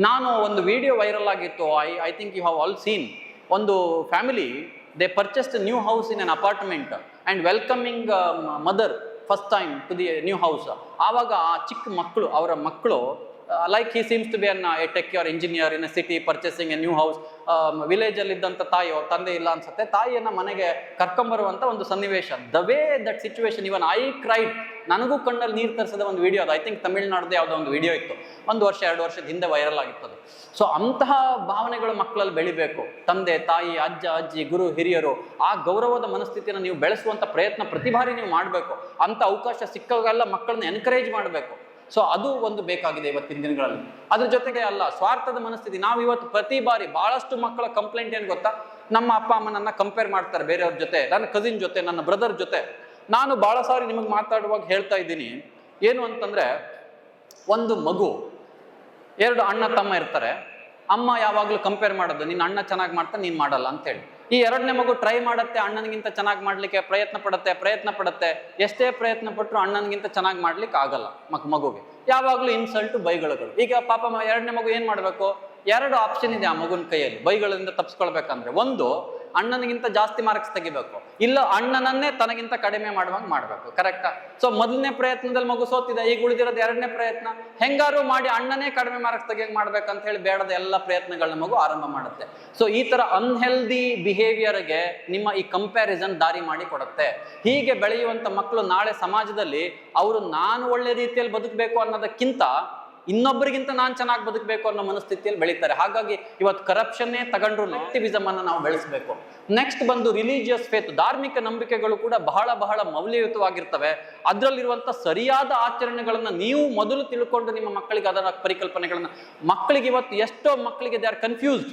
ನಾನು ಒಂದು ವಿಡಿಯೋ ವೈರಲ್ ಆಗಿತ್ತು, I think you have all seen. ಒಂದು family, they purchased new house in an apartment and welcoming mother first time to the new house. ಆವಾಗ ಆ ಚಿಕ್ಕ ಮಕ್ಕಳು, ಅವರ ಮಕ್ಕಳು, like he seems to be a tech or engineer in a city purchasing a new house. Village ಅಲ್ಲಿ ಇದ್ದಂಥ ತಾಯಿ, ತಂದೆ ಇಲ್ಲ ಅನ್ಸುತ್ತೆ, ತಾಯಿಯನ್ನ ಮನೆಗೆ ಕರ್ಕೊಂಬರುವಂತ ಒಂದು ಸನ್ನಿವೇಶ. The way that situation, even I cried, ನನಗೂ ಕಣ್ಣಲ್ಲಿ ನೀರು ತರಿಸಿದ ಒಂದು ವಿಡಿಯೋ ಅದು. ಐ ಥಿಂಕ್ ತಮಿಳ್ನಾಡ್ದು ಯಾವುದೋ ಒಂದು ವಿಡಿಯೋ ಇತ್ತು, 1 ವರ್ಷ 2 ವರ್ಷದ ಹಿಂದೆ ವೈರಲ್ ಆಗಿತ್ತು. ಸೊ ಅಂತಹ ಭಾವನೆಗಳು ಮಕ್ಕಳಲ್ಲಿ ಬೆಳಿಬೇಕು. ತಂದೆ ತಾಯಿ, ಅಜ್ಜ ಅಜ್ಜಿ, ಗುರು ಹಿರಿಯರು, ಆ ಗೌರವದ ಮನಸ್ಥಿತಿಯನ್ನು ನೀವು ಬೆಳೆಸುವಂತ ಪ್ರಯತ್ನ ಪ್ರತಿ ಬಾರಿ ನೀವು ಮಾಡಬೇಕು. ಅಂತ ಅವಕಾಶ ಸಿಕ್ಕಾಗೆಲ್ಲ ಮಕ್ಕಳನ್ನ ಎನ್ಕರೇಜ್ ಮಾಡಬೇಕು. ಸೊ ಅದು ಒಂದು ಬೇಕಾಗಿದೆ ಇವತ್ತಿನ ದಿನಗಳಲ್ಲಿ. ಅದ್ರ ಜೊತೆಗೆ ಅಲ್ಲ, ಸ್ವಾರ್ಥದ ಮನಸ್ಥಿತಿ. ನಾವು ಇವತ್ತು ಪ್ರತಿ ಬಾರಿ ಬಹಳಷ್ಟು ಮಕ್ಕಳ ಕಂಪ್ಲೇಂಟ್ ಏನು ಗೊತ್ತಾ, ನಮ್ಮ ಅಪ್ಪ ಅಮ್ಮನನ್ನ ಕಂಪೇರ್ ಮಾಡ್ತಾರೆ ಬೇರೆಯವ್ರ ಜೊತೆ, ನನ್ನ ಕಸಿನ್ ಜೊತೆ, ನನ್ನ ಬ್ರದರ್ ಜೊತೆ. ನಾನು ಬಹಳ ಸಾರಿ ನಿಮಗೆ ಮಾತಾಡುವಾಗ ಹೇಳ್ತಾ ಇದ್ದೀನಿ, ಏನು ಅಂತಂದ್ರೆ, ಒಂದು ಮಗು, 2 ಅಣ್ಣ ತಮ್ಮ ಇರ್ತಾರೆ, ಅಮ್ಮ ಯಾವಾಗಲೂ ಕಂಪೇರ್ ಮಾಡೋದು, ನಿನ್ನ ಅಣ್ಣ ಚೆನ್ನಾಗಿ ಮಾಡ್ತಾ ನೀನು ಮಾಡಲ್ಲ ಅಂತೇಳಿ. ಈ 2ನೇ ಮಗು ಟ್ರೈ ಮಾಡುತ್ತೆ, ಅಣ್ಣನಿಗಿಂತ ಚೆನ್ನಾಗಿ ಮಾಡ್ಲಿಕ್ಕೆ ಪ್ರಯತ್ನ ಪಡುತ್ತೆ. ಎಷ್ಟೇ ಪ್ರಯತ್ನ ಪಟ್ಟರು ಅಣ್ಣನಿಗಿಂತ ಚೆನ್ನಾಗಿ ಮಾಡ್ಲಿಕ್ಕೆ ಆಗಲ್ಲ ಮಗುಗೆ. ಯಾವಾಗಲೂ ಇನ್ಸಲ್ಟು, ಬೈಗಳು. ಈಗ ಪಾಪ 2ನೇ ಮಗು ಏನ್ ಮಾಡ್ಬೇಕು? 2 ಆಪ್ಷನ್ ಇದೆ ಆ ಮಗುನ ಕೈಯಲ್ಲಿ ಬೈಗಳಿಂದ ತಪ್ಪಿಸ್ಕೊಳ್ಬೇಕಂದ್ರೆ. ಒಂದು, ಅಣ್ಣನಿಗಿಂತ ಜಾಸ್ತಿ ಮಾರ್ಕ್ಸ್ ತೆಗಿಬೇಕು, ಇಲ್ಲ ಅಣ್ಣನನ್ನೇ ತನಗಿಂತ ಕಡಿಮೆ ಮಾಡುವಂಗೆ ಮಾಡ್ಬೇಕು. ಕರೆಕ್ಟಾ? ಸೊ ಮೊದಲನೇ ಪ್ರಯತ್ನದಲ್ಲಿ ಮಗು ಸೋತಿದೆ, ಈಗ ಉಳಿದಿರೋದು 2ನೇ ಪ್ರಯತ್ನ. ಹೆಂಗಾರು ಮಾಡಿ ಅಣ್ಣನೇ ಕಡಿಮೆ ಮಾರ್ಕ್ಸ್ ತೆಗಿಯಂಗೆ ಮಾಡ್ಬೇಕಂತ ಹೇಳಿ ಬೇಡದ ಎಲ್ಲ ಪ್ರಯತ್ನಗಳನ್ನ ಮಗು ಆರಂಭ ಮಾಡುತ್ತೆ. ಸೊ ಈ ತರ ಅನ್ಹೆಲ್ದಿ ಬಿಹೇವಿಯರ್ಗೆ ನಿಮ್ಮ ಈ ಕಂಪ್ಯಾರಿಸನ್ ದಾರಿ ಮಾಡಿ ಕೊಡುತ್ತೆ. ಹೀಗೆ ಬೆಳೆಯುವಂತ ಮಕ್ಕಳು ನಾಳೆ ಸಮಾಜದಲ್ಲಿ ಅವರು ನಾನು ಒಳ್ಳೆ ರೀತಿಯಲ್ಲಿ ಬದುಕಬೇಕು ಅನ್ನೋದಕ್ಕಿಂತ ಇನ್ನೊಬ್ಬರಿಗಿಂತ ನಾನು ಚೆನ್ನಾಗಿ ಬದುಕಬೇಕು ಅನ್ನೋ ಮನಸ್ಥಿತಿಯಲ್ಲಿ ಬೆಳೀತಾರೆ. ಹಾಗಾಗಿ ಇವತ್ತು ಕರಪ್ಷನ್ನೇ ತಗೊಂಡ್ರು ಆಕ್ಟಿವಿಸಮ್ ಅನ್ನು ನಾವು ಬೆಳೆಸಬೇಕು. ನೆಕ್ಸ್ಟ್ ಬಂದು ರಿಲಿಜಿಯಸ್ ಫೇತ್, ಧಾರ್ಮಿಕ ನಂಬಿಕೆಗಳು ಕೂಡ ಬಹಳ ಬಹಳ ಮೌಲ್ಯಯುತವಾಗಿರ್ತವೆ. ಅದರಲ್ಲಿರುವಂಥ ಸರಿಯಾದ ಆಚರಣೆಗಳನ್ನ ನೀವು ಮೊದಲು ತಿಳ್ಕೊಂಡು ನಿಮ್ಮ ಮಕ್ಕಳಿಗೆ ಅದರ ಪರಿಕಲ್ಪನೆಗಳನ್ನ, ಮಕ್ಕಳಿಗೆ ಇವತ್ತು ಎಷ್ಟೋ ಮಕ್ಕಳಿಗೆ ದೇ ಆರ್ ಕನ್ಫ್ಯೂಸ್ಡ್.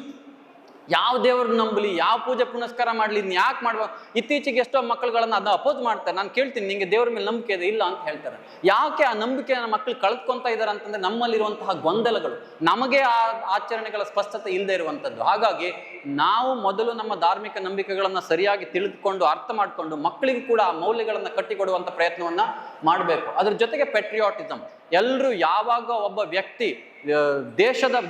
ಯಾವ ದೇವ್ರನ್ನ ನಂಬಲಿ, ಯಾವ ಪೂಜೆ ಪುನಸ್ಕಾರ ಮಾಡಲಿ, ಇನ್ನು ಯಾಕೆ ಮಾಡುವ. ಇತ್ತೀಚೆಗೆ ಎಷ್ಟೋ ಮಕ್ಕಳುಗಳನ್ನ ಅದನ್ನ ಅಪೋಸ್ ಮಾಡ್ತಾರೆ. ನಾನು ಕೇಳ್ತೀನಿ, ನಿಂಗೆ ದೇವ್ರ ಮೇಲೆ ನಂಬಿಕೆ ಇದೆ? ಇಲ್ಲ ಅಂತ ಹೇಳ್ತಾರೆ. ಯಾಕೆ ಆ ನಂಬಿಕೆಯನ್ನು ಮಕ್ಕಳು ಕಳ್ಕೊಂತ ಇದ್ದಾರೆ ಅಂತಂದ್ರೆ ನಮ್ಮಲ್ಲಿರುವಂತಹ ಗೊಂದಲಗಳು, ನಮಗೆ ಆ ಆಚರಣೆಗಳ ಸ್ಪಷ್ಟತೆ ಇಲ್ಲದೆ ಇರುವಂಥದ್ದು. ಹಾಗಾಗಿ ನಾವು ಮೊದಲು ನಮ್ಮ ಧಾರ್ಮಿಕ ನಂಬಿಕೆಗಳನ್ನ ಸರಿಯಾಗಿ ತಿಳಿದುಕೊಂಡು ಅರ್ಥ ಮಾಡಿಕೊಂಡು ಮಕ್ಕಳಿಗೂ ಕೂಡ ಆ ಮೌಲ್ಯಗಳನ್ನ ಕಟ್ಟಿಕೊಡುವಂಥ ಪ್ರಯತ್ನವನ್ನ ಮಾಡಬೇಕು. ಅದ್ರ ಜೊತೆಗೆ ಪೆಟ್ರಿಯಾಟಿಸಮ್, ಎಲ್ಲರೂ ಯಾವಾಗ ಒಬ್ಬ ವ್ಯಕ್ತಿ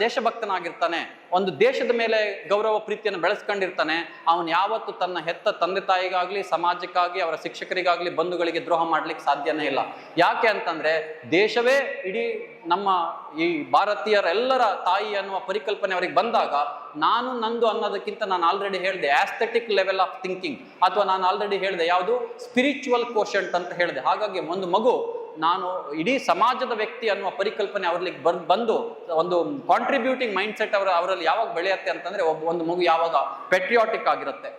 ದೇಶಭಕ್ತನಾಗಿರ್ತಾನೆ, ಒಂದು ದೇಶದ ಮೇಲೆ ಗೌರವ ಪ್ರೀತಿಯನ್ನು ಬೆಳೆಸ್ಕೊಂಡಿರ್ತಾನೆ, ಅವನು ಯಾವತ್ತು ತನ್ನ ಹೆತ್ತ ತಂದೆ ತಾಯಿಗಾಗ್ಲಿ, ಸಮಾಜಕ್ಕಾಗಿ, ಅವರ ಶಿಕ್ಷಕರಿಗಾಗ್ಲಿ, ಬಂಧುಗಳಿಗೆ ದ್ರೋಹ ಮಾಡ್ಲಿಕ್ಕೆ ಸಾಧ್ಯನೇ ಇಲ್ಲ. ಯಾಕೆ ಅಂತಂದ್ರೆ ದೇಶವೇ ಇಡೀ ನಮ್ಮ ಈ ಭಾರತೀಯರೆಲ್ಲರ ತಾಯಿ ಅನ್ನುವ ಪರಿಕಲ್ಪನೆ ಅವರಿಗೆ ಬಂದಾಗ, ನಾನು ನಂದು ಅನ್ನೋದಕ್ಕಿಂತ ನಾನು ಆಲ್ರೆಡಿ ಹೇಳಿದೆ ಆಸ್ಥೆಟಿಕ್ ಲೆವೆಲ್ ಆಫ್ ಥಿಂಕಿಂಗ್, ಅಥವಾ ನಾನು ಆಲ್ರೆಡಿ ಹೇಳಿದೆ ಯಾವುದು ಸ್ಪಿರಿಚುವಲ್ ಕೋಶಂಟ್ ಅಂತ ಹೇಳಿದೆ. ಹಾಗಾಗಿ ಒಂದು ಮಗು ನಾನು ಇಡೀ ಸಮಾಜದ ವ್ಯಕ್ತಿ ಅನ್ನುವ ಪರಿಕಲ್ಪನೆ ಅವ್ರಲ್ಲಿ ಬಂದು ಒಂದು ಕಾಂಟ್ರಿಬ್ಯೂಟಿಂಗ್ ಮೈಂಡ್ ಸೆಟ್ ಅವರಲ್ಲಿ ಯಾವಾಗ ಬೆಳೆಯುತ್ತೆ ಅಂತಂದ್ರೆ ಒಂದು ಮಗು ಯಾವಾಗ ಪೆಟ್ರಿಯಾಟಿಕ್ ಆಗಿರುತ್ತೆ.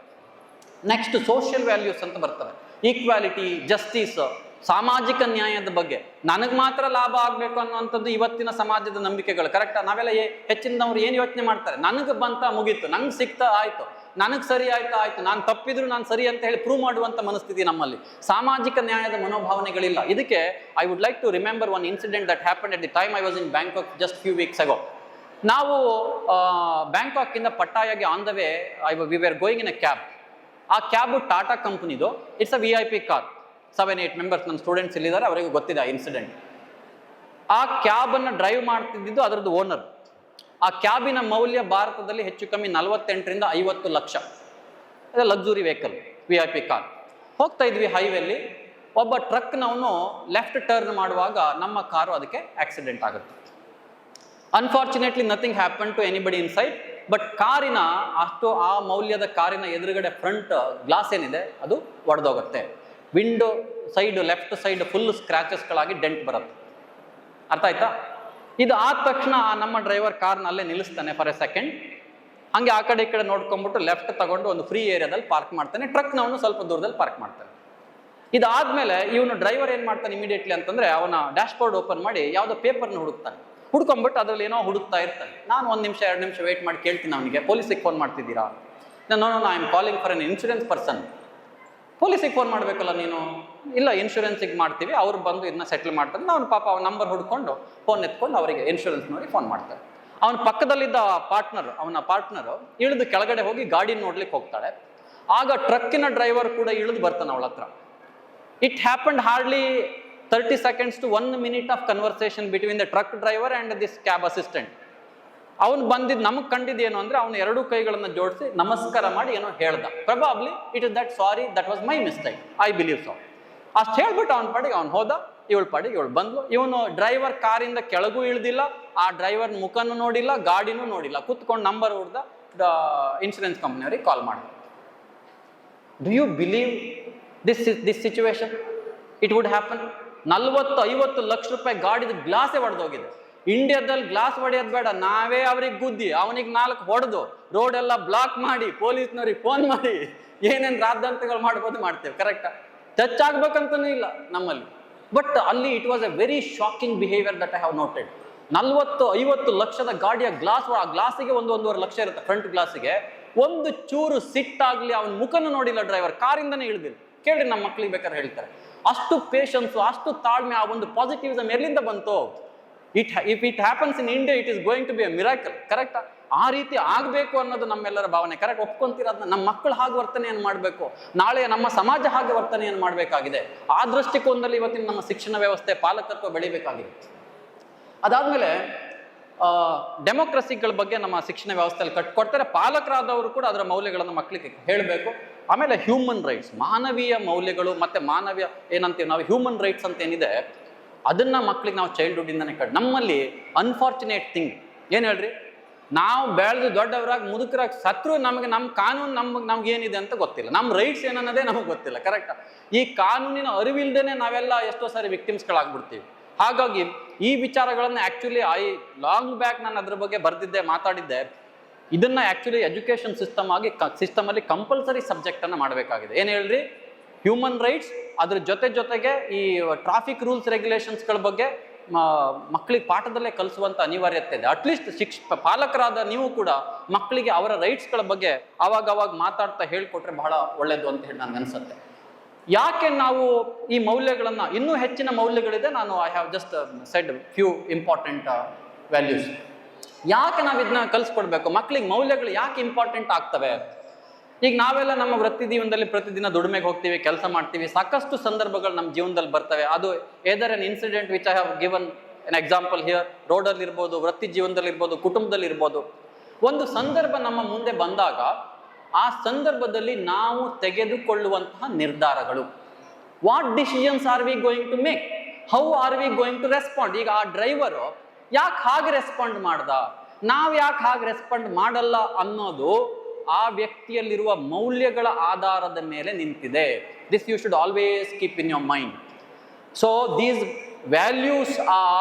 ನೆಕ್ಸ್ಟ್ ಸೋಷಿಯಲ್ ವ್ಯಾಲ್ಯೂಸ್ ಅಂತ ಬರ್ತವೆ. ಈಕ್ವಾಲಿಟಿ, ಜಸ್ಟಿಸ್, ಸಾಮಾಜಿಕ ನ್ಯಾಯದ ಬಗ್ಗೆ ನನಗೆ ಮಾತ್ರ ಲಾಭ ಆಗಬೇಕು ಅನ್ನುವಂಥದ್ದು ಇವತ್ತಿನ ಸಮಾಜದ ನಂಬಿಕೆಗಳು. ಕರೆಕ್ಟಾ? ನಾವೆಲ್ಲ ಹೆಚ್ಚಿನವ್ರು ಏನು ಯೋಚನೆ ಮಾಡ್ತಾರೆ, ನನಗೆ ಬಂತ ಮುಗೀತು, ನಂಗೆ ಸಿಕ್ತಾ ಆಯ್ತು, ನನಗೆ ಸರಿ ಆಯ್ತು, ನಾನು ತಪ್ಪಿದ್ರು ನಾನು ಸರಿ ಅಂತ ಹೇಳಿ ಪ್ರೂವ್ ಮಾಡುವಂಥ ಮನಸ್ಥಿತಿ ನಮ್ಮಲ್ಲಿ. ಸಾಮಾಜಿಕ್ ನ್ಯಾಯದ ಮನೋಭಾವನೆಗಳಿಲ್ಲ. ಇದಕ್ಕೆ I would like to remember one incident that happen at the time I was in Bangkok just few weeks ago. ನಾವು ಬ್ಯಾಂಕಾಕ್ ಇಂದ ಪಟ್ಟಾಯಾಗೆ on the way we were going in a cab. ಆ ಕ್ಯಾಬ್ ಟಾಟಾ ಕಂಪನಿದು, it's a VIP car. 7-8 members ನನ್ನ students ಇಲ್ಲಿದ್ದಾರೆ, ಅವರಿಗೆ ಗೊತ್ತಿದೆ ಆ ಇನ್ಸಿಡೆಂಟ್. ಆ ಕ್ಯಾಬನ್ನು ಡ್ರೈವ್ ಮಾಡ್ತಿದ್ದು ಅದರದ್ದು ಓನರ್. ಆ ಕ್ಯಾಬಿನ ಮೌಲ್ಯ ಭಾರತದಲ್ಲಿ ಹೆಚ್ಚು ಕಮ್ಮಿ 48ರಿಂದ 50 ಲಕ್ಷ. ಅದು ಲಕ್ಸುರಿ ವೆಹಿಕಲ್, VIP ಕಾರ್. ಹೋಗ್ತಾ ಇದ್ವಿ ಹೈವೇಲಿ, ಒಬ್ಬ ಟ್ರಕ್ನವನು ಲೆಫ್ಟ್ ಟರ್ನ್ ಮಾಡುವಾಗ ನಮ್ಮ ಕಾರು ಅದಕ್ಕೆ ಆಕ್ಸಿಡೆಂಟ್ ಆಗುತ್ತೆ. Unfortunately nothing happen to anybody inside, but ಕಾರಿನ ಆ ಮೌಲ್ಯದ ಕಾರಿನ ಎದುರುಗಡೆ ಫ್ರಂಟ್ ಗ್ಲಾಸ್ ಏನಿದೆ ಅದು ಒಡೆದೋಗುತ್ತೆ. Window side, left side full ಸ್ಕ್ರಾಚಸ್ಗಳಾಗಿ ಡೆಂಟ್ ಬರುತ್ತೆ. ಅರ್ಥ ಆಯ್ತಾ? ಇದು ಆದ ತಕ್ಷಣ ನಮ್ಮ ಡ್ರೈವರ್ ಕಾರ್ನಲ್ಲೇ ನಿಲ್ಲಿಸ್ತಾನೆ ಫಾರ್ ಎ ಸೆಕೆಂಡ್. ಹಾಗೆ ಆ ಕಡೆ ಈ ಕಡೆ ನೋಡ್ಕೊಂಡ್ಬಿಟ್ಟು ಲೆಫ್ಟ್ ತಗೊಂಡು ಒಂದು ಫ್ರೀ ಏರಿಯಾದಲ್ಲಿ ಪಾರ್ಕ್ ಮಾಡ್ತಾನೆ. ಟ್ರಕ್ನವನು ಸ್ವಲ್ಪ ದೂರದಲ್ಲಿ ಪಾರ್ಕ್ ಮಾಡ್ತಾನೆ. ಇದಾದ್ಮೇಲೆ ಇವನು ಡ್ರೈವರ್ ಏನ್ ಮಾಡ್ತಾನೆ ಇಮಿಡಿಯೇಟ್ಲಿ ಅಂತಂದ್ರೆ, ಅವನ ಡ್ಯಾಶ್ ಬೋರ್ಡ್ ಓಪನ್ ಮಾಡಿ ಯಾವುದೋ ಪೇಪರ್ನ ಹುಡುಕ್ತಾನೆ. ಹುಡ್ಕೊಂಡ್ಬಿಟ್ಟು ಅದ್ರಲ್ಲಿ ಏನೋ ಹುಡುಕ್ತಾ ಇರ್ತಾನೆ. ನಾನು 1 ನಿಮಿಷ 2 ನಿಮಿಷ ವೇಟ್ ಮಾಡಿ ಕೇಳ್ತೀನಿ ಅವನಿಗೆ, ಪೊಲೀಸಿಗೆ ಫೋನ್ ಮಾಡ್ತಿದ್ದೀರಾ? No I am calling for an insurance person. ಪೊಲೀಸಿಗೆ ಫೋನ್ ಮಾಡಬೇಕಲ್ಲ ನೀನು? ಇಲ್ಲ, ಇನ್ಶೂರೆನ್ಸಿಗೆ ಮಾಡ್ತೀವಿ, ಅವ್ರು ಬಂದು ಇದನ್ನ ಸೆಟ್ಲ್ ಮಾಡ್ತಾರೆ. ನಾವು ಪಾಪ ಅವ್ನ ನಂಬರ್ ಹುಡ್ಕೊಂಡು ಫೋನ್ ಎತ್ಕೊಂಡು ಅವರಿಗೆ ಇನ್ಶೂರೆನ್ಸ್ನವ್ರಿಗೆ ಫೋನ್ ಮಾಡ್ತಾರೆ. ಅವನ ಪಕ್ಕದಲ್ಲಿದ್ದ ಅವನ ಪಾರ್ಟ್ನರು ಇಳಿದು ಕೆಳಗಡೆ ಹೋಗಿ ಗಾಡಿ ನೋಡ್ಲಿಕ್ಕೆ ಹೋಗ್ತಾಳೆ. ಆಗ ಟ್ರಕ್ಕಿನ ಡ್ರೈವರ್ ಕೂಡ ಇಳಿದು ಬರ್ತಾನೆ ಅವಳ ಹತ್ರ. It happened hardly 30 seconds to 1 minute of conversation between the truck driver and this cab assistant. ಅವನು ಬಂದಿದ್ದು ನಮಗೆ ಕಂಡಿದ್ದು ಏನು ಅಂದರೆ, ಅವನು 2 ಕೈಗಳನ್ನು ಜೋಡಿಸಿ ನಮಸ್ಕಾರ ಮಾಡಿ ಏನೋ ಹೇಳ್ದ. Probably it is that sorry that was my mistake, I believe so. ಅಷ್ಟು ಹೇಳ್ಬಿಟ್ಟು ಅವನ ಪಾಡಿಗೆ ಅವ್ನು ಹೋದ, ಇವಳ ಪಾಡಿಗೆ ಇವಳು ಬಂದ್ಲು. ಇವನು ಡ್ರೈವರ್ ಕಾರಿಂದ ಕೆಳಗೂ ಇಳ್ದಿಲ್ಲ, ಆ ಡ್ರೈವರ್ ಮುಖನೂ ನೋಡಿಲ್ಲ, ಗಾಡಿನೂ ನೋಡಿಲ್ಲ, ಕುತ್ಕೊಂಡು ನಂಬರ್ ಹುಡ್ದ ಇನ್ಶೂರೆನ್ಸ್ ಕಂಪ್ನಿಯವ್ರಿಗೆ ಕಾಲ್ ಮಾಡಿದ. Do you believe this situation? It would happen. 40-50 lakh ರೂಪಾಯಿ ಗಾಡಿದ ಗ್ಲಾಸೇ ಒಡೆದೋಗಿದೆ. ಇಂಡಿಯಾದಲ್ಲಿ ಗ್ಲಾಸ್ ಹೊಡೆಯೋದು ಬೇಡ, ನಾವೇ ಅವ್ರಿಗೆ ಗುದ್ದಿ ಅವನಿಗೆ 4 ಹೊಡೆದು ರೋಡ್ ಎಲ್ಲ ಬ್ಲಾಕ್ ಮಾಡಿ ಪೊಲೀಸ್ನವ್ರಿಗೆ ಫೋನ್ ಮಾಡಿ ಏನೇನು ರಾದ್ಧಾಂತಗಳು ಮಾಡ್ತೇವೆ. ಕರೆಕ್ಟಾ? ಟಚ್ ಆಗ್ಬೇಕಂತನೂ ಇಲ್ಲ ನಮ್ಮಲ್ಲಿ. ಬಟ್ ಅಲ್ಲಿ it was a very shocking behaviour that I have noted. 40-50 ಲಕ್ಷದ ಗಾಡಿಯ ಗ್ಲಾಸ್, ಆ ಗ್ಲಾಸಿಗೆ 1-1.5 ಲಕ್ಷ ಇರುತ್ತೆ, ಫ್ರಂಟ್ ಗ್ಲಾಸಿಗೆ. ಒಂದು ಚೂರು ಸಿಟ್ಟಾಗ್ಲಿ ಅವನ ಮುಖನೂ ನೋಡಿಲ್ಲ ಡ್ರೈವರ್, ಕಾರಿಂದನೇ ಇಳಿದಿಲ್ಲ. ಕೇಳ್ರಿ, ನಮ್ಮ ಮಕ್ಳಿಗೆ ಬೇಕಾದ್ರೆ ಹೇಳ್ತಾರೆ. ಅಷ್ಟು ಪೇಷನ್ಸು, ಅಷ್ಟು ತಾಳ್ಮೆ, ಆ ಒಂದು ಪಾಸಿಟಿವಿಸಮ್ ಎಲ್ಲಿಂದ ಬಂತು? If it happens in India it is going to be a miracle. ಕರೆಕ್ಟಾ? ಆ ರೀತಿ ಆಗಬೇಕು ಅನ್ನೋದು ನಮ್ಮೆಲ್ಲರ ಭಾವನೆ. ಕರೆಕ್ಟ್? ಒಪ್ಕೊಂತೀರ ಅದನ್ನ? ನಮ್ಮ ಮಕ್ಕಳು ಹಾಗೆ ವರ್ತನೆಯನ್ನು ಮಾಡಬೇಕು, ನಾಳೆ ನಮ್ಮ ಸಮಾಜ ಹಾಗೆ ವರ್ತನೆಯನ್ನು ಮಾಡಬೇಕಾಗಿದೆ. ಆ ದೃಷ್ಟಿಕೋನದಲ್ಲಿ ಇವತ್ತಿನ ನಮ್ಮ ಶಿಕ್ಷಣ ವ್ಯವಸ್ಥೆ, ಪಾಲಕತ್ವ ಬೆಳಿಬೇಕಾಗಿದೆ. ಅದಾದ್ಮೇಲೆ ಡೆಮೋಕ್ರಸಿಗಳ ಬಗ್ಗೆ ನಮ್ಮ ಶಿಕ್ಷಣ ವ್ಯವಸ್ಥೆಯಲ್ಲಿ ಕಟ್ಕೊಡ್ತಾರೆ. ಪಾಲಕರಾದವರು ಕೂಡ ಅದರ ಮೌಲ್ಯಗಳನ್ನು ಮಕ್ಕಳಿಗೆ ಹೇಳಬೇಕು. ಆಮೇಲೆ ಹ್ಯೂಮನ್ ರೈಟ್ಸ್, ಮಾನವೀಯ ಮೌಲ್ಯಗಳು, ಮತ್ತೆ ಮಾನವೀಯ ಏನಂತೀವಿ ನಾವು, ಹ್ಯೂಮನ್ ರೈಟ್ಸ್ ಅಂತ ಏನಿದೆ ಅದನ್ನ ಮಕ್ಕಳಿಗೆ ನಾವು ಚೈಲ್ಡ್ಹುಡ್ಡಿಂದನೇ ನಮ್ಮಲ್ಲಿ ಅನ್ಫಾರ್ಚುನೇಟ್ ಥಿಂಗ್ ಏನು ಹೇಳ್ರಿ, ನಾವು ಬೆಳೆದು ದೊಡ್ಡವರಾಗಿ ಮುದುಕರಾಗಿ ಸತ್ರು ನಮಗೆ ನಮ್ಮ ಕಾನೂನು ನಮ್ಗೆ ಏನಿದೆ ಅಂತ ಗೊತ್ತಿಲ್ಲ, ನಮ್ಮ ರೈಟ್ಸ್ ಏನನ್ನೋದೇ ನಮಗೆ ಗೊತ್ತಿಲ್ಲ. ಕರೆಕ್ಟಾ? ಈ ಕಾನೂನಿನ ಅರಿವಿಲ್ದೇನೆ ನಾವೆಲ್ಲ ಎಷ್ಟೋ ಸಾರಿ ವಿಕ್ಟಿಮ್ಸ್ಗಳಾಗ್ಬಿಡ್ತೀವಿ. ಹಾಗಾಗಿ ಈ ವಿಚಾರಗಳನ್ನು ಆ್ಯಕ್ಚುಲಿ ಲಾಂಗ್ ಬ್ಯಾಕ್ ನಾನು ಅದ್ರ ಬಗ್ಗೆ ಬರೆದಿದ್ದೆ, ಮಾತಾಡಿದ್ದೆ. ಇದನ್ನ ಆ್ಯಕ್ಚುಲಿ ಎಜುಕೇಷನ್ ಸಿಸ್ಟಮಲ್ಲಿ ಕಂಪಲ್ಸರಿ ಸಬ್ಜೆಕ್ಟನ್ನು ಮಾಡಬೇಕಾಗಿದೆ. ಏನು ಹೇಳ್ರಿ, ಹ್ಯೂಮನ್ ರೈಟ್ಸ್, ಅದ್ರ ಜೊತೆಗೆ ಈ ಟ್ರಾಫಿಕ್ ರೂಲ್ಸ್ ರೆಗ್ಯುಲೇಷನ್ಸ್ಗಳ ಬಗ್ಗೆ ಮಕ್ಕಳಿಗೆ ಪಾಠದಲ್ಲೇ ಕಲಿಸುವಂಥ ಅನಿವಾರ್ಯತೆ ಇದೆ. ಅಟ್ಲೀಸ್ಟ್ ಪಾಲಕರಾದ ನೀವು ಕೂಡ ಮಕ್ಕಳಿಗೆ ಅವರ ರೈಟ್ಸ್ಗಳ ಬಗ್ಗೆ ಅವಾಗ ಮಾತಾಡ್ತಾ ಹೇಳ್ಕೊಟ್ರೆ ಬಹಳ ಒಳ್ಳೆಯದು ಅಂತ ಹೇಳಿ ನನಗೆ ಅನಿಸುತ್ತೆ. ಯಾಕೆ ನಾವು ಈ ಮೌಲ್ಯಗಳನ್ನು, ಇನ್ನೂ ಹೆಚ್ಚಿನ ಮೌಲ್ಯಗಳಿದೆ, ನಾನು I have just said few important values. ಯಾಕೆ ನಾವು ಇದನ್ನ ಕಲಿಸ್ಕೊಡ್ಬೇಕು ಮಕ್ಕಳಿಗೆ? ಮೌಲ್ಯಗಳು ಯಾಕೆ ಇಂಪಾರ್ಟೆಂಟ್ ಆಗ್ತವೆ? ಈಗ ನಾವೆಲ್ಲ ನಮ್ಮ ವೃತ್ತಿ ಜೀವನದಲ್ಲಿ ಪ್ರತಿದಿನ ದುಡಿಮೆಗೆ ಹೋಗ್ತೀವಿ, ಕೆಲಸ ಮಾಡ್ತೀವಿ, ಸಾಕಷ್ಟು ಸಂದರ್ಭಗಳು ನಮ್ಮ ಜೀವನದಲ್ಲಿ ಬರ್ತವೆ. ಅದು either an incident which I have given an example here, ರೋಡಲ್ಲಿ ಇರ್ಬೋದು, ವೃತ್ತಿ ಜೀವನದಲ್ಲಿ ಇರ್ಬೋದು, ಕುಟುಂಬದಲ್ಲಿ ಇರ್ಬೋದು. ಒಂದು ಸಂದರ್ಭ ನಮ್ಮ ಮುಂದೆ ಬಂದಾಗ ಆ ಸಂದರ್ಭದಲ್ಲಿ ನಾವು ತೆಗೆದುಕೊಳ್ಳುವಂತಹ ನಿರ್ಧಾರಗಳು, what decisions are we going to make, how are we going to respond. ಈಗ ಆ ಡ್ರೈವರು ಯಾಕೆ ಹಾಗೆ ರೆಸ್ಪಾಂಡ್ ಮಾಡ್ದ, ನಾವು ಯಾಕೆ ಹಾಗೆ ರೆಸ್ಪಾಂಡ್ ಮಾಡಲ್ಲ ಅನ್ನೋದು ಆ ವ್ಯಕ್ತಿಯಲ್ಲಿರುವ ಮೌಲ್ಯಗಳ ಆಧಾರದ ಮೇಲೆ ನಿಂತಿದೆ. This you should always keep in your mind. So these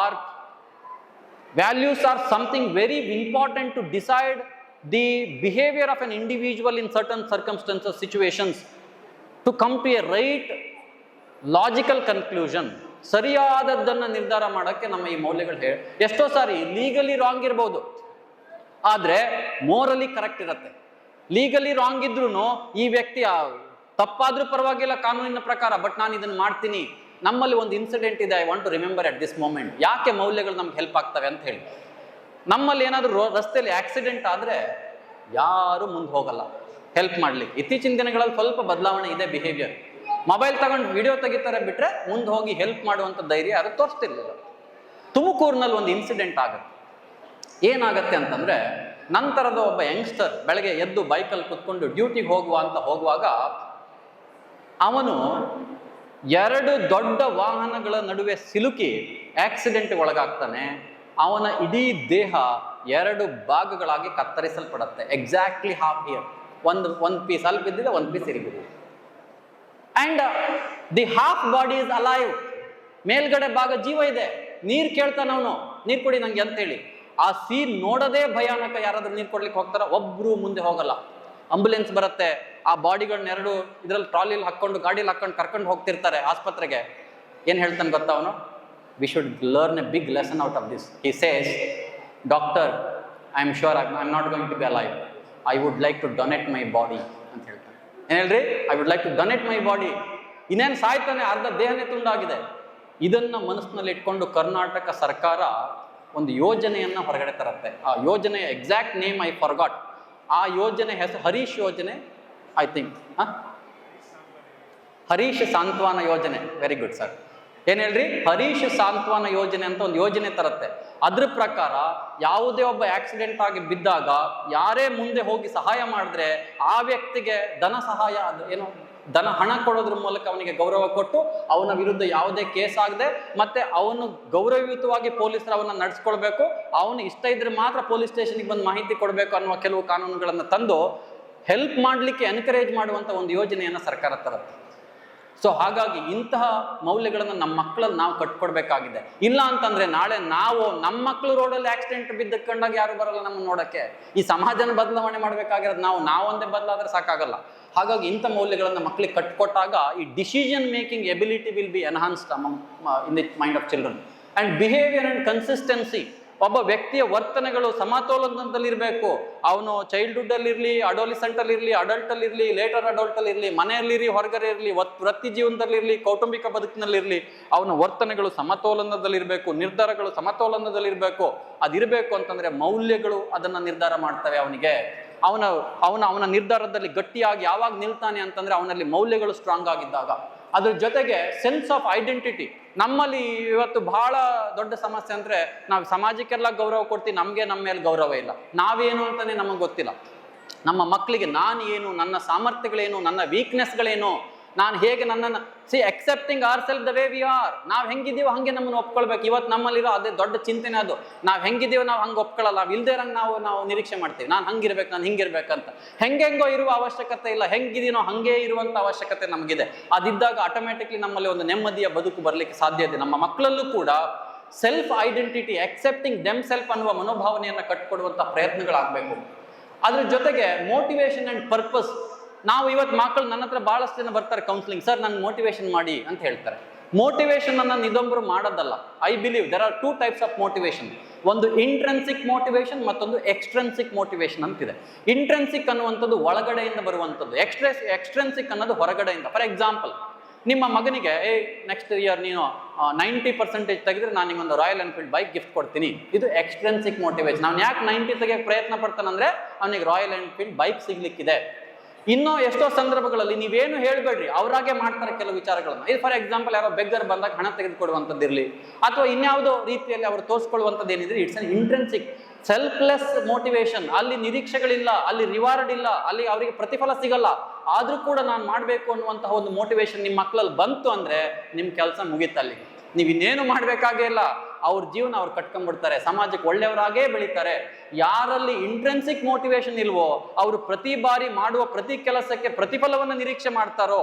values are something very important to decide the behavior of an individual in certain circumstances, situations, to come to a right logical conclusion. ಸರಿಯಾದದ್ದನ್ನು ನಿರ್ಧಾರ ಮಾಡೋಕ್ಕೆ ನಮ್ಮ ಈ ಮೌಲ್ಯಗಳು ಎಷ್ಟೋ ಸಾರಿ legally wrong ಇರ್ಬೋದು, ಆದರೆ ಮೋರಲಿ correct ಇರುತ್ತೆ. Legally wrong ಇದ್ರೂ ಈ ವ್ಯಕ್ತಿ ತಪ್ಪಾದ್ರೂ ಪರವಾಗಿಲ್ಲ ಕಾನೂನಿನ ಪ್ರಕಾರ, ಬಟ್ ನಾನು ಇದನ್ನು ಮಾಡ್ತೀನಿ. ನಮ್ಮಲ್ಲಿ ಒಂದು ಇನ್ಸಿಡೆಂಟ್ ಇದೆ, I want to remember at this moment. ಯಾಕೆ ಮೌಲ್ಯಗಳು ನಮ್ಗೆ ಹೆಲ್ಪ್ ಆಗ್ತವೆ ಅಂತ ಹೇಳಿ, ನಮ್ಮಲ್ಲಿ ಏನಾದರೂ ರಸ್ತೆಯಲ್ಲಿ ಆಕ್ಸಿಡೆಂಟ್ ಆದರೆ ಯಾರು ಮುಂದೆ ಹೋಗಲ್ಲ ಹೆಲ್ಪ್ ಮಾಡ್ಲಿಕ್ಕೆ. ಇತ್ತೀಚಿನ ದಿನಗಳಲ್ಲಿ ಸ್ವಲ್ಪ ಬದಲಾವಣೆ ಇದೆ ಬಿಹೇವಿಯರ್. ಮೊಬೈಲ್ ತಗೊಂಡು ವಿಡಿಯೋ ತೆಗಿತಾರೆ ಬಿಟ್ರೆ ಮುಂದೆ ಹೋಗಿ ಹೆಲ್ಪ್ ಮಾಡುವಂಥ ಧೈರ್ಯ ಯಾರು ತೋರಿಸ್ತಿರ್ಲಿಲ್ಲ. ತುಮಕೂರಿನಲ್ಲಿ ಒಂದು ಇನ್ಸಿಡೆಂಟ್ ಆಗುತ್ತೆ. ಏನಾಗತ್ತೆ ಅಂತಂದ್ರೆ, ನಂತರದ ಒಬ್ಬ ಯಂಗ್ಸ್ಟರ್ ಬೆಳಗ್ಗೆ ಎದ್ದು ಬೈಕಲ್ಲಿ ಕುತ್ಕೊಂಡು ಡ್ಯೂಟಿಗೆ ಹೋಗುವಾಗ ಅವನು 2 ದೊಡ್ಡ ವಾಹನಗಳ ನಡುವೆ ಸಿಲುಕಿ ಆಕ್ಸಿಡೆಂಟ್ ಒಳಗಾಗ್ತಾನೆ. ಅವನ ಇಡೀ ದೇಹ 2 ಭಾಗಗಳಾಗಿ ಕತ್ತರಿಸಲ್ಪಡುತ್ತೆ. ಎಕ್ಸಾಕ್ಟ್ಲಿ ಹಾಫ್ ಹಿಯರ್, ಒಂದು ಪೀಸ್ ಅಲ್ಲಿ ಬಿದ್ದಿದೆ, ಒಂದು ಪೀಸ್ ಇಲ್ಲಿ ಬಿದ್ದಿದೆ. And the half body is alive, ಮೇಲ್ಗಡೆ ಭಾಗ ಜೀವ ಇದೆ. ನೀರು ಕೇಳ್ತಾನ ಅವನು, ನೀರು ಕೊಡಿ ನಂಗೆ ಅಂತೇಳಿ. ಆ ಸೀನ್ ನೋಡೋದೇ ಭಯಾನಕ. ಯಾರಾದ್ರೂ ನೀರು ಕೊಡ್ಲಿಕ್ಕೆ ಹೋಗ್ತಾರ, ಒಬ್ರು ಮುಂದೆ ಹೋಗಲ್ಲ. ಆಂಬುಲೆನ್ಸ್ ಬರುತ್ತೆ, ಆ ಬಾಡಿಗಳನ್ನ 2 ಇದ್ರಲ್ಲಿ ಟ್ರಾಲಿಲಿ ಹಾಕೊಂಡು ಗಾಡಿಲಿ ಹಾಕೊಂಡು ಕರ್ಕೊಂಡು ಹೋಗ್ತಿರ್ತಾರೆ ಆಸ್ಪತ್ರೆಗೆ. ಏನು ಹೇಳ್ತಾನೆ ಗೊತ್ತಾ ಅವನು? We should learn a big lesson out of this. He says, doctor, I am sure I am not going to be alive, I would like to donate my body ಅಂತ ಹೇಳ್ತಾನೆ. ಏನು ಹೇಳ್ರಿ? I would like to donate my body. ಇನ್ನೇನು ಸಾಯ್ತಾನೆ, ಅರ್ಧ ದೇಹನೇ ತುಂಡಾಗಿದೆ. ಇದನ್ನ ಮನಸ್ಸಿನಲ್ಲಿ ಇಟ್ಕೊಂಡು ಕರ್ನಾಟಕ ಸರ್ಕಾರ ಒಂದು ಯೋಜನೆಯನ್ನ ಹೊರಗಡೆ ತರುತ್ತೆ. ಆ ಯೋಜನೆಯ ಎಕ್ಸಾಕ್ಟ್ ನೇಮ್ ಐ ಫರ್ಗಾಟ್. ಆ ಯೋಜನೆ ಹೆಸರು ಹರೀಶ್ ಯೋಜನೆ, ಐ ಥಿಂಕ್. ಹರೀಶ್ ಸಾಂತ್ವನ ಯೋಜನೆ. Very good sir. ಏನ್ ಹೇಳ್ರಿ? ಹರೀಶ್ ಸಾಂತ್ವನ ಯೋಜನೆ ಅಂತ ಒಂದು ಯೋಜನೆ ತರುತ್ತೆ. ಅದ್ರ ಪ್ರಕಾರ ಯಾವುದೇ ಒಬ್ಬ ಆಕ್ಸಿಡೆಂಟ್ ಆಗಿ ಬಿದ್ದಾಗ ಯಾರೇ ಮುಂದೆ ಹೋಗಿ ಸಹಾಯ ಮಾಡಿದ್ರೆ ಆ ವ್ಯಕ್ತಿಗೆ ಧನ ಸಹಾಯ, ಧನ ಹಣ ಕೊಡೋದ್ರ ಮೂಲಕ ಅವನಿಗೆ ಗೌರವ ಕೊಟ್ಟು ಅವನ ವಿರುದ್ಧ ಯಾವುದೇ ಕೇಸ್ ಆಗದೆ, ಮತ್ತೆ ಅವನು ಗೌರವಯುತವಾಗಿ ಪೊಲೀಸರು ಅವನ್ನ ನಡೆಸ್ಕೊಳ್ಬೇಕು. ಅವನು ಇಷ್ಟ ಇದ್ರೆ ಮಾತ್ರ ಪೊಲೀಸ್ ಸ್ಟೇಷನ್ಗೆ ಬಂದು ಮಾಹಿತಿ ಕೊಡಬೇಕು ಅನ್ನುವ ಕೆಲವು ಕಾನೂನುಗಳನ್ನು ತಂದು ಹೆಲ್ಪ್ ಮಾಡಲಿಕ್ಕೆ ಎನ್ಕರೇಜ್ ಮಾಡುವಂಥ ಒಂದು ಯೋಜನೆಯನ್ನು ಸರ್ಕಾರ ತರುತ್ತೆ. ಸೊ ಹಾಗಾಗಿ ಇಂತಹ ಮೌಲ್ಯಗಳನ್ನು ನಮ್ಮ ಮಕ್ಕಳಲ್ಲಿ ನಾವು ಕಟ್ಕೊಡ್ಬೇಕಾಗಿದೆ. ಇಲ್ಲ ಅಂತಂದ್ರೆ ನಾಳೆ ನಾವು ನಮ್ಮ ಮಕ್ಕಳು ರೋಡಲ್ಲಿ ಆಕ್ಸಿಡೆಂಟ್ ಬಿದ್ದಕೊಂಡಾಗ ಯಾರು ಬರಲ್ಲ ನಮ್ಮನ್ನು ನೋಡಕ್ಕೆ. ಈ ಸಮಾಜನ ಬದಲಾವಣೆ ಮಾಡಬೇಕಾಗಿರೋದು ನಾವೊಂದೇ ಬದಲಾದ್ರೆ ಸಾಕಾಗಲ್ಲ. ಹಾಗಾಗಿ ಇಂಥ ಮೌಲ್ಯಗಳನ್ನು ಮಕ್ಕಳಿಗೆ ಕಟ್ಕೊಟ್ಟಾಗ ಈ decision making ability will be enhanced in the mind of children. And behaviour and consistency, ಒಬ್ಬ ವ್ಯಕ್ತಿಯ ವರ್ತನೆಗಳು ಸಮತೋಲನದಲ್ಲಿರಬೇಕು. ಅವನು ಚೈಲ್ಡ್ಹುಡ್ ಅಲ್ಲಿ ಇರಲಿ, ಅಡೋಲಿಸೆಂಟ್ ಅಲ್ಲಿ ಇರಲಿ, ಅಡಲ್ಟ್ ಅಲ್ಲಿ ಇರಲಿ, ಲೇಟರ್ ಅಡಲ್ಟ್ ಅಲ್ಲಿ ಇರಲಿ, ಮನೆಯಲ್ಲಿರಲಿ, ಹೊರಗಡೆ ಇರಲಿ, ವೃತ್ತಿ ಜೀವನದಲ್ಲಿರಲಿ, ಕೌಟುಂಬಿಕ ಬದುಕಿನಲ್ಲಿರಲಿ, ಅವನ ವರ್ತನೆಗಳು ಸಮತೋಲನದಲ್ಲಿರಬೇಕು, ನಿರ್ಧಾರಗಳು ಸಮತೋಲನದಲ್ಲಿರಬೇಕು. ಅದಿರಬೇಕು ಅಂತಂದ್ರೆ ಮೌಲ್ಯಗಳು ಅದನ್ನ ನಿರ್ಧಾರ ಮಾಡ್ತವೆ. ಅವನ ನಿರ್ಧಾರದಲ್ಲಿ ಗಟ್ಟಿಯಾಗಿ ಯಾವಾಗ ನಿಲ್ತಾನೆ ಅಂತಂದ್ರೆ ಅವನಲ್ಲಿ ಮೌಲ್ಯಗಳು ಸ್ಟ್ರಾಂಗ್ ಆಗಿದ್ದಾಗ. ಅದ್ರ ಜೊತೆಗೆ ಸೆನ್ಸ್ ಆಫ್ ಐಡೆಂಟಿಟಿ. ನಮ್ಮಲ್ಲಿ ಇವತ್ತು ಬಹಳ ದೊಡ್ಡ ಸಮಸ್ಯೆ ಅಂದ್ರೆ ನಾವು ಸಮಾಜಕ್ಕೆಲ್ಲ ಗೌರವ ಕೊಡ್ತೀವಿ, ನಮ್ಗೆ ನಮ್ಮ ಮೇಲೆ ಗೌರವ ಇಲ್ಲ. ನಾವೇನು ಅಂತಾನೆ ನಮಗೆ ಗೊತ್ತಿಲ್ಲ. ನಮ್ಮ ಮಕ್ಕಳಿಗೆ ನಾನು ಏನು, ನನ್ನ ಸಾಮರ್ಥ್ಯಗಳೇನು, ನನ್ನ ವೀಕ್ನೆಸ್ಗಳೇನು, ನಾನು ಹೇಗೆ ನನ್ನನ್ನು accepting our self the way we are. ನಾವು ಹೆಂಗಿದೀವೋ ಹಂಗೆ ನಮ್ಮನ್ನು ಒಪ್ಕೊಳ್ಬೇಕು. ಇವತ್ತು ನಮ್ಮಲ್ಲಿರೋ ಅದೇ ದೊಡ್ಡ ಚಿಂತನೆ ಅದು. ನಾವು ಹೆಂಗಿದೀವೋ ನಾವು ಹಂಗೆ ಒಪ್ಕೊಳ್ಳಲ್ಲ. ನಾವು ಇಲ್ದೇ ಇರಂಗೆ ನಾವು ನಿರೀಕ್ಷೆ ಮಾಡ್ತೀವಿ, ನಾನು ಹಂಗಿರ್ಬೇಕು, ನಾನು ಹಿಂಗಿರ್ಬೇಕಂತ. ಹೆಂಗೆಂಗೋ ಇರುವ ಅವಶ್ಯಕತೆ ಇಲ್ಲ, ಹೆಂಗಿದೀನೋ ಹಂಗೆ ಇರುವಂಥ ಅವಶ್ಯಕತೆ ನಮಗಿದೆ. ಅದಿದ್ದಾಗ ಆಟೋಮ್ಯಾಟಿಕ್ಲಿ ನಮ್ಮಲ್ಲಿ ಒಂದು ನೆಮ್ಮದಿಯ ಬದುಕು ಬರಲಿಕ್ಕೆ ಸಾಧ್ಯ ಇದೆ. ನಮ್ಮ ಮಕ್ಕಳಲ್ಲೂ ಕೂಡ self identity, accepting them self ಅನ್ನುವ ಮನೋಭಾವನೆಯನ್ನು ಕಟ್ಕೊಡುವಂಥ ಪ್ರಯತ್ನಗಳಾಗಬೇಕು. ಅದ್ರ ಜೊತೆಗೆ ಮೋಟಿವೇಶನ್ ಆ್ಯಂಡ್ ಪರ್ಪಸ್. ನಾವು ಇವತ್ತು ಮಕ್ಕಳು ನನ್ನ ಹತ್ರ ಬಹಳಷ್ಟು ಜನ ಬರ್ತಾರೆ ಕೌನ್ಸಿಲಿಂಗ್, ಸರ್ ನನ್ನ ಮೋಟಿವೇಶನ್ ಮಾಡಿ ಅಂತ ಹೇಳ್ತಾರೆ. ಮೋಟಿವೇಶನ್ ಅನ್ನ ಇದೊಬ್ಬರು ಮಾಡೋದಲ್ಲ. I believe there are 2 types of motivation. ಒಂದು ಇಂಟ್ರೆನ್ಸಿಕ್ ಮೋಟಿವೇಶನ್, ಮತ್ತೊಂದು ಎಕ್ಸ್ಟ್ರೆನ್ಸಿಕ್ ಮೋಟಿವೇಶನ್ ಅಂತಿದೆ. ಇಂಟ್ರೆನ್ಸಿಕ್ ಅನ್ನುವಂಥದ್ದು ಒಳಗಡೆಯಿಂದ ಬರುವಂಥದ್ದು, ಎಕ್ಸ್ಟ್ರೆನ್ಸಿಕ್ ಅನ್ನೋದು ಹೊರಗಡೆಯಿಂದ. ಫಾರ್ ಎಕ್ಸಾಂಪಲ್, ನಿಮ್ಮ ಮಗನಿಗೆ ನೆಕ್ಸ್ಟ್ ಇಯರ್ ನೀನು 90% ತೆಗೆದ್ರೆ ನಾನು ನಿಗೊಂದು ರಾಯಲ್ ಎನ್ಫೀಲ್ಡ್ ಬೈಕ್ ಗಿಫ್ಟ್ ಕೊಡ್ತೀನಿ. ಇದು ಎಕ್ಸ್ಟ್ರೆನ್ಸಿಕ್ ಮೋಟಿವೇಶನ್. ಅವ್ನು ಯಾಕೆ 90 ತೆಗೆಯಕ್ಕೆ ಪ್ರಯತ್ನ ಪಡ್ತಾನಂದ್ರೆ ಅವನಿಗೆ ರಾಯಲ್ ಎನ್ಫೀಲ್ಡ್ ಬೈಕ್ ಸಿಗ್ಲಿಕ್ಕಿದೆ. ಇನ್ನೂ ಎಷ್ಟೋ ಸಂದರ್ಭಗಳಲ್ಲಿ ನೀವೇನು ಹೇಳ್ಬೇಡ್ರಿ, ಅವರಾಗೆ ಮಾಡ್ತಾರೆ ಕೆಲವು ವಿಚಾರಗಳನ್ನ. ಇದು ಫಾರ್ ಎಕ್ಸಾಂಪಲ್ ಯಾರೋ ಬೆಗ್ಗರ್ ಬಂದಾಗ ಹಣ ತೆಗೆದುಕೊಡುವಂಥದ್ದಿರಲಿ, ಅಥವಾ ಇನ್ಯಾವುದೋ ರೀತಿಯಲ್ಲಿ ಅವರು ತೋರಿಸ್ಕೊಳ್ಳುವಂಥದ್ದು ಏನಿದ್ರೆ it's an intrinsic selfless motivation. ಅಲ್ಲಿ ನಿರೀಕ್ಷೆಗಳಿಲ್ಲ, ಅಲ್ಲಿ ರಿವಾರ್ಡ್ ಇಲ್ಲ, ಅಲ್ಲಿ ಅವರಿಗೆ ಪ್ರತಿಫಲ ಸಿಗಲ್ಲ, ಆದ್ರೂ ಕೂಡ ನಾನು ಮಾಡಬೇಕು ಅನ್ನುವಂತಹ ಒಂದು ಮೋಟಿವೇಶನ್ ನಿಮ್ಮ ಮಕ್ಕಳಲ್ಲಿ ಬಂತು ಅಂದ್ರೆ ನಿಮ್ಮ ಕೆಲಸ ಮುಗೀತಲ್ಲಿ. ನೀವು ಇನ್ನೇನು ಮಾಡಬೇಕಾಗೇ ಇಲ್ಲ, ಅವ್ರ ಜೀವನ ಅವ್ರು ಕಟ್ಕೊಂಡ್ಬಿಡ್ತಾರೆ, ಸಮಾಜಕ್ಕೆ ಒಳ್ಳೆಯವರಾಗೇ ಬೆಳೀತಾರೆ. ಯಾರಲ್ಲಿ ಇಂಟ್ರೆನ್ಸಿಕ್ ಮೋಟಿವೇಶನ್ ಇಲ್ವೋ, ಅವರು ಪ್ರತಿ ಬಾರಿ ಮಾಡುವ ಪ್ರತಿ ಕೆಲಸಕ್ಕೆ ಪ್ರತಿಫಲವನ್ನು ನಿರೀಕ್ಷೆ ಮಾಡ್ತಾರೋ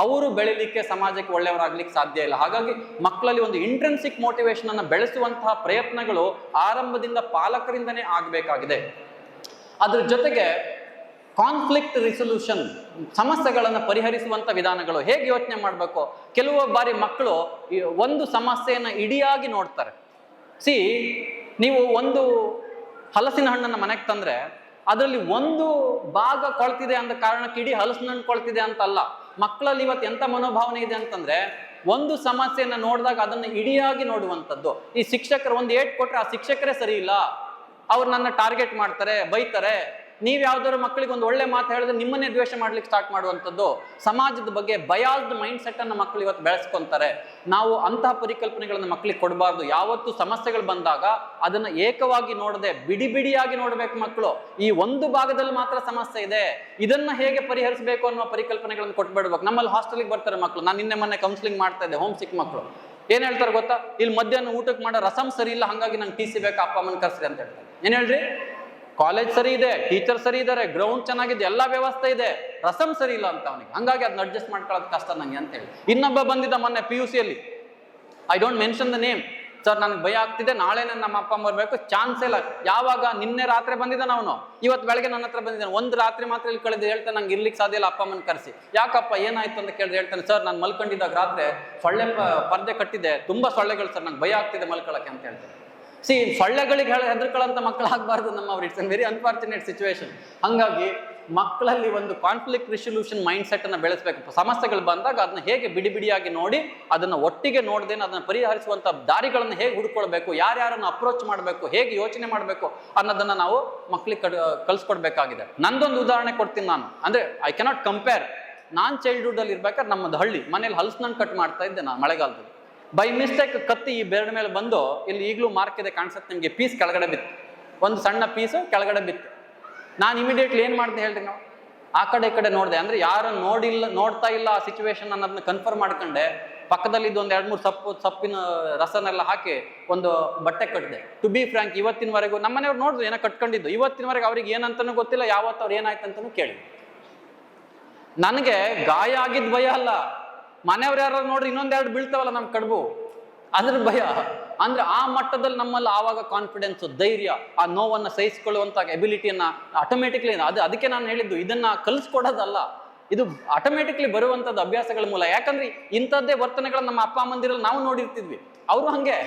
ಅವರು ಬೆಳಿಲಿಕ್ಕೆ, ಸಮಾಜಕ್ಕೆ ಒಳ್ಳೆಯವರಾಗ್ಲಿಕ್ಕೆ ಸಾಧ್ಯ ಇಲ್ಲ. ಹಾಗಾಗಿ ಮಕ್ಕಳಲ್ಲಿ ಒಂದು ಇಂಟ್ರೆನ್ಸಿಕ್ ಮೋಟಿವೇಶನ್ ಅನ್ನು ಬೆಳೆಸುವಂತಹ ಪ್ರಯತ್ನಗಳು ಆರಂಭದಿಂದ ಪಾಲಕರಿಂದನೇ ಆಗಬೇಕಾಗಿದೆ. ಅದ್ರ ಜೊತೆಗೆ ಕಾನ್ಫ್ಲಿಕ್ಟ್ ರಿಸೊಲ್ಯೂಷನ್, ಸಮಸ್ಯೆಗಳನ್ನು ಪರಿಹರಿಸುವಂಥ ವಿಧಾನಗಳು ಹೇಗೆ ಯೋಚನೆ ಮಾಡಬೇಕು. ಕೆಲವು ಬಾರಿ ಮಕ್ಕಳು ಒಂದು ಸಮಸ್ಯೆಯನ್ನು ಇಡಿಯಾಗಿ ನೋಡ್ತಾರೆ. ನೀವು ಒಂದು ಹಲಸಿನ ಹಣ್ಣನ್ನು ಮನೆಗೆ ತಂದ್ರೆ ಅದರಲ್ಲಿ ಒಂದು ಭಾಗ ಕೊಳ್ತಿದೆ ಅಂದ ಕಾರಣಕ್ಕೆ ಇಡೀ ಹಲಸಿನ ಹಣ್ಣು ಕೊಳ್ತಿದೆ ಅಂತಲ್ಲ. ಮಕ್ಕಳಲ್ಲಿ ಇವತ್ತು ಎಂಥ ಮನೋಭಾವನೆ ಇದೆ ಅಂತಂದ್ರೆ, ಒಂದು ಸಮಸ್ಯೆಯನ್ನು ನೋಡಿದಾಗ ಅದನ್ನು ಇಡಿಯಾಗಿ ನೋಡುವಂಥದ್ದು. ಈ ಶಿಕ್ಷಕರು ಒಂದು ಏಟ್ ಕೊಟ್ರೆ ಆ ಶಿಕ್ಷಕರೇ ಸರಿ ಇಲ್ಲ, ಅವ್ರು ನನ್ನ ಟಾರ್ಗೆಟ್ ಮಾಡ್ತಾರೆ, ಬೈತಾರೆ. ನೀವು ಯಾವ್ದಾದ್ರು ಮಕ್ಕಳಿಗೆ ಒಂದು ಒಳ್ಳೆ ಮಾತು ಹೇಳಿದ್ರೆ ನಿಮ್ಮನ್ನೇ ದ್ವೇಷ ಮಾಡ್ಲಿಕ್ಕೆ ಸ್ಟಾರ್ಟ್ ಮಾಡುವಂಥದ್ದು. ಸಮಾಜದ ಬಗ್ಗೆ ಬಯಾಸ್ಡ್ ಮೈಂಡ್ ಸೆಟ್ ಅನ್ನು ಮಕ್ಕಳು ಇವತ್ತು ಬೆಳೆಸ್ಕೊಂತಾರೆ. ನಾವು ಅಂತಹ ಪರಿಕಲ್ಪನೆಗಳನ್ನು ಮಕ್ಕಳಿಗೆ ಕೊಡಬಾರ್ದು. ಯಾವತ್ತು ಸಮಸ್ಯೆಗಳು ಬಂದಾಗ ಅದನ್ನ ಏಕವಾಗಿ ನೋಡದೆ ಬಿಡಿ ಬಿಡಿಯಾಗಿ ನೋಡ್ಬೇಕು ಮಕ್ಕಳು. ಈ ಒಂದು ಭಾಗದಲ್ಲಿ ಮಾತ್ರ ಸಮಸ್ಯೆ ಇದೆ, ಇದನ್ನ ಹೇಗೆ ಪರಿಹರಿಸಬೇಕು ಅನ್ನೋ ಪರಿಕಲ್ಪನೆಗಳನ್ನು ಕೊಟ್ಬಿಡ್ಬೇಕು. ನಮ್ಮಲ್ಲಿ ಹಾಸ್ಟೆಲ್ಗೆ ಬರ್ತಾರೆ ಮಕ್ಕಳು. ನಾನು ನಿನ್ನೆ ಮೊನ್ನೆ ಕೌನ್ಸಿಲಿಂಗ್ ಮಾಡ್ತಾ ಇದ್ದೆ, ಹೋಮ್ ಸಿಕ್ ಮಕ್ಕಳು ಏನ್ ಹೇಳ್ತಾರೆ ಗೊತ್ತಾ, ಇಲ್ಲಿ ಮಧ್ಯಾಹ್ನ ಊಟಕ್ಕೆ ಮಾಡೋ ರಸಂ ಸರಿ ಇಲ್ಲ, ಹಾಗಾಗಿ ನಂಗೆ ಟಿ ಸಿ ಬೇಕಾ, ಅಪ್ಪ ಅಮ್ಮನ ಕರ್ಸ್ರಿ ಅಂತ ಹೇಳ್ತಾರೆ. ಏನ್ ಹೇಳ್ರಿ, ಕಾಲೇಜ್ ಸರಿ ಇದೆ, ಟೀಚರ್ ಸರಿ ಇದ್ದಾರೆ, ಗ್ರೌಂಡ್ ಚೆನ್ನಾಗಿದೆ, ಎಲ್ಲ ವ್ಯವಸ್ಥೆ ಇದೆ, ರಸಂ ಸರಿ ಇಲ್ಲ ಅಂತ ಅವನಿಗೆ, ಹಂಗಾಗಿ ಅದನ್ನ ಅಡ್ಜಸ್ಟ್ ಮಾಡ್ಕೊಳ್ಳೋದು ಕಷ್ಟ ನಂಗೆ ಅಂತ ಹೇಳಿ. ಇನ್ನೊಬ್ಬ ಬಂದಿದ್ದ ಮೊನ್ನೆ PUC ಯಲ್ಲಿ, I don't mention the name, sir ನನಗೆ ಭಯ ಆಗ್ತಿದೆ, ನಾಳೆನೇ ನಮ್ಮ ಅಪ್ಪ ಅಮ್ಮ ಬರಬೇಕು, ಚಾನ್ಸ್ ಇಲ್ಲ. ಯಾವಾಗ ನಿನ್ನೆ ರಾತ್ರಿ ಬಂದಿದ್ದಾನೆ ಅವನು, ಇವತ್ತು ಬೆಳಗ್ಗೆ ನನ್ನ ಹತ್ರ ಬಂದಿದ್ದಾನೆ. ಒಂದು ರಾತ್ರಿ ಮಾತ್ರ ಇಲ್ಲಿ ಕಳೆದು ಹೇಳ್ತಾನೆ, ನಂಗೆ ಇರ್ಲಿಕ್ಕೆ ಸಾಧ್ಯ ಇಲ್ಲ, ಅಪ್ಪ ಅಮ್ಮನ ಕರೆಸಿ. ಯಾಕಪ್ಪ ಏನಾಯ್ತು ಅಂತ ಕೇಳಿದ್ರೆ ಹೇಳ್ತಾನೆ, ಸರ್ ನಾನು ಮಲ್ಕೊಂಡಿದ್ದಾಗ ರಾತ್ರಿ ಸೊಳ್ಳೆ ಪರ್ದೆ ಕಟ್ಟಿದೆ, ತುಂಬಾ ಸೊಳ್ಳೆಗಳು ಸರ್, ನಂಗೆ ಭಯ ಆಗ್ತಿದೆ ಮಲ್ಕೊಳ್ಳೋಕೆ ಅಂತ ಹೇಳ್ತಾರೆ. ಸೊಳ್ಳೆಗಳಿಗೆ ಹೆದರ್ಕೊಳ್ಳೋಂಥ ಮಕ್ಕಳಾಗಬಾರ್ದು ನಮ್ಮವ್ರು. It's an very unfortunate situation. ಹಾಗಾಗಿ ಮಕ್ಕಳಲ್ಲಿ ಒಂದು ಕಾನ್ಫ್ಲಿಕ್ಟ್ ರಿಸೊಲ್ಯೂಷನ್ ಮೈಂಡ್ ಸೆಟ್ ಅನ್ನು ಬೆಳೆಸಬೇಕು. ಸಮಸ್ಯೆಗಳು ಬಂದಾಗ ಅದನ್ನ ಹೇಗೆ ಬಿಡಿ ಬಿಡಿಯಾಗಿ ನೋಡಿ, ಅದನ್ನ ಒಟ್ಟಿಗೆ ನೋಡದೇನೆ ಅದನ್ನ ಪರಿಹರಿಸುವಂತ ದಾರಿಗಳನ್ನು ಹೇಗೆ ಹುಡ್ಕೊಳ್ಬೇಕು, ಯಾರ್ಯಾರನ್ನು ಅಪ್ರೋಚ್ ಮಾಡಬೇಕು, ಹೇಗೆ ಯೋಚನೆ ಮಾಡಬೇಕು ಅನ್ನೋದನ್ನ ನಾವು ಮಕ್ಕಳಿಗೆ ಕಲಿಸ್ಕೊಡ್ಬೇಕಾಗಿದೆ. ನಂದೊಂದು ಉದಾಹರಣೆ ಕೊಡ್ತೀನಿ ನಾನು. ಅಂದ್ರೆ I cannot compare. Non childhood ಅಲ್ಲಿ ಇರ್ಬೇಕಾದ್ರೆ ನಮ್ಮದು ಹಳ್ಳಿ ಮನೇಲಿ ಹಲಸಿನಣ್ಣು ಕಟ್ ಮಾಡ್ತಾ ಇದ್ದೆ ನಾನು ಮಳೆಗಾಲದಲ್ಲಿ. ಬೈ ಮಿಸ್ಟೇಕ್ ಕತ್ತಿ ಈ ಬೆರಡ್ ಮೇಲೆ ಬಂದು, ಇಲ್ಲಿ ಈಗಲೂ ಮಾರ್ಕ್ ಇದೆ ಕಾಣಿಸುತ್ತೆ ನಿಮಗೆ, ಪೀಸ್ ಕೆಳಗಡೆ ಬಿತ್ತು, ಒಂದು ಸಣ್ಣ ಪೀಸು ಕೆಳಗಡೆ ಬಿತ್ತು. ನಾನು ಇಮಿಡಿಯೇಟ್ಲಿ ಏನು ಮಾಡಿದೆ ಹೇಳ್ರಿ, ನಾವು ಆ ಕಡೆ ಈ ಕಡೆ ನೋಡಿದೆ. ಅಂದ್ರೆ ಯಾರು ನೋಡ್ತಾ ಇಲ್ಲ ಆ ಸಿಚುವೇಶನ್ ಅನ್ನೋದನ್ನ ಕನ್ಫರ್ಮ್ ಮಾಡ್ಕೊಂಡೆ. ಪಕ್ಕದಲ್ಲಿ ಒಂದು 2-3 ಸೊಪ್ಪಿನ ರಸನೆಲ್ಲ ಹಾಕಿ ಒಂದು ಬಟ್ಟೆ ಕಟ್ಟಿದೆ. ಟು ಬಿ ಫ್ರಾಂಕ್, ಇವತ್ತಿನವರೆಗೂ ನಮ್ಮನೆಯವ್ರು ನೋಡಿದ್ರು ಏನೋ ಕಟ್ಕೊಂಡಿದ್ದು, ಇವತ್ತಿನವರೆಗೂ ಅವ್ರಿಗೆ ಏನಂತನೂ ಗೊತ್ತಿಲ್ಲ, ಯಾವತ್ತು ಅವ್ರು ಏನಾಯ್ತು ಅಂತನೂ ಕೇಳಿ. ನನಗೆ ಗಾಯ ಆಗಿದ್ದ ಭಯ ಅಲ್ಲ, ಮನೆಯವ್ರು ಯಾರು ನೋಡ್ರಿ ಇನ್ನೊಂದೆರಡು ಬೀಳ್ತಾವಲ್ಲ ನಮ್ ಕಡುಬು, ಅದ್ರ ಭಯ. ಅಂದ್ರೆ ಆ ಮಟ್ಟದಲ್ಲಿ ನಮ್ಮಲ್ಲಿ ಆವಾಗ ಕಾನ್ಫಿಡೆನ್ಸ್, ಧೈರ್ಯ, ಆ ನೋವನ್ನು ಸಹಿಸಿಕೊಳ್ಳುವಂತ ಎಬಿಲಿಟಿಯನ್ನ ಆಟೋಮೆಟಿಕ್ಲಿ, ಅದಕ್ಕೆ ನಾನು ಹೇಳಿದ್ದು ಇದನ್ನ ಕಲಿಸ್ಕೊಡೋದಲ್ಲ, ಇದು ಆಟೋಮೆಟಿಕ್ಲಿ ಬರುವಂತದ್ದು ಅಭ್ಯಾಸಗಳ ಮೂಲ. ಯಾಕಂದ್ರೆ ಇಂಥದ್ದೇ ವರ್ತನೆಗಳನ್ನ ನಮ್ಮ ಅಪ್ಪ ಅಮ್ಮಂದಿರಲ್ಲಿ ನಾವು ನೋಡಿರ್ತಿದ್ವಿ. ಅವರು ಹಂಗೆ,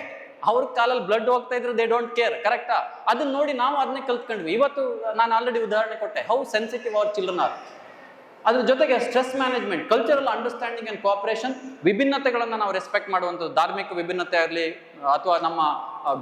ಅವ್ರ ಕಾಲಲ್ಲಿ ಬ್ಲಡ್ ಹೋಗ್ತಾ ಇದ್ರು, ದೇ ಡೋಂಟ್ ಕೇರ್, ಕರೆಕ್ಟಾ? ಅದನ್ನ ನೋಡಿ ನಾವು ಅದನ್ನೇ ಕಲ್ತ್ಕೊಂಡ್ವಿ. ಇವತ್ತು ನಾನು ಆಲ್ರೆಡಿ ಉದಾಹರಣೆ ಕೊಟ್ಟೆ, how sensitive our children are. ಅದ್ರ ಜೊತೆಗೆ stress management, cultural understanding and cooperation, ವಿಭಿನ್ನತೆಗಳನ್ನು ನಾವು ರೆಸ್ಪೆಕ್ಟ್ ಮಾಡುವಂಥದ್ದು, ಧಾರ್ಮಿಕ ವಿಭಿನ್ನತೆ ಆಗಲಿ ಅಥವಾ ನಮ್ಮ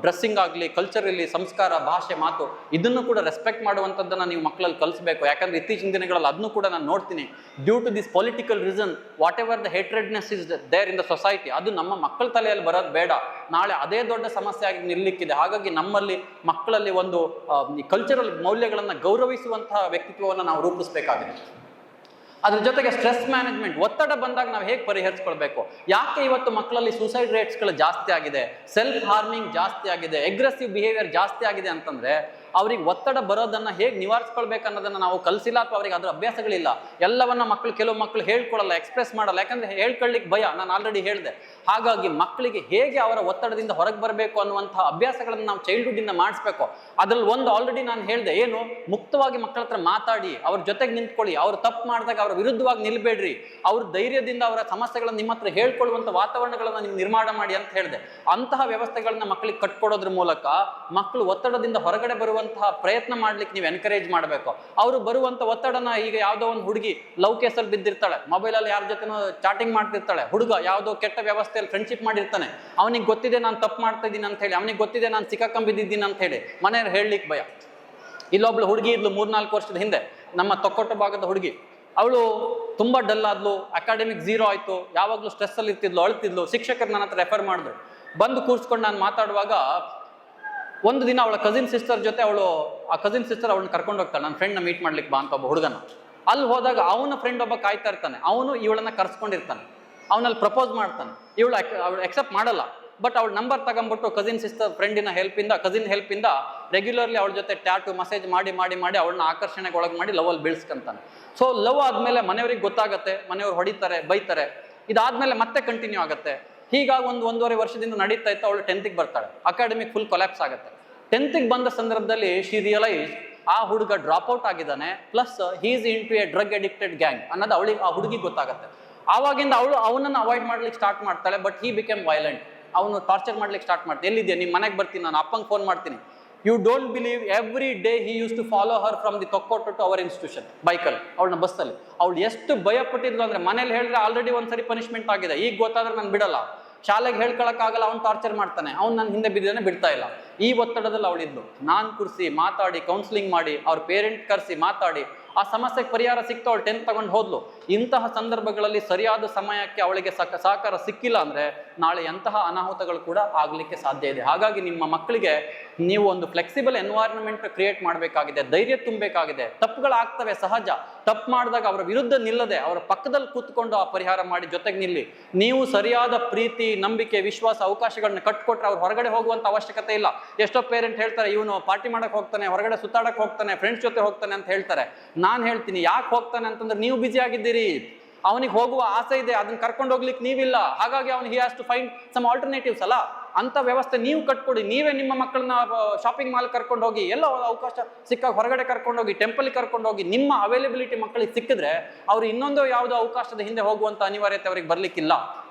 ಡ್ರೆಸ್ಸಿಂಗ್ ಆಗಲಿ, ಕಲ್ಚರಲ್ಲಿ ಸಂಸ್ಕಾರ, ಭಾಷೆ, ಮಾತು, ಇದನ್ನು ಕೂಡ ರೆಸ್ಪೆಕ್ಟ್ ಮಾಡುವಂಥದ್ದನ್ನ ನೀವು ಮಕ್ಕಳಲ್ಲಿ ಕಲಿಸಬೇಕು. ಯಾಕಂದ್ರೆ ಇತ್ತೀಚಿನ ದಿನಗಳಲ್ಲಿ ಅದನ್ನು ಕೂಡ ನಾನು ನೋಡ್ತೀನಿ. Due to this political reason, whatever the hatredness is there in the society, ಅದು ನಮ್ಮ ಮಕ್ಕಳ ತಲೆಯಲ್ಲಿ ಬರೋದು ಬೇಡ, ನಾಳೆ ಅದೇ ದೊಡ್ಡ ಸಮಸ್ಯೆ ಆಗಿ ನಿಲ್ಲಕ್ಕಿದೆ. ಹಾಗಾಗಿ ನಮ್ಮಲ್ಲಿ ಮಕ್ಕಳಲ್ಲಿ ಒಂದು ಕಲ್ಚರಲ್ ಮೌಲ್ಯಗಳನ್ನು ಗೌರವಿಸುವಂತಹ ವ್ಯಕ್ತಿತ್ವವನ್ನು ನಾವು ರೂಪಿಸಬೇಕಾಗಿದೆ. ಅದ್ರ ಜೊತೆಗೆ ಸ್ಟ್ರೆಸ್ ಮ್ಯಾನೇಜ್ಮೆಂಟ್, ಒತ್ತಡ ಬಂದಾಗ ನಾವು ಹೇಗೆ ಪರಿಹರಿಸ್ಕೊಳ್ಬೇಕು. ಯಾಕೆ ಇವತ್ತು ಮಕ್ಕಳಲ್ಲಿ ಸೂಸೈಡ್ ರೇಟ್ಸ್ಗಳು ಜಾಸ್ತಿ ಆಗಿದೆ, ಸೆಲ್ಫ್ ಹಾರ್ಮಿಂಗ್ ಜಾಸ್ತಿ ಆಗಿದೆ, ಅಗ್ರೆಸಿವ್ ಬಿಹೇವಿಯರ್ ಜಾಸ್ತಿ ಆಗಿದೆ ಅಂತಂದ್ರೆ ಅವ್ರಿಗೆ ಒತ್ತಡ ಬರೋದನ್ನ ಹೇಗೆ ನಿವಾರಿಸ್ಕೊಳ್ಬೇಕು ಅನ್ನೋದನ್ನ ನಾವು ಕಲಿಸಿಲ್ಲ, ಅಥವಾ ಅವ್ರಿಗೆ ಅದ್ರ ಅಭ್ಯಾಸಗಳಿಲ್ಲ. ಎಲ್ಲವನ್ನ ಕೆಲವು ಮಕ್ಕಳು ಹೇಳ್ಕೊಳ್ಳಲ್ಲ, ಎಕ್ಸ್ಪ್ರೆಸ್ ಮಾಡಲ್ಲ, ಯಾಕಂದ್ರೆ ಹೇಳ್ಕೊಳ್ಳಿಕ್ಕೆ ಭಯ, ನಾನು ಆಲ್ರೆಡಿ ಹೇಳಿದೆ. ಹಾಗಾಗಿ ಮಕ್ಕಳಿಗೆ ಹೇಗೆ ಅವರ ಒತ್ತಡದಿಂದ ಹೊರಗೆ ಬರಬೇಕು ಅನ್ನುವಂತಹ ಅಭ್ಯಾಸಗಳನ್ನು ನಾವು ಚೈಲ್ಡ್ಹುಡ್ ಇಂದ ಮಾಡಿಸ್ಬೇಕು. ಅದ್ರಲ್ಲಿ ಒಂದು ಆಲ್ರೆಡಿ ನಾನು ಹೇಳಿದೆ, ಏನು, ಮುಕ್ತವಾಗಿ ಮಕ್ಕಳ ಹತ್ರ ಮಾತಾಡಿ, ಅವ್ರ ಜೊತೆಗೆ ನಿಂತ್ಕೊಳ್ಳಿ, ಅವ್ರು ತಪ್ಪು ಮಾಡಿದಾಗ ಅವ್ರ ವಿರುದ್ಧವಾಗಿ ನಿಲ್ಬೇಡ್ರಿ, ಅವ್ರ ಧೈರ್ಯದಿಂದ ಅವರ ಸಮಸ್ಯೆಗಳನ್ನ ನಿಮ್ಮ ಹತ್ರ ಹೇಳ್ಕೊಳ್ಳುವಂಥ ವಾತಾವರಣಗಳನ್ನ ನೀವು ನಿರ್ಮಾಣ ಮಾಡಿ ಅಂತ ಹೇಳಿದೆ. ಅಂತಹ ವ್ಯವಸ್ಥೆಗಳನ್ನ ಮಕ್ಕಳಿಗೆ ಕಟ್ಕೊಡೋದ್ರ ಮೂಲಕ ಮಕ್ಕಳು ಒತ್ತಡದಿಂದ ಹೊರಗಡೆ ಬರುವಂತಹ ಪ್ರಯತ್ನ ಮಾಡ್ಲಿಕ್ಕೆ ನೀವು ಎನ್ಕರೇಜ್ ಮಾಡಬೇಕು. ಅವರು ಬರುವಂತ ಒತ್ತಡನ, ಈಗ ಯಾವ್ದೋ ಒಂದು ಹುಡುಗಿ ಲವ್ ಕೇಸಲ್ಲಿ ಬಿದ್ದಿರ್ತಾಳೆ, ಮೊಬೈಲಲ್ಲಿ ಯಾರ ಜೊತೆನೋ ಚಾಟಿಂಗ್ ಮಾಡ್ತಿರ್ತಾಳೆ, ಹುಡುಗ ಯಾವುದೋ ಕೆಟ್ಟ ವ್ಯವಸ್ಥೆಯಲ್ಲಿ ಫ್ರೆಂಡ್ಶಿಪ್ ಮಾಡಿರ್ತಾನೆ, ಅವನಿಗೆ ಗೊತ್ತಿದೆ ನಾನು ತಪ್ಪು ಮಾಡ್ತಾ ಇದ್ದೀನಿ ಅಂತ ಹೇಳಿ, ಅವನಿಗೆ ಗೊತ್ತಿದೆ ನಾನು ಸಿಕ್ಕಾಕೊಂಬಿದ್ದೀನಿ ಅಂತ ಹೇಳಿ ಮನೆಯವ್ರು ಹೇಳಲಿಕ್ಕೆ ಭಯ. ಇಲ್ಲೊಬ್ಳು ಹುಡುಗಿ ಇದ್ಲು 3-4 ವರ್ಷದ ಹಿಂದೆ, ನಮ್ಮ ತೊಕ್ಕೊಟ್ಟು ಭಾಗದ ಹುಡುಗಿ. ಅವಳು ತುಂಬ ಡಲ್ ಆದ್ಲು, ಅಕಾಡೆಮಿಕ್ 0 ಆಯಿತು, ಯಾವಾಗಲೂ ಸ್ಟ್ರೆಸ್ಸಲ್ಲಿ ಇರ್ತಿದ್ಲು, ಅಳ್ತಿದ್ಲು. ಶಿಕ್ಷಕರು ನನ್ನ ಹತ್ರ ರೆಫರ್ ಮಾಡಿದ್ರು. ಬಂದು ಕೂರಿಸ್ಕೊಂಡು ನಾನು ಮಾತಾಡುವಾಗ ಒಂದು ದಿನ ಅವಳ ಕಸಿನ್ ಸಿಸ್ಟರ್ ಜೊತೆ ಆ ಕಸಿನ್ ಸಿಸ್ಟರ್ ಅವಳನ್ನ ಕರ್ಕೊಂಡು ಹೋಗ್ತಾಳೆ, ನನ್ನ ಫ್ರೆಂಡ್ನ ಮೀಟ್ ಮಾಡ್ಲಿಕ್ಕೆ ಬಾ ಅಂತ ಒಬ್ಬ ಹುಡುಗನ. ಅಲ್ಲಿ ಹೋದಾಗ ಅವನ ಫ್ರೆಂಡ್ ಒಬ್ಬ ಕಾಯ್ತಾ ಇರ್ತಾನೆ, ಅವನು ಇವಳನ್ನ ಕರ್ಸ್ಕೊಂಡಿರ್ತಾನೆ, ಅವನಲ್ಲಿ ಪ್ರಪೋಸ್ ಮಾಡ್ತಾನೆ. ಅವಳು ಎಕ್ಸೆಪ್ಟ್ ಮಾಡಲ್ಲ. ಬಟ್ ಅವಳ ನಂಬರ್ ತಗೊಂಡ್ಬಿಟ್ಟು ಕಸಿನ್ ಸಿಸ್ಟರ್ ಫ್ರೆಂಡಿನ ಕಸಿನ್ ಹೆಲ್ಪಿಂದ ರೆಗ್ಯುಲರ್ಲಿ ಅವಳ ಜೊತೆ ಟ್ಯಾಟು ಮೆಸೇಜ್ ಮಾಡಿ ಮಾಡಿ ಮಾಡಿ ಅವಳನ್ನ ಆಕರ್ಷಣೆಗೆ ಒಳಗೆ ಮಾಡಿ ಲವ್ ಅಲ್ಲಿ ಬೀಳ್ಸ್ಕೊಂತಾನೆ. ಸೊ ಲವ್ ಆದ್ಮೇಲೆ ಮನೆಯವ್ರಿಗೆ ಗೊತ್ತಾಗತ್ತೆ, ಮನೆಯವ್ರು ಹೊಡಿತಾರೆ, ಬೈತಾರೆ. ಇದಾದ್ಮೇಲೆ ಮತ್ತೆ ಕಂಟಿನ್ಯೂ ಆಗುತ್ತೆ. ಹೀಗಾಗಿ 1.5 ವರ್ಷದಿಂದ ನಡೀತಾ ಇತ್ತು. ಅವಳು 10th ಬರ್ತಾಳೆ, ಅಕಾಡೆಮಿಕ್ ಫುಲ್ ಕೊಲ್ಯಾಪ್ಸ್ ಆಗುತ್ತೆ. 10th ಬಂದ ಸಂದರ್ಭದಲ್ಲಿ ಶಿ ರಿಯಲೈಸ್ ಆ ಹುಡುಗ ಡ್ರಾಪ್ ಔಟ್ ಆಗಿದ್ದಾನೆ, plus he's into a drug addicted gang ಅನ್ನೋದು ಆ ಹುಡುಗಿಗೆ ಗೊತ್ತಾಗುತ್ತೆ. ಆವಾಗಿಂದ ಅವನನ್ನು ಅವಾಯ್ಡ್ ಮಾಡ್ಲಿಕ್ಕೆ ಸ್ಟಾರ್ಟ್ ಮಾಡ್ತಾಳೆ. But he became violent. ಅವನು ಟಾರ್ಚರ್ ಮಾಡ್ಲಿಕ್ಕೆ ಸ್ಟಾರ್ಟ್ ಮಾಡ್ತಾನೆ. ಎಲ್ಲಿದ್ಯಾ, ನಿಮ್ಮ ಮನೆಗೆ ಬರ್ತೀನಿ, ನಾನು ಅಪ್ಪಂಗೆ ಫೋನ್ ಮಾಡ್ತೀನಿ. You don't believe, every day he use to follow her from the Thokkottu to our institution ಬೈಕಲ್ಲಿ, ಅವಳನ್ನ ಬಸ್ಸಲ್ಲಿ. ಅವಳು ಎಷ್ಟು ಭಯ ಪಟ್ಟಿದ್ಲು ಅಂದ್ರೆ, ಮನೇಲಿ ಹೇಳಿದ್ರೆ ಆಲ್ರೆಡಿ ಒಂದ್ಸರಿ ಪನಿಷ್ಮೆಂಟ್ ಆಗಿದೆ, ಈಗ ಗೊತ್ತಾದ್ರೆ ನಾನು ಬಿಡಲ್ಲ, ಶಾಲೆಗೆ ಹೇಳ್ಕೊಳಕ್ಕಾಗಲ್ಲ, ಅವ್ನು ಟಾರ್ಚರ್ ಮಾಡ್ತಾನೆ, ಅವ್ನು ನನ್ನ ಹಿಂದೆ ಬಿದ್ದಾನೆ, ಬಿಡ್ತಾ ಇಲ್ಲ. ಈ ಒತ್ತಡದಲ್ಲಿ ಅವಳಿದ್ಲು. ನಾನು ಕೂರಿಸಿ ಮಾತಾಡಿ, ಕೌನ್ಸಿಲಿಂಗ್ ಮಾಡಿ, ಅವ್ರ ಪೇರೆಂಟ್ ಕರೆಸಿ ಮಾತಾಡಿ ಆ ಸಮಸ್ಯೆಗೆ ಪರಿಹಾರ ಸಿಕ್ತು. ಅವಳು 10th ತಗೊಂಡು ಹೋದ್ಲು. ಇಂತಹ ಸಂದರ್ಭಗಳಲ್ಲಿ ಸರಿಯಾದ ಸಮಯಕ್ಕೆ ಅವಳಿಗೆ ಸಹಕಾರ ಸಿಕ್ಕಿಲ್ಲ ಅಂದ್ರೆ ನಾಳೆ ಎಂತಹ ಅನಾಹುತಗಳು ಕೂಡ ಆಗ್ಲಿಕ್ಕೆ ಸಾಧ್ಯ ಇದೆ. ಹಾಗಾಗಿ ನಿಮ್ಮ ಮಕ್ಕಳಿಗೆ ನೀವು ಒಂದು ಫ್ಲೆಕ್ಸಿಬಲ್ ಎನ್ವೈರನ್ಮೆಂಟ್ ಕ್ರಿಯೇಟ್ ಮಾಡಬೇಕಾಗಿದೆ, ಧೈರ್ಯ ತುಂಬಬೇಕಾಗಿದೆ. ತಪ್ಪುಗಳಾಗ್ತವೆ, ಸಹಜ. ತಪ್ಪು ಮಾಡಿದಾಗ ಅವರ ವಿರುದ್ಧ ನಿಲ್ಲದೆ ಅವರ ಪಕ್ಕದಲ್ಲಿ ಕೂತ್ಕೊಂಡು ಆ ಪರಿಹಾರ ಮಾಡಿ ಜೊತೆಗೆ ನಿಲ್ಲಿ. ನೀವು ಸರಿಯಾದ ಪ್ರೀತಿ, ನಂಬಿಕೆ, ವಿಶ್ವಾಸ, ಅವಕಾಶಗಳನ್ನ ಕಟ್ಕೊಟ್ರೆ ಅವ್ರು ಹೊರಗಡೆ ಹೋಗುವಂತ ಅವಶ್ಯಕತೆ ಇಲ್ಲ. ಎಷ್ಟೋ ಪೇರೆಂಟ್ ಹೇಳ್ತಾರೆ, ಇವನು ಪಾರ್ಟಿ ಮಾಡಕ್ ಹೋಗ್ತಾನೆ, ಹೊರಗಡೆ ಸುತ್ತಾಡಕ್ ಹೋಗ್ತಾನೆ, ಫ್ರೆಂಡ್ಸ್ ಜೊತೆ ಹೋಗ್ತಾನೆ ಅಂತ ಹೇಳ್ತಾರೆ. ನಾನು ಹೇಳ್ತೀನಿ, ಯಾಕೆ ಹೋಗ್ತಾನೆ ಅಂತಂದ್ರೆ ನೀವು ಬಿಸಿ ಆಗಿದ್ದೀರಿ, ಅವನಿಗೆ ಹೋಗುವ ಆಸೆ ಇದೆ, ಅದನ್ನ ಕರ್ಕೊಂಡು ಹೋಗ್ಲಿಕ್ಕೆ ನೀವಿಲ್ಲ. ಹಾಗಾಗಿ ಅವನು he has to find some alternatives ಅಲ್ಲ. ಅಂತ ವ್ಯವಸ್ಥೆ ನೀವು ಕಟ್ಕೊಡಿ. ನೀವೇ ನಿಮ್ಮ ಮಕ್ಕಳನ್ನ ಶಾಪಿಂಗ್ ಮಾಲ್ ಕರ್ಕೊಂಡು ಹೋಗಿ, ಎಲ್ಲೋ ಅವಕಾಶ ಸಿಕ್ಕಾಗ ಹೊರಗಡೆ ಕರ್ಕೊಂಡು ಹೋಗಿ, ಟೆಂಪಲ್ ಕರ್ಕೊಂಡು ಹೋಗಿ. ನಿಮ್ಮ ಅವೈಲೇಬಿಲಿಟಿ ಮಕ್ಕಳಿಗೆ ಸಿಕ್ಕಿದ್ರೆ ಅವ್ರು ಇನ್ನೊಂದು ಯಾವುದೋ ಅವಕಾಶದ ಹಿಂದೆ ಹೋಗುವಂತ ಅನಿವಾರ್ಯತೆ ಅವ್ರಿಗೆ ಬರ್ಲಿಕ್ಕಿಲ್ಲ.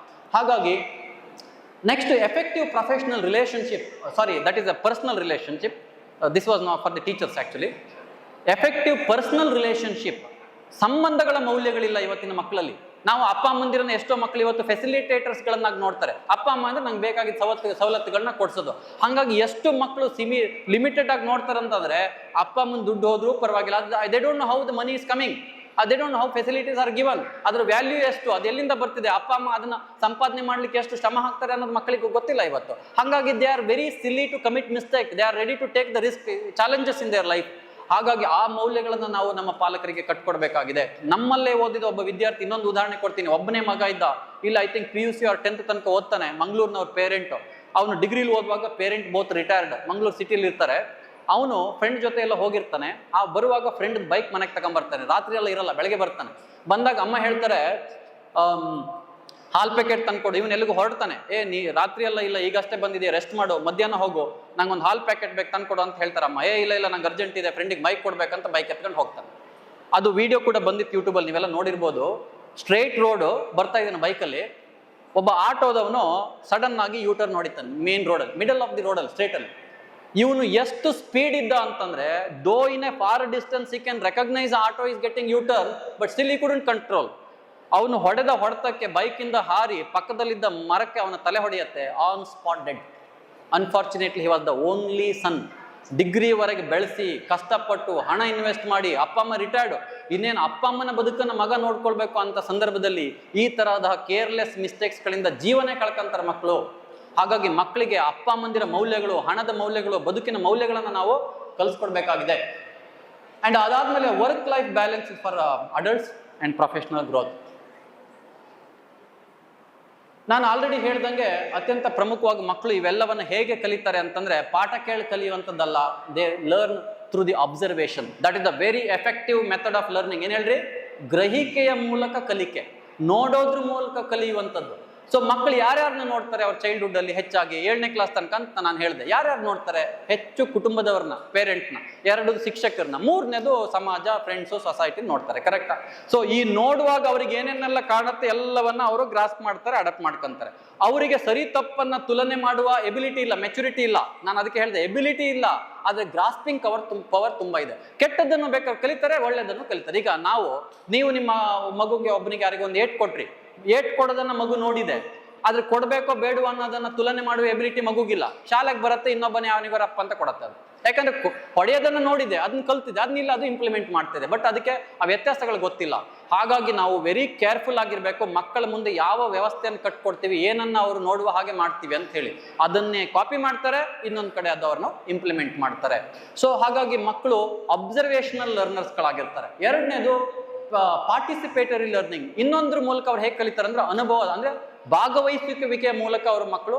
ಹಾಗಾಗಿ next, effective professional relationship, that is a personal relationship. This was not for the teachers actually. Effective personal relationship, ಸಂಬಂಧಗಳ ಮೌಲ್ಯಗಳಿಲ್ಲ ಇವತ್ತಿನ ಮಕ್ಕಳಲ್ಲಿ. ನಾವು ಅಪ್ಪ ಅಮ್ಮಂದಿರನ್ನ ಎಷ್ಟೋ ಮಕ್ಕಳು ಇವತ್ತು ಫೆಸಿಲಿಟೇಟರ್ಸ್ಗಳನ್ನಾಗಿ ನೋಡ್ತಾರೆ. ಅಪ್ಪ ಅಮ್ಮ ಅಂದ್ರೆ ನಂಗೆ ಬೇಕಾಗಿದ್ದ ಸವಲತ್ತುಗಳನ್ನ ಕೊಡ್ಸೋದು. ಹಾಗಾಗಿ ಎಷ್ಟು ಮಕ್ಕಳು ಲಿಮಿಟೆಡ್ ಆಗಿ ನೋಡ್ತಾರೆ ಅಂತಂದ್ರೆ, ಅಪ್ಪ ಅಮ್ಮನ ದುಡ್ಡು ಹೋದ್ರೂ ಪರವಾಗಿಲ್ಲ, they don't know how the money is coming, they don't know how facilities are given, ಅದ್ರ ವ್ಯಾಲ್ಯೂ ಎಷ್ಟು, ಅದು ಎಲ್ಲಿಂದ ಬರ್ತಿದೆ, ಅಪ್ಪ ಅಮ್ಮ ಅದನ್ನ ಸಂಪಾದನೆ ಮಾಡ್ಲಿಕ್ಕೆ ಎಷ್ಟು ಶ್ರಮ ಹಾಕ್ತಾರೆ ಅನ್ನೋದು ಮಕ್ಕಳಿಗೆ ಗೊತ್ತಿಲ್ಲ ಇವತ್ತು. ಹಾಗಾಗಿ they are very silly to commit mistake, they are ready to take the risk, challenges in their life. ಹಾಗಾಗಿ ಆ ಮೌಲ್ಯಗಳನ್ನು ನಾವು ನಮ್ಮ ಪಾಲಕರಿಗೆ ಕಟ್ಕೊಡ್ಬೇಕಾಗಿದೆ. ನಮ್ಮಲ್ಲೇ ಓದಿದ ಒಬ್ಬ ವಿದ್ಯಾರ್ಥಿ, ಇನ್ನೊಂದು ಉದಾಹರಣೆ ಕೊಡ್ತೀನಿ. ಒಬ್ಬನೇ ಮಗ ಇದ್ದ, ಇಲ್ಲ I think PUC or 10th ತನಕ ಓದ್ತಾನೆ, ಮಂಗಳೂರಿನವ್ರ ಪೇರೆಂಟ್. ಅವನು ಡಿಗ್ರಿಲಿ ಓದುವಾಗ ಪೇರೆಂಟ್ ಬೋತ್ ರಿಟೈರ್ಡ್, ಮಂಗಳೂರು ಸಿಟಿಲಿ ಇರ್ತಾರೆ. ಅವನು ಫ್ರೆಂಡ್ ಜೊತೆ ಎಲ್ಲ ಹೋಗಿರ್ತಾನೆ. ಆ ಬರುವಾಗ ಫ್ರೆಂಡ್ ಬೈಕ್ ಮನೆಗೆ ತಗೊಂಡ್ಬರ್ತಾನೆ, ರಾತ್ರಿ ಎಲ್ಲ ಇರಲ್ಲ, ಬೆಳಗ್ಗೆ ಬರ್ತಾನೆ. ಬಂದಾಗ ಅಮ್ಮ ಹೇಳ್ತಾರೆ, ಹಾಲ್ ಪ್ಯಾಕೆಟ್ ತಂದ್ಕೊಡು. ಇವನ್ ಎಲ್ಲಿಗೂ ಹೊರಡ್ತಾನೆ, ನೀ ರಾತ್ರಿ ಎಲ್ಲ ಇಲ್ಲ, ಈಗಷ್ಟೇ ಬಂದಿದೆ, ರೆಸ್ಟ್ ಮಾಡು, ಮಧ್ಯಾಹ್ನ ಹೋಗು, ನಂಗೊಂದು ಹಾಲ್ ಪ್ಯಾಕೆಟ್ ಬೇಕು ತಂದ್ಕೊಡು ಅಂತ ಹೇಳ್ತಾರಮ್ಮ. ಇಲ್ಲ ನಂಗೆ ಅರ್ಜೆಂಟ್ ಇದೆ, ಫ್ರೆಂಡಿಗೆ ಬೈಕ್ ಕೊಡ್ಬೇಕಂತ ಬೈಕ್ ಎತ್ಕೊಂಡು ಹೋಗ್ತಾನೆ. ಅದು ವಿಡಿಯೋ ಕೂಡ ಬಂದಿತ್ತು ಯೂಟ್ಯೂಬಲ್ಲಿ, ನೀವೆಲ್ಲ ನೋಡಿರ್ಬೋದು. ಸ್ಟ್ರೇಟ್ ರೋಡು ಬರ್ತಾ ಇದ್ದಾನೆ ಬೈಕಲ್ಲಿ, ಒಬ್ಬ ಆಟೋದವನು ಸಡನ್ ಆಗಿ ಯೂಟರ್ನ್ ನೋಡಿತಾನೆ ಮೇನ್ ರೋಡಲ್ಲಿ, ಮಿಡಲ್ ಆಫ್ ದಿ ರೋಡಲ್ಲಿ, ಸ್ಟ್ರೇಟಲ್ಲಿ. ಇವನು ಎಷ್ಟು ಸ್ಪೀಡ್ ಇದ್ದ ಅಂತಂದ್ರೆ, though in a far distance he can recognise auto is getting U turn, but still he couldn't control. ಅವನು ಹೊಡೆದ ಹೊಡೆತಕ್ಕೆ ಬೈಕಿಂದ ಹಾರಿ ಪಕ್ಕದಲ್ಲಿದ್ದ ಮರಕ್ಕೆ ಅವನ ತಲೆ ಹೊಡೆಯುತ್ತೆ. On spot dead. Unfortunately he was the only son. ಡಿಗ್ರಿವರೆಗೆ ಬೆಳೆಸಿ ಕಷ್ಟಪಟ್ಟು ಹಣ ಇನ್ವೆಸ್ಟ್ ಮಾಡಿ, ಅಪ್ಪ ಅಮ್ಮ ರಿಟೈರ್ಡ್, ಇನ್ನೇನು ಅಪ್ಪ ಅಮ್ಮನ ಬದುಕನ್ನು ಮಗ ನೋಡ್ಕೊಳ್ಬೇಕು ಅಂತ ಸಂದರ್ಭದಲ್ಲಿ ಈ ತರಹದ ಕೇರ್ಲೆಸ್ ಮಿಸ್ಟೇಕ್ಸ್ಗಳಿಂದ ಜೀವನೇ ಕಳ್ಕೊಂತಾರೆ ಮಕ್ಕಳು. ಹಾಗಾಗಿ ಮಕ್ಕಳಿಗೆ ಅಪ್ಪ ಅಮ್ಮಂದಿರ ಮೌಲ್ಯಗಳು, ಹಣದ ಮೌಲ್ಯಗಳು, ಬದುಕಿನ ಮೌಲ್ಯಗಳನ್ನು ನಾವು ಕಲಿಸ್ಕೊಡ್ಬೇಕಾಗಿದೆ. ಅಂಡ್ ಅದಾದ್ಮೇಲೆ work life balance for adults and professional growth. ನಾನು ಆಲ್ರೆಡಿ ಹೇಳ್ದಂಗೆ ಅತ್ಯಂತ ಪ್ರಮುಖವಾಗಿ ಮಕ್ಕಳು ಇವೆಲ್ಲವನ್ನು ಹೇಗೆ ಕಲಿತಾರೆ ಅಂತಂದ್ರೆ, ಪಾಠ ಕೇಳಿ ಕಲಿಯುವಂಥದ್ದಲ್ಲ, they learn through the observation. That is the very effective method of learning. ಏನು ಹೇಳ್ರಿ, ಗ್ರಹಿಕೆಯ ಮೂಲಕ ಕಲಿಕೆ, ನೋಡೋದ್ರ ಮೂಲಕ ಕಲಿಯುವಂಥದ್ದು. ಸೊ ಮಕ್ಕಳು ಯಾರ್ಯಾರನ್ನ ನೋಡ್ತಾರೆ ಅವ್ರ ಚೈಲ್ಡ್ಹುಡ್ ಅಲ್ಲಿ ಹೆಚ್ಚಾಗಿ 7ನೇ ಕ್ಲಾಸ್ ತನಕ ಅಂತ ನಾನು ಹೇಳಿದೆ. ಯಾರ್ಯಾರು ನೋಡ್ತಾರೆ? ಹೆಚ್ಚು ಕುಟುಂಬದವ್ರನ್ನ, ಪೇರೆಂಟ್ನ, 2 ಶಿಕ್ಷಕರನ್ನ, 3ನೇದು ಸಮಾಜ, ಫ್ರೆಂಡ್ಸು, ಸೊಸೈಟಿ ನೋಡ್ತಾರೆ. ಕರೆಕ್ಟಾ? ಸೊ ಈ ನೋಡುವಾಗ ಅವ್ರಿಗೆ ಏನೇನೆಲ್ಲ ಕಾಣುತ್ತೆ ಎಲ್ಲವನ್ನ ಅವರು ಗ್ರಾಸ್ಪ್ ಮಾಡ್ತಾರೆ, ಅಡಾಪ್ಟ್ ಮಾಡ್ಕೊಂತಾರೆ. ಅವರಿಗೆ ಸರಿ ತಪ್ಪನ್ನ ತುಲನೆ ಮಾಡುವ ಎಬಿಲಿಟಿ ಇಲ್ಲ, ಮೆಚುರಿಟಿ ಇಲ್ಲ. ನಾನು ಅದಕ್ಕೆ ಹೇಳಿದೆ, ಎಬಿಲಿಟಿ ಇಲ್ಲ, ಆದ್ರೆ ಗ್ರಾಸ್ಪಿಂಗ್ ಪವರ್ ತುಂಬಾ ಇದೆ. ಕೆಟ್ಟದ್ದನ್ನು ಬೇಕಾದ್ರೆ ಕಲಿತಾರೆ, ಒಳ್ಳೆದನ್ನು ಕಲಿತಾರೆ. ಈಗ ನೀವು ನಿಮ್ಮ ಮಗುಗೆ ಒಬ್ಬನಿಗೆ ಯಾರಿಗೂ ಒಂದು ಏಟ್ ಕೊಟ್ರಿ, ಏಟ್ ಕೊಡೋದನ್ನ ಮಗು ನೋಡಿದೆ, ಆದ್ರೆ ಕೊಡ್ಬೇಕೋ ಬೇಡವೋ ಅನ್ನೋದನ್ನ ತುಲನೆ ಮಾಡುವ ಎಬಿಲಿಟಿ ಮಗುಗಿಲ್ಲ. ಶಾಲೆಗೆ ಬರುತ್ತೆ, ಇನ್ನೊಬ್ಬನೇ ಯಾವನಿಗರಪ್ಪ ಅಂತ ಕೊಡುತ್ತೆ ಅದು. ಯಾಕಂದ್ರೆ ಹೊಡೆಯೋದನ್ನ ನೋಡಿದೆ, ಅದನ್ನ ಕಲ್ತಿದೆ, ಅದನ್ನಿಲ್ಲ ಅದು ಇಂಪ್ಲಿಮೆಂಟ್ ಮಾಡ್ತಿದೆ, ಬಟ್ ಅದಕ್ಕೆ ಆ ವ್ಯತ್ಯಾಸಗಳು ಗೊತ್ತಿಲ್ಲ. ಹಾಗಾಗಿ ನಾವು ವೆರಿ ಕೇರ್ಫುಲ್ ಆಗಿರ್ಬೇಕು. ಮಕ್ಕಳ ಮುಂದೆ ಯಾವ ವ್ಯವಸ್ಥೆಯನ್ನು ಕಟ್ಕೊಡ್ತೀವಿ, ಏನನ್ನ ಅವರು ನೋಡುವ ಹಾಗೆ ಮಾಡ್ತೀವಿ ಅಂತ ಹೇಳಿ ಅದನ್ನೇ ಕಾಪಿ ಮಾಡ್ತಾರೆ, ಇನ್ನೊಂದ್ ಕಡೆ ಅದು ಅವ್ರನ್ನ ಇಂಪ್ಲಿಮೆಂಟ್ ಮಾಡ್ತಾರೆ. ಸೊ ಹಾಗಾಗಿ ಮಕ್ಕಳು ಅಬ್ಸರ್ವೇಷನಲ್ ಲರ್ನರ್ಸ್ಗಳಾಗಿರ್ತಾರೆ. ಎರಡನೇದು ಪಾರ್ಟಿಸಿಪೇಟರಿ ಲರ್ನಿಂಗ್. ಇನ್ನೊಂದ್ರ ಮೂಲಕ ಅವ್ರು ಹೇಗೆ ಕಲಿತಾರೆ ಅಂದ್ರೆ ಅನುಭವ, ಅಂದ್ರೆ ಭಾಗವಹಿಸುವಿಕೆಯ ಮೂಲಕ ಅವ್ರ ಮಕ್ಕಳು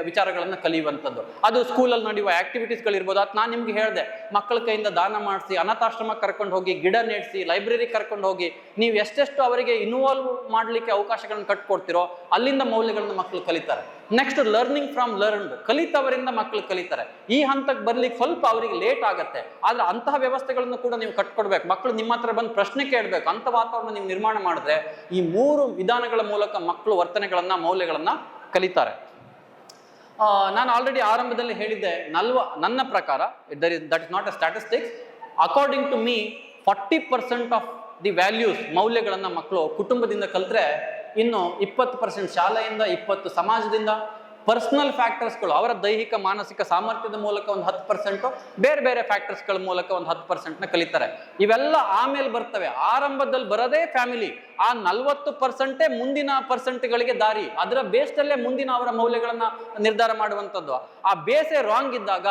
ವಿಚಾರಗಳನ್ನ ಕಲಿಯುವಂಥದ್ದು. ಅದು ಸ್ಕೂಲಲ್ಲಿ ನಡೆಯುವ ಆಕ್ಟಿವಿಟೀಸ್ಗಳಿರ್ಬೋದು. ಅದು ನಾನು ನಿಮ್ಗೆ ಹೇಳಿದೆ, ಮಕ್ಕಳ ಕೈಯಿಂದ ದಾನ ಮಾಡಿಸಿ, ಅನಾಥಾಶ್ರಮಕ್ಕೆ ಕರ್ಕೊಂಡು ಹೋಗಿ, ಗಿಡ ನೆಡ್ಸಿ, ಲೈಬ್ರರಿ ಕರ್ಕೊಂಡು ಹೋಗಿ, ನೀವು ಎಷ್ಟೆಷ್ಟು ಅವರಿಗೆ ಇನ್ವಾಲ್ವ್ ಮಾಡ್ಲಿಕ್ಕೆ ಅವಕಾಶಗಳನ್ನ ಕಟ್ಕೊಡ್ತಿರೋ ಅಲ್ಲಿಂದ ಮೌಲ್ಯಗಳನ್ನ ಮಕ್ಕಳು ಕಲಿತಾರೆ. ನೆಕ್ಸ್ಟ್ ಲರ್ನಿಂಗ್ ಫ್ರಮ್ ಲರ್ನ್ಡ್, ಕಲಿತವರಿಂದ ಮಕ್ಕಳು ಕಲಿತಾರೆ. ಈ ಹಂತಕ್ಕೆ ಬರ್ಲಿಕ್ಕೆ ಸ್ವಲ್ಪ ಅವರಿಗೆ ಲೇಟ್ ಆಗುತ್ತೆ, ಆದ್ರೆ ಅಂತಹ ವ್ಯವಸ್ಥೆಗಳನ್ನು ಕೂಡ ನೀವು ಕಟ್ಕೊಡ್ಬೇಕು. ಮಕ್ಕಳು ನಿಮ್ಮ ಹತ್ರ ಬಂದು ಪ್ರಶ್ನೆ ಕೇಳಬೇಕು, ಅಂತ ವಾತಾವರಣ ನೀವು ನಿರ್ಮಾಣ ಮಾಡಿದ್ರೆ ಈ 3 ವಿಧಾನಗಳ ಮೂಲಕ ಮಕ್ಕಳು ವರ್ತನೆಗಳನ್ನ, ಮೌಲ್ಯಗಳನ್ನ ಕಲಿತಾರೆ. ನಾನು ಆಲ್ರೆಡಿ ಆರಂಭದಲ್ಲಿ ಹೇಳಿದ್ದೆ, ನನ್ನ ಪ್ರಕಾರ that is not a statistics, according to me 40% of the values, ಮೌಲ್ಯಗಳನ್ನ ಮಕ್ಕಳು ಕುಟುಂಬದಿಂದ ಕಲಿತ್ರೆ, ಇನ್ನು 20% ಶಾಲೆಯಿಂದ, 20% ಸಮಾಜದಿಂದ, ಪರ್ಸನಲ್ ಫ್ಯಾಕ್ಟರ್ಸ್ಗಳು ಅವರ ದೈಹಿಕ ಮಾನಸಿಕ ಸಾಮರ್ಥ್ಯದ ಮೂಲಕ ಒಂದು 10%, ಬೇರೆ ಬೇರೆ ಫ್ಯಾಕ್ಟರ್ಸ್ಗಳ ಮೂಲಕ ಒಂದು 10% ಕಲಿತಾರೆ. ಇವೆಲ್ಲ ಆಮೇಲೆ ಬರ್ತವೆ. ಆರಂಭದಲ್ಲಿ ಬರೋದೇ ಫ್ಯಾಮಿಲಿ. ಆ 40% ಮುಂದಿನ ಪರ್ಸೆಂಟ್ಗಳಿಗೆ ದಾರಿ. ಅದರ ಬೇಸ್ಡಲ್ಲೇ ಮುಂದಿನ ಅವರ ಮೌಲ್ಯಗಳನ್ನ ನಿರ್ಧಾರ ಮಾಡುವಂಥದ್ದು. ಆ ಬೇಸೇ ರಾಂಗ್ ಇದ್ದಾಗ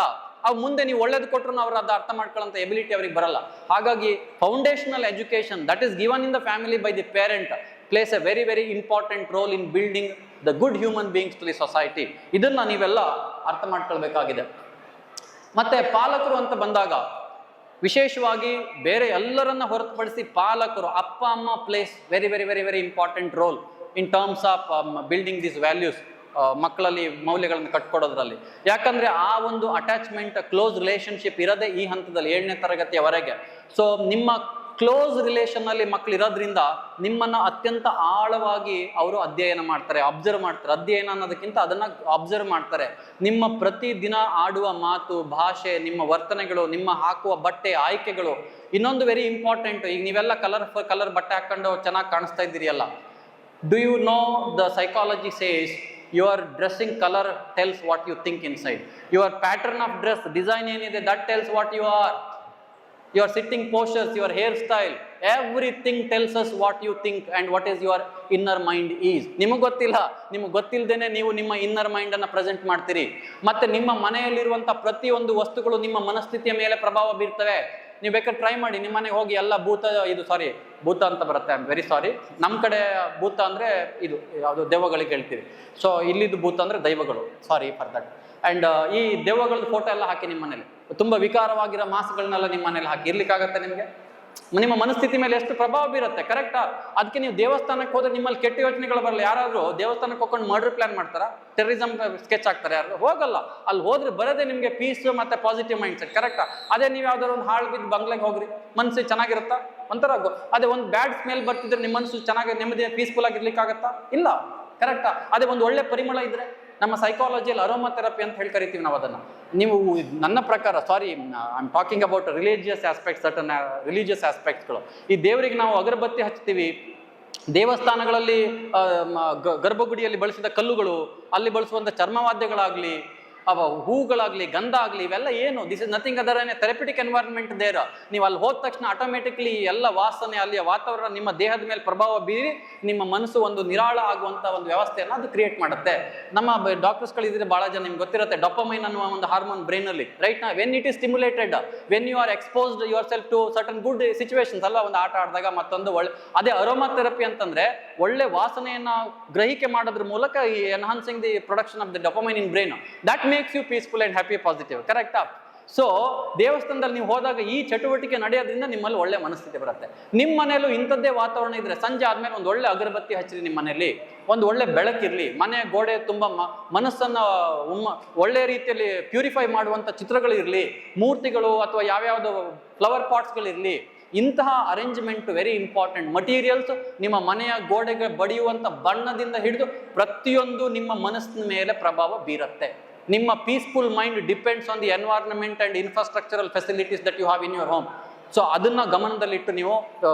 ಅವು ಮುಂದೆ ನೀವು ಒಳ್ಳೇದು ಕೊಟ್ಟರು ಅವ್ರು ಅದು ಅರ್ಥ ಮಾಡ್ಕೊಳ್ಳೋಂಥ ಎಬಿಲಿಟಿ ಅವ್ರಿಗೆ ಬರಲ್ಲ. ಹಾಗಾಗಿ foundational education that is given in the family by the parent plays a very very important role in building the good human beings to the society. ಇದನ್ನ ನೀವೆಲ್ಲ ಅರ್ಥ ಮಾಡ್ಕೊಳ್ಬೇಕಾಗಿದೆ. ಮತ್ತೆ ಪಾಲಕರು ಅಂತ ಬಂದಾಗ ವಿಶೇಷವಾಗಿ ಬೇರೆ ಎಲ್ಲರನ್ನ ಹೊರತುಪಡಿಸಿ ಪಾಲಕರು, ಅಪ್ಪ ಅಮ್ಮ place very very very very important role in terms of building these values. ಮಕ್ಕಳಲ್ಲಿ ಮೌಲ್ಯಗಳನ್ನು ಕಟ್ಕೊಡೋದ್ರಲ್ಲಿ. ಯಾಕಂದ್ರೆ ಆ ಒಂದು ಅಟ್ಯಾಚ್ಮೆಂಟ್, ಕ್ಲೋಸ್ ರಿಲೇಶನ್ಶಿಪ್ ಇರೋದೇ ಈ ಹಂತದಲ್ಲಿ, 7ನೇ ತರಗತಿಯವರೆಗೆ. ಸೊ ನಿಮ್ಮ ಕ್ಲೋಸ್ ರಿಲೇಷನ್ ಅಲ್ಲಿ ಮಕ್ಕಳು ಇರೋದ್ರಿಂದ ನಿಮ್ಮನ್ನ ಅತ್ಯಂತ ಆಳವಾಗಿ ಅವರು ಅಧ್ಯಯನ ಮಾಡ್ತಾರೆ, ಅಬ್ಸರ್ವ್ ಮಾಡ್ತಾರೆ. ಅಧ್ಯಯನ ಅನ್ನೋದಕ್ಕಿಂತ ಅದನ್ನ ಅಬ್ಸರ್ವ್ ಮಾಡ್ತಾರೆ. ನಿಮ್ಮ ಪ್ರತಿ ದಿನ ಆಡುವ ಮಾತು, ಭಾಷೆ, ನಿಮ್ಮ ವರ್ತನೆಗಳು, ನಿಮ್ಮ ಹಾಕುವ ಬಟ್ಟೆ ಆಯ್ಕೆಗಳು. ಇನ್ನೊಂದು ವೆರಿ ಇಂಪಾರ್ಟೆಂಟ್, ಈಗ ನೀವೆಲ್ಲ ಕಲರ್ ಬಟ್ಟೆ ಹಾಕೊಂಡು ಚೆನ್ನಾಗಿ ಕಾಣಿಸ್ತಾ ಇದ್ದೀರಿ ಅಲ್ಲ. Do you know the psychology says your dressing color tells what you think inside. Your pattern of dress, design ಏನಿದೆ, that tells what you are. Your sitting postures, your hairstyle, everything tells us what you think and what is your inner mind is. ನಿಮಗೆ ಗೊತ್ತಿಲ್ಲ, ನಿಮಗೆ ಗೊತ್ತಿಲ್ಲದೇನೆ ನೀವು ನಿಮ್ಮ inner mind ಅನ್ನ present ಮಾಡ್ತೀರಿ. ಮತ್ತೆ ನಿಮ್ಮ ಮನೆಯಲ್ಲಿರುವಂತ ಪ್ರತಿಯೊಂದು ವಸ್ತುಗಳು ನಿಮ್ಮ ಮನಸ್ಥಿತಿಯ ಮೇಲೆ ಪ್ರಭಾವ ಬೀರ್ತವೆ. ನೀವು ಬೇಕಾದ್ರೆ ಟ್ರೈ ಮಾಡಿ, ನಿಮ್ಮ ಮನೆಗೆ ಹೋಗಿ ಎಲ್ಲ ಭೂತ ಅಂತ ಬರುತ್ತೆ, ಐ ಆಮ್ ವೆರಿ ಸಾರಿ. ನಮ್ಮ ಕಡೆ ಭೂತ ಅಂದ್ರೆ ಇದು ಯಾವುದು ದೆವ್ವಗಳಿಗೆ ಹೇಳ್ತೀವಿ. ಸೊ ಇಲ್ಲಿದ್ದು ಭೂತ ಅಂದ್ರೆ ದೈವಗಳು, ಸಾರಿ ಫಾರ್ ದಟ್. ಅಂಡ್ ಈ ದೆವ್ವಗಳದ್ದು ಫೋಟೋ ಎಲ್ಲ ಹಾಕಿ ನಿಮ್ಮ ಮನೇಲಿ, ತುಂಬಾ ವಿಕಾರವಾಗಿರೋ ಮಾಸ್ಗಳನ್ನೆಲ್ಲ ನಿಮ್ಮ ಮನೇಲಿ ಹಾಕಿ ಇರ್ಲಿಕ್ಕಾಗತ್ತೆ ನಿಮಗೆ? ನಿಮ್ಮ ಮನಸ್ಥಿತಿ ಮೇಲೆ ಎಷ್ಟು ಪ್ರಭಾವ ಬೀರುತ್ತೆ, ಕರೆಕ್ಟಾ? ಅದಕ್ಕೆ ನೀವು ದೇವಸ್ಥಾನಕ್ಕೆ ಹೋದ್ರೆ ನಿಮ್ಮಲ್ಲಿ ಕೆಟ್ಟ ಯೋಚನೆಗಳು ಬರಲ್ಲ. ಯಾರಾದ್ರೂ ದೇವಸ್ಥಾನಕ್ಕೆ ಹೋಗ್ಕೊಂಡು ಮರ್ಡರ್ ಪ್ಲಾನ್ ಮಾಡ್ತಾರಾ, ಟೆರರಿಸಮ್ ಸ್ಕೆಚ್ ಆಗ್ತಾರೆ ಯಾರು? ಹೋಗಲ್ಲ. ಅಲ್ಲಿ ಹೋದ್ರೆ ಬರೋದೇ ನಿಮಗೆ ಪೀಸ್ ಮತ್ತೆ ಪಾಸಿಟಿವ್ ಮೈಂಡ್ ಸೆಟ್, ಕರೆಕ್ಟಾ? ಅದೇ ನೀವು ಯಾವ್ದಾದ್ರು ಒಂದು ಹಾಳು ಬಿದ್ದು ಬಂಗ್ಲೆಗೆ ಹೋಗ್ರಿ, ಮನಸ್ಸು ಚೆನ್ನಾಗಿರುತ್ತಾ? ಒಂಥರ ಅದೇ ಒಂದು ಬ್ಯಾಡ್ ಸ್ಮೆಲ್ ಬರ್ತಿದ್ರೆ ನಿಮ್ಮ ಮನಸ್ಸು ಚೆನ್ನಾಗಿ ನೆಮ್ಮದಿ ಪೀಸ್ಫುಲ್ ಆಗಿರ್ಲಿಕ್ಕಾಗತ್ತಾ? ಇಲ್ಲ, ಕರೆಕ್ಟಾ? ಅದೇ ಒಂದು ಒಳ್ಳೆ ಪರಿಮಳ ಇದ್ರೆ, ನಮ್ಮ ಸೈಕಾಲಜಿಯಲ್ಲಿ ಅರೋಮಾ ಥೆರಪಿ ಅಂತ ಹೇಳಿ ಕರಿತೀವಿ ನಾವು ಅದನ್ನ. ನೀವು ನನ್ನ ಪ್ರಕಾರ, sorry I am talking about religious aspects, certain religious ಆಸ್ಪೆಕ್ಟ್ಸ್ಗಳು. ಈ ದೇವರಿಗೆ ನಾವು ಅಗರಬತ್ತಿ ಹಚ್ತೀವಿ, ದೇವಸ್ಥಾನಗಳಲ್ಲಿ ಗರ್ಭಗುಡಿಯಲ್ಲಿ ಬಳಸಿದ ಕಲ್ಲುಗಳು, ಅಲ್ಲಿ ಬಳಸುವಂಥ ಚರ್ಮವಾದ್ಯಗಳಾಗ್ಲಿ, ಹೂಗಳಾಗ್ಲಿ, ಗಂಧ ಆಗ್ಲಿ, ಇವೆಲ್ಲ ಏನು? This is nothing other an therapeutic environment there. ನೀವು ಅಲ್ಲಿ ಹೋದ ತಕ್ಷಣ ಆಟೋಮೆಟಿಕ್ಲಿ ಎಲ್ಲ ವಾಸನೆ, ಅಲ್ಲಿಯ ವಾತಾವರಣ ನಿಮ್ಮ ದೇಹದ ಮೇಲೆ ಪ್ರಭಾವ ಬೀರಿ ನಿಮ್ಮ ಮನಸ್ಸು ಒಂದು ನಿರಾಳ ಆಗುವಂತ ಒಂದು ವ್ಯವಸ್ಥೆಯನ್ನು ಅದು ಕ್ರಿಯೇಟ್ ಮಾಡುತ್ತೆ. ನಮ್ಮ ಡಾಕ್ಟರ್ಸ್ಗಳಿದ್ರೆ ಬಹಳ ಜನ ನಿಮ್ಗೆ ಗೊತ್ತಿರುತ್ತೆ, ಡೋಪಮೈನ್ ಅನ್ನುವ ಒಂದು ಹಾರ್ಮೋನ್ ಬ್ರೈನ್ ಅಲ್ಲಿ, ರೈಟ್ ನಾ when it is stimulated, when you are exposed yourself to certain good situations ಅಲ್ಲ, ಒಂದು ಆಟ ಆಡಿದಾಗ ಮತ್ತೊಂದು ಒಳ್ಳೆ. ಅದೇ ಅರೋಮಾ ಥೆರಪಿ ಅಂತಂದ್ರೆ ಒಳ್ಳೆ ವಾಸನೆಯನ್ನ ಗ್ರಹಿಕೆ ಮಾಡೋದ್ರ ಮೂಲಕ ಈ enhancing the production of the dopamine in brain, that makes you peaceful and happy, positive, ಕರೆಕ್ಟಾ? ಸೊ ದೇವಸ್ಥಾನದಲ್ಲಿ ನೀವು ಹೋದಾಗ ಈ ಚಟುವಟಿಕೆ ನಡೆಯೋದ್ರಿಂದ ನಿಮ್ಮಲ್ಲಿ ಒಳ್ಳೆ ಮನಸ್ಥಿತಿ ಬರುತ್ತೆ. ನಿಮ್ಮ ಮನೆಯಲ್ಲೂ ಇಂಥದ್ದೇ ವಾತಾವರಣ ಇದ್ರೆ ಸಂಜೆ ಆದ್ಮೇಲೆ ಒಂದು ಒಳ್ಳೆ ಅಗರಬತ್ತಿ ಹಚ್ಚಿರಿ, ನಿಮ್ಮ ಮನೆಯಲ್ಲಿ ಒಂದು ಒಳ್ಳೆ ಬೆಳಕಿರ್ಲಿ, ಮನೆ ಗೋಡೆ ತುಂಬಾ ಮನಸ್ಸನ್ನ ಒಳ್ಳೆ ರೀತಿಯಲ್ಲಿ ಪ್ಯೂರಿಫೈ ಮಾಡುವಂತ ಚಿತ್ರಗಳಿರ್ಲಿ, ಮೂರ್ತಿಗಳು ಅಥವಾ ಯಾವ್ಯಾವ್ದು ಫ್ಲವರ್ ಪಾಟ್ಸ್ಗಳಿರ್ಲಿ. ಇಂತಹ ಅರೇಂಜ್ಮೆಂಟ್ ವೆರಿ ಇಂಪಾರ್ಟೆಂಟ್. ಮಟೀರಿಯಲ್ಸ್ ನಿಮ್ಮ ಮನೆಯ ಗೋಡೆಗೆ ಬಡಿಯುವಂತ ಬಣ್ಣದಿಂದ ಹಿಡಿದು ಪ್ರತಿಯೊಂದು ನಿಮ್ಮ ಮನಸ್ಸಿನ ಮೇಲೆ ಪ್ರಭಾವ ಬೀರುತ್ತೆ. ನಿಮ್ಮ peaceful mind depends on the environment and infrastructural facilities that you have in your home. So ಅದನ್ನ ಗಮನದಲ್ಲಿಟ್ಟು ನೀವು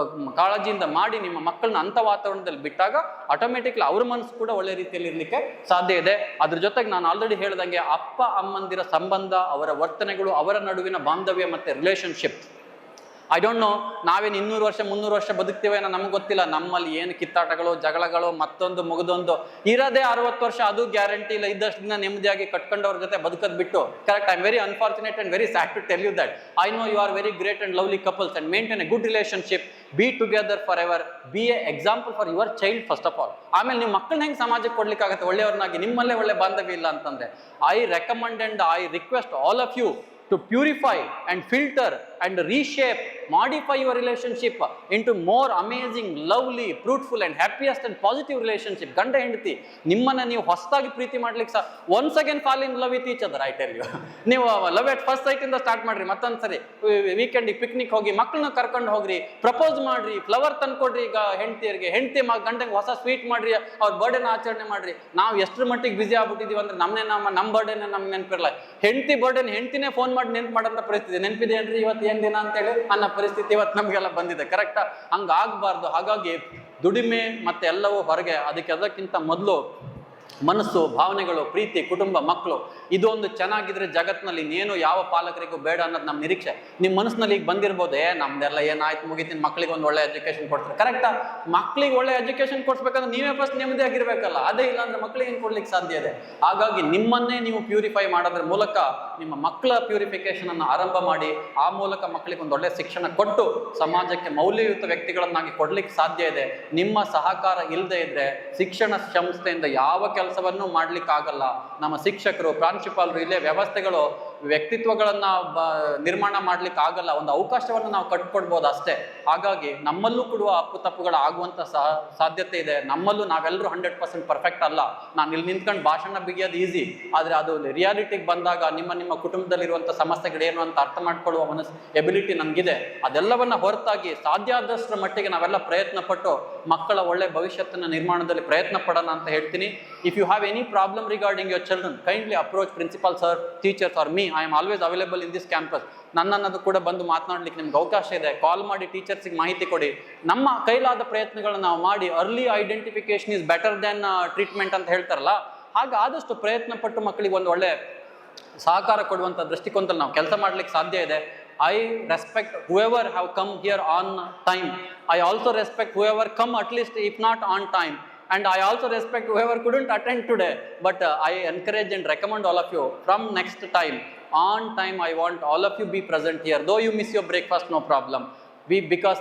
ಕಾಳಜಿಯಿಂದ ಮಾಡಿ ನಿಮ್ಮ ಮಕ್ಕಳನ್ನ ಅಂಥ ವಾತಾವರಣದಲ್ಲಿ ಬಿಟ್ಟಾಗ ಆಟೋಮೆಟಿಕ್ಲಿ ಅವ್ರ ಮನಸ್ಸು ಕೂಡ ಒಳ್ಳೆ ರೀತಿಯಲ್ಲಿ ಇರಲಿಕ್ಕೆ ಸಾಧ್ಯ ಇದೆ. ಅದ್ರ ಜೊತೆಗೆ ನಾನು ಆಲ್ರೆಡಿ ಹೇಳ್ದಂಗೆ ಅಪ್ಪ ಅಮ್ಮಂದಿರ ಸಂಬಂಧ, ಅವರ ವರ್ತನೆಗಳು, ಅವರ ನಡುವಿನ ಬಾಂಧವ್ಯ ಮತ್ತೆ ರಿಲೇಶನ್ಶಿಪ್, ಐ ಡೋಂಟ್ ನೋ ನಾವೇನು 200 ವರ್ಷ 300 ವರ್ಷ ಬದುಕ್ತೀವಿ ಅನ್ನೋ ನಮ್ಗೆ ಗೊತ್ತಿಲ್ಲ. ನಮ್ಮಲ್ಲಿ ಏನು ಕಿತ್ತಾಟಗಳು, ಜಗಳಗಳು, ಮತ್ತೊಂದು ಮುಗಿದೊಂದು ಇರೋದೇ 60 ವರ್ಷ, ಅದು ಗ್ಯಾರಂಟಿ ಇಲ್ಲ. ಇದ್ದಷ್ಟು ದಿನ ನೆಮ್ಮದಿಯಾಗಿ ಕಟ್ಕೊಂಡವ್ರ ಜೊತೆ ಬದುಕೋದು ಬಿಟ್ಟು, correct, I am very unfortunate and very sad to tell you that I know you are very great and lovely couples and maintain a good relationship, be together forever, be a example for your child first of all. ಆಮೇಲೆ ನೀವು ಮಕ್ಕಳನ್ನ ಹೆಂಗೆ ಸಮಾಜಕ್ಕೆ ಕೊಡ್ಲಿಕ್ಕಾಗತ್ತೆ ಒಳ್ಳೆಯವ್ರನ್ನಾಗಿ, ನಿಮ್ಮಲ್ಲೇ ಒಳ್ಳೆ ಬಾಂಧವ್ಯ ಇಲ್ಲ ಅಂತಂದ್ರೆ I recommend and I request all of you to purify and filter and reshape, modify your relationship into more amazing, lovely, fruitful and happiest and positive relationship. ಗಂಡ ಹೆಂಡತಿ ನಿಮ್ಮನ್ನ ನೀವು ಹೊಸದಾಗಿ ಪ್ರೀತಿ ಮಾಡ್ಲಿಕ್ಕೆ ಸಹ once again fall in love with each other, I tell you. ನೀವು love at first sight ಇಂದ start ಮಾಡ್ರಿ, ಮತ್ತೊಂದ್ಸರಿ ವೀಕೆಂಡಿಗೆ ಪಿಕ್ನಿಕ್ ಹೋಗಿ ಮಕ್ಕಳನ್ನ ಕರ್ಕೊಂಡು ಹೋಗ್ರಿ, ಪ್ರಪೋಸ್ ಮಾಡ್ರಿ, ಫ್ಲವರ್ ತಂದ್ಕೊಡ್ರಿ ಈಗ ಹೆಂಡತಿಯರಿಗೆ, ಹೆಂಡತಿ ಗಂಡಂಗೆ ಹೊಸ ಸ್ವೀಟ್ ಮಾಡ್ರಿ, ಅವ್ರ ಬರ್ಡೇನ ಆಚರಣೆ ಮಾಡ್ರಿ. ನಾವು ಎಷ್ಟರ ಮಟ್ಟಿಗೆ ಬಿಸಿ ಆಗ್ಬಿಟ್ಟಿದೀವಿ ಅಂದ್ರೆ ನಮ್ಮ ಬರ್ಡೇನ ನಮ್ಗೆ ನೆನಪಿರಲ್ಲ, ಹೆಂಡತಿ ಬರ್ಡೇನ ಹೆಂಡತಿನೇ ಫೋನ್ ಮಾಡಿ ನೆನ್ಪು ಮಾಡೋಂಥ ಪರಿಸ್ಥಿತಿ. ನೆನಪಿದೆ ಏನ್ರಿ ಇವತ್ತು ಏನ್ ದಿನ ಅಂತೇಳಿ ಅನ್ನೋ ಪರಿಸ್ಥಿತಿ ಇವತ್ತು ನಮಗೆಲ್ಲ ಬಂದಿದೆ, ಕರೆಕ್ಟಾ? ಹಂಗಾಗಬಾರ್ದು. ಹಾಗಾಗಿ ದುಡಿಮೆ ಮತ್ತೆ ಎಲ್ಲವೂ ಹೊರಗೆ, ಅದಕ್ಕಿಂತ ಮೊದಲು ಮನಸ್ಸು, ಭಾವನೆಗಳು, ಪ್ರೀತಿ, ಕುಟುಂಬ, ಮಕ್ಕಳು ಇದೊಂದು ಚೆನ್ನಾಗಿದ್ರೆ ಜಗತ್ತಿನಲ್ಲಿ ಇನ್ನೇನು ಯಾವ ಪಾಲಕರಿಗೂ ಬೇಡ ಅನ್ನೋದು ನಮ್ಮ ನಿರೀಕ್ಷೆ. ನಿಮ್ಮ ಮನಸ್ಸಿನಲ್ಲಿ ಈಗ ಬಂದಿರ್ಬೋದು, ನಮ್ದೆಲ್ಲ ಏನಾಯ್ತು ಮುಗಿತೀನಿ, ಮಕ್ಕಳಿಗೆ ಒಂದು ಒಳ್ಳೆ ಎಜುಕೇಶನ್ ಕೊಡ್ತಾರೆ, ಕರೆಕ್ಟಾ? ಮಕ್ಕಳಿಗೆ ಒಳ್ಳೆ ಎಜುಕೇಶನ್ ಕೊಡ್ಸ್ಬೇಕಂದ್ರೆ ನೀವೇ ಫಸ್ಟ್ ನೆಮ್ಮದಿಯಾಗಿರ್ಬೇಕಲ್ಲ, ಅದೇ ಇಲ್ಲ ಅಂದ್ರೆ ಮಕ್ಕಳಿಗೆ ಏನು ಕೊಡ್ಲಿಕ್ಕೆ ಸಾಧ್ಯ ಇದೆ? ಹಾಗಾಗಿ ನಿಮ್ಮನ್ನೇ ನೀವು ಪ್ಯೂರಿಫೈ ಮಾಡೋದ್ರ ಮೂಲಕ ನಿಮ್ಮ ಮಕ್ಕಳ ಪ್ಯೂರಿಫಿಕೇಶನ್ ಅನ್ನು ಆರಂಭ ಮಾಡಿ, ಆ ಮೂಲಕ ಮಕ್ಕಳಿಗೆ ಒಂದು ಒಳ್ಳೆ ಶಿಕ್ಷಣ ಕೊಟ್ಟು ಸಮಾಜಕ್ಕೆ ಮೌಲ್ಯಯುತ ವ್ಯಕ್ತಿಗಳನ್ನಾಗಿ ಕೊಡ್ಲಿಕ್ಕೆ ಸಾಧ್ಯ ಇದೆ. ನಿಮ್ಮ ಸಹಕಾರ ಇಲ್ಲದೆ ಇದ್ರೆ ಶಿಕ್ಷಣ ಸಂಸ್ಥೆಯಿಂದ ಯಾವ ಕೆಲಸವನ್ನು ಮಾಡ್ಲಿಕ್ಕಾಗಲ್ಲ. ನಮ್ಮ ಶಿಕ್ಷಕರು, ಪ್ರಾಂಶುಪಾಲರು, ಇಲ್ಲೇ ವ್ಯವಸ್ಥೆಗಳು ವ್ಯಕ್ತಿತ್ವಗಳನ್ನ ನಿರ್ಮಾಣ ಮಾಡ್ಲಿಕ್ಕೆ ಆಗಲ್ಲ. ಒಂದು ಅವಕಾಶವನ್ನು ನಾವು ಕಟ್ಕೊಡ್ಬೋದು ಅಷ್ಟೇ. ಹಾಗಾಗಿ ನಮ್ಮಲ್ಲೂ ಕೊಡುವ ಅಪ್ಪು ತಪ್ಪುಗಳು ಆಗುವಂತ ಸಾಧ್ಯತೆ ಇದೆ. ನಮ್ಮಲ್ಲೂ ನಾವೆಲ್ಲರೂ 100% ಪರ್ಫೆಕ್ಟ್ ಅಲ್ಲ. ನಾನು ಇಲ್ಲಿ ನಿಂತ್ಕೊಂಡು ಭಾಷಣ ಬಿಗಿಯೋದು ಈಸಿ, ಆದ್ರೆ ಅದು ರಿಯಾಲಿಟಿಗೆ ಬಂದಾಗ ನಿಮ್ಮ ಕುಟುಂಬದಲ್ಲಿರುವಂಥ ಸಮಸ್ಯೆಗಳೇನು ಅಂತ ಅರ್ಥ ಮಾಡ್ಕೊಳ್ಳುವ ಎಬಿಲಿಟಿ ನಮಗಿದೆ. ಅದೆಲ್ಲವನ್ನ ಹೊರತಾಗಿ ಸಾಧ್ಯ ಆದಷ್ಟರ ಮಟ್ಟಿಗೆ ನಾವೆಲ್ಲ ಪ್ರಯತ್ನ ಪಟ್ಟು ಮಕ್ಕಳ ಒಳ್ಳೆ ಭವಿಷ್ಯತ್ತಿನ ನಿರ್ಮಾಣದಲ್ಲಿ ಪ್ರಯತ್ನ ಪಡೋಣ ಅಂತ ಹೇಳ್ತೀನಿ. If you have any problem regarding your children, kindly approach principal sir, teachers or me. I am always available in this campus. ನನ್ನನ್ನದು ಕೂಡ ಬಂದು ಮಾತನಾಡ್ಲಿಕ್ಕೆ ನಿಮ್ಗೆ ಅವಕಾಶ ಇದೆ. ಕಾಲ್ ಮಾಡಿ ಟೀಚರ್ಸಿಗೆ ಮಾಹಿತಿ ಕೊಡಿ. ನಮ್ಮ ಕೈಲಾದ ಪ್ರಯತ್ನಗಳನ್ನ ನಾವು ಮಾಡಿ, early identification is better than treatment ಅಂತ ಹೇಳ್ತಾರಲ್ಲ, ಹಾಗೆ ಆದಷ್ಟು ಪ್ರಯತ್ನ ಪಟ್ಟು ಮಕ್ಕಳಿಗೆ ಒಂದು ಒಳ್ಳೆ ಸಹಕಾರ ಕೊಡುವಂಥ ದೃಷ್ಟಿಕೋನದಲ್ಲಿ ನಾವು ಕೆಲಸ ಮಾಡ್ಲಿಕ್ಕೆ ಸಾಧ್ಯ ಇದೆ. I respect whoever have come here on time. I also respect whoever come at least if not on time. And I also respect whoever couldn't attend today. But I encourage and recommend all of you, from next time, on time, I want all of you be present here. Though you miss your breakfast, no problem. Because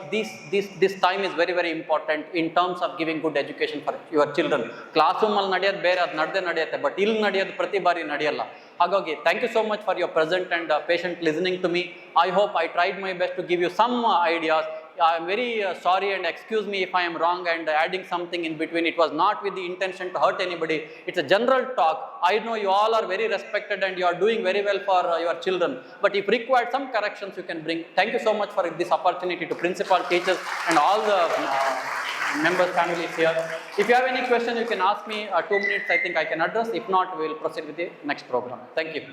this time is very, very important in terms of giving good education for your children. Classroom ಅಲ್ಲಿ ನಡೆಯೋದು ಬೇರೆ, ಅದು ನಡೆಯುತ್ತೆ, but ಇಲ್ಲಿ ನಡೆಯೋದು ಪ್ರತಿ ಬಾರಿ ನಡೆಯಲ್ಲ. ಹಾಗಾಗಿ thank you so much for your present and patient listening to me. I hope I tried my best to give you some ideas. I am very sorry and excuse me if I am wrong and adding something in between. It was not with the intention to hurt anybody. It's a general talk. I know you all are very respected and you are doing very well for your children. But if required some corrections you can bring. Thank you so much for this opportunity to principal, teachers and all the members, families here. If you have any question you can ask me. 2 minutes I think I can address. If not, we will proceed with the next program. Thank you.